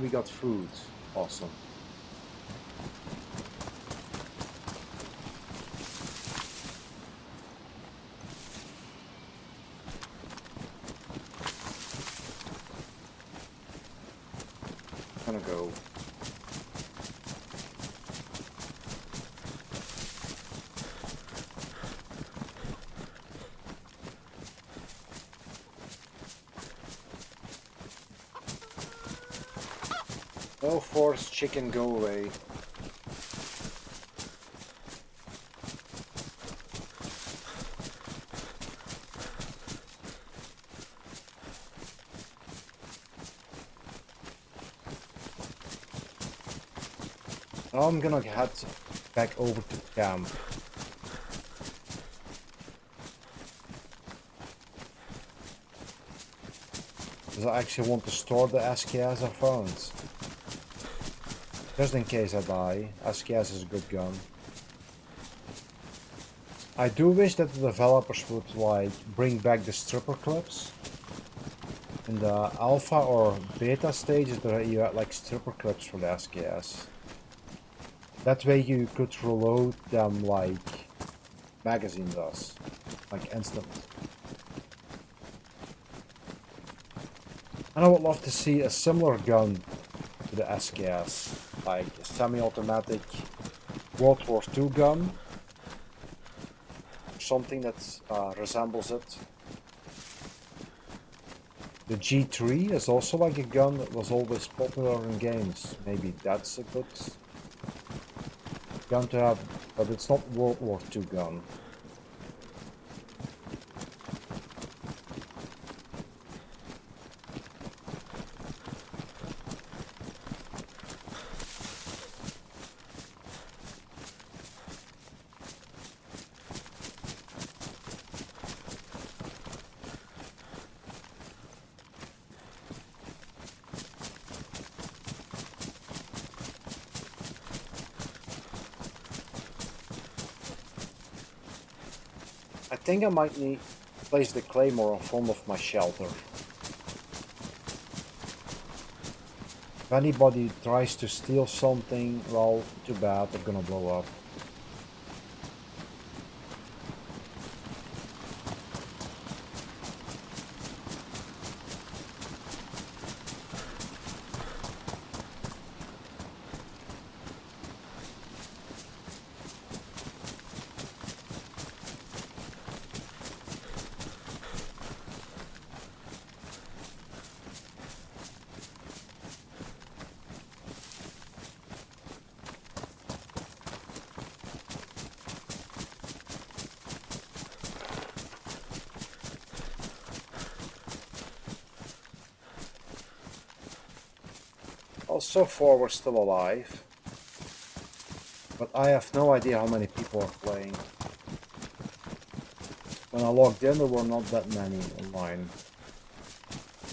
we got food. Awesome. I'm gonna go. No force, chicken, go away. Now I'm gonna head back over to camp. Because I actually want to store the SKS I found. Just in case I die, SKS is a good gun. I do wish that the developers would like bring back the stripper clips. In the alpha or beta stages there you had like stripper clips for the SKS. That way you could reload them like magazine does. Like instant. And I would love to see a similar gun to the SKS. Like a semi-automatic World War II gun. Something that resembles it. The G3 is also like a gun that was always popular in games. Maybe that's a good gun to have, but it's not World War II gun. I think I might need to place the claymore in front of my shelter. If anybody tries to steal something, well, too bad, they're gonna blow up. Well, so far we're still alive. But I have no idea how many people are playing. When I logged in, there were not that many online.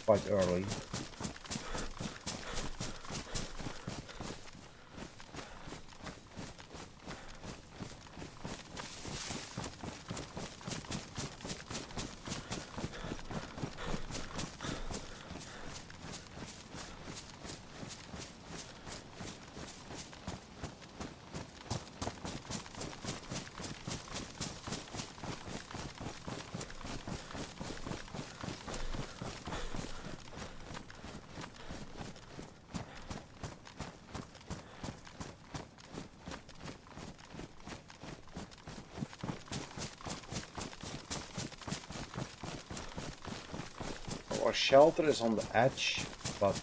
Quite early. Our shelter is on the edge, but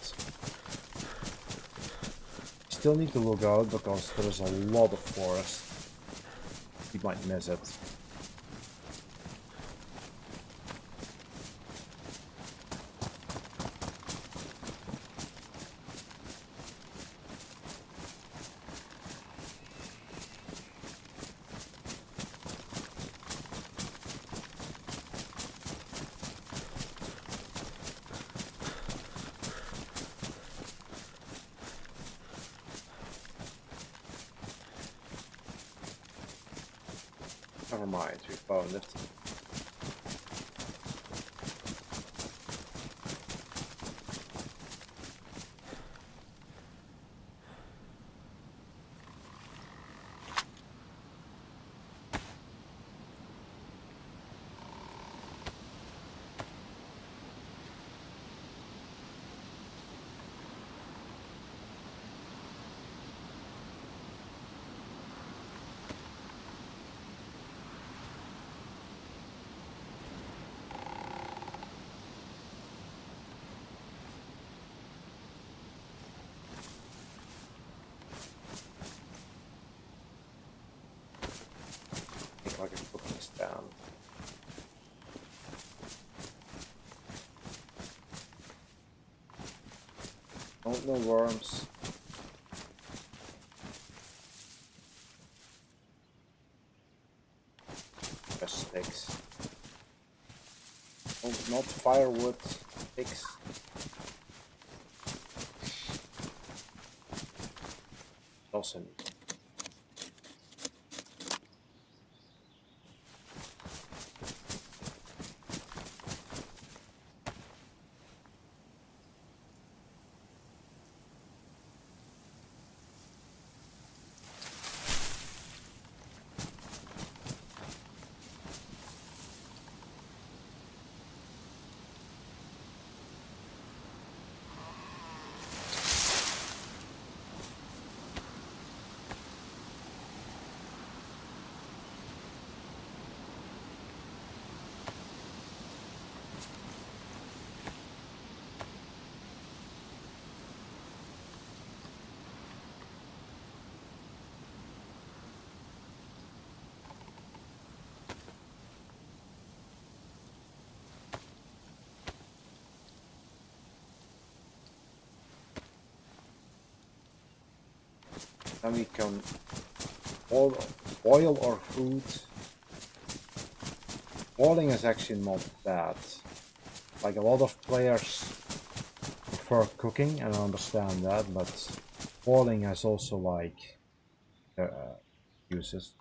still need to look out because there is a lot of forest. You might miss it. Never mind, we found it. I can put this down. Oh, no worms. Just sticks. Oh, not firewood. Sticks. Also need. Then we can boil our food. Boiling is actually not bad. Like a lot of players prefer cooking, and I understand that, but boiling has also like uses.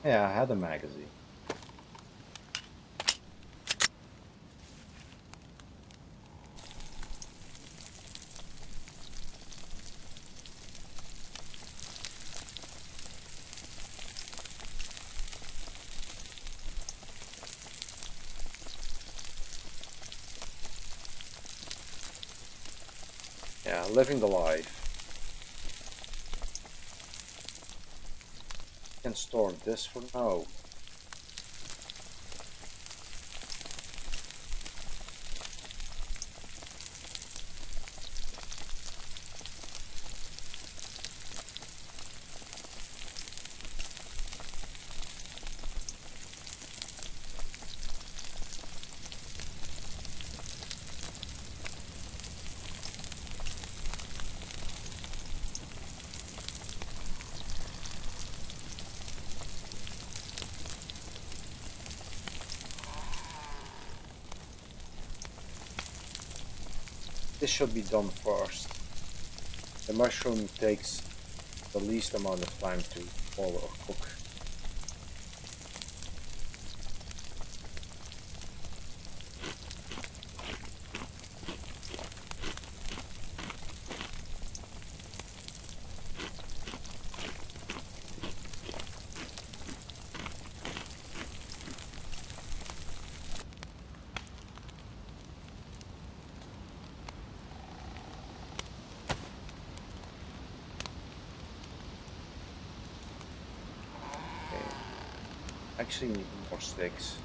Yeah, I had a magazine. living the life. Can store this for now. This should be done first. The mushroom takes the least amount of time to boil or cook. Actually need more sticks.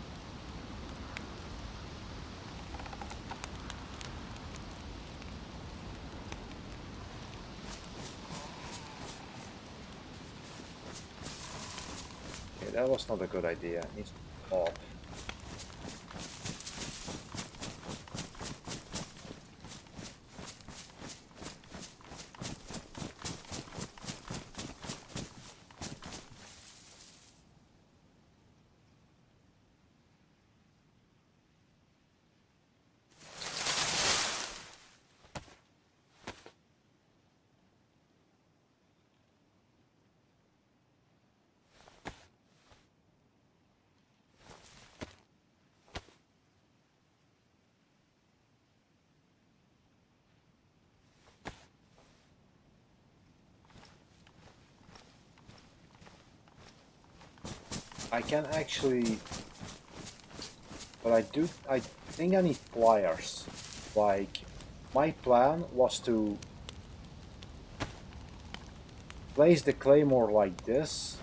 Okay, that was not a good idea. It needs to stop. I can actually, but I think I need pliers. Like, my plan was to place the claymore like this.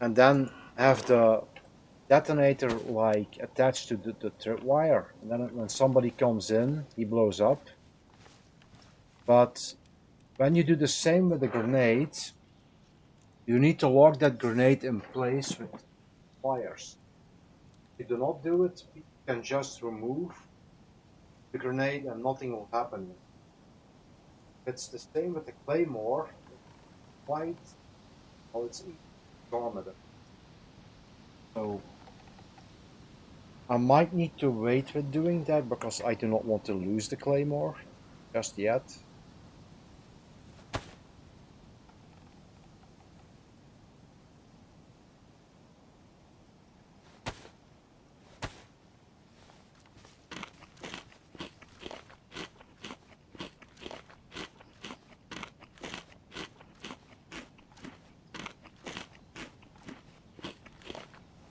And then have the detonator like attached to the tripwire. And then when somebody comes in, he blows up. But when you do the same with the grenade, you need to lock that grenade in place with wires. If you do not do it, you can just remove the grenade and nothing will happen. It's the same with the claymore. It's quite, well, it's easy to storm it. So I might need to wait with doing that because I do not want to lose the claymore just yet.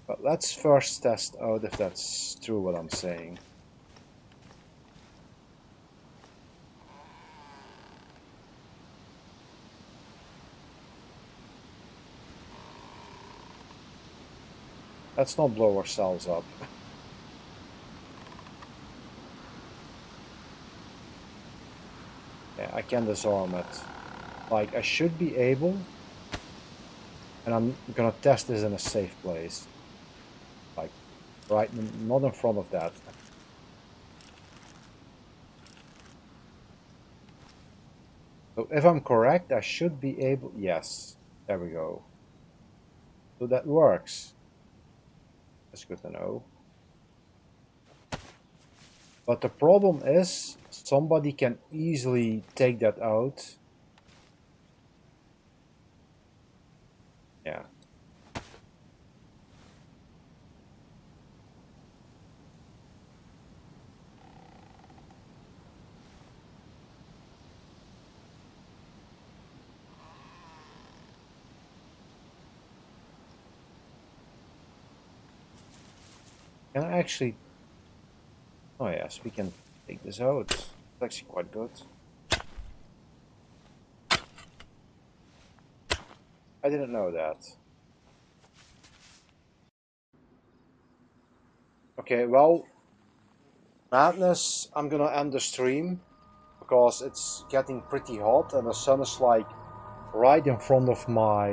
But let's first test out if that's true what I'm saying. Let's not blow ourselves up. Yeah, I can disarm it. Like, I should be able, and I'm gonna test this in a safe place. Like, right, not in front of that. So if I'm correct, I should be able, yes, there we go. So that works. That's good to know. But the problem is, somebody can easily take that out. Yeah. Can I actually Oh yes, we can take this out. It's actually quite good. I didn't know that. Okay, well, madness, I'm gonna end the stream because it's getting pretty hot and the sun is like right in front of my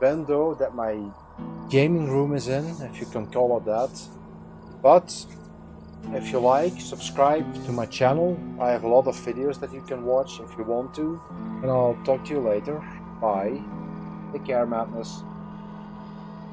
window that my gaming room is in, if you can call it that. But if you like, subscribe to my channel. I have a lot of videos that you can watch if you want to. And I'll talk to you later. Bye. Take care, madness.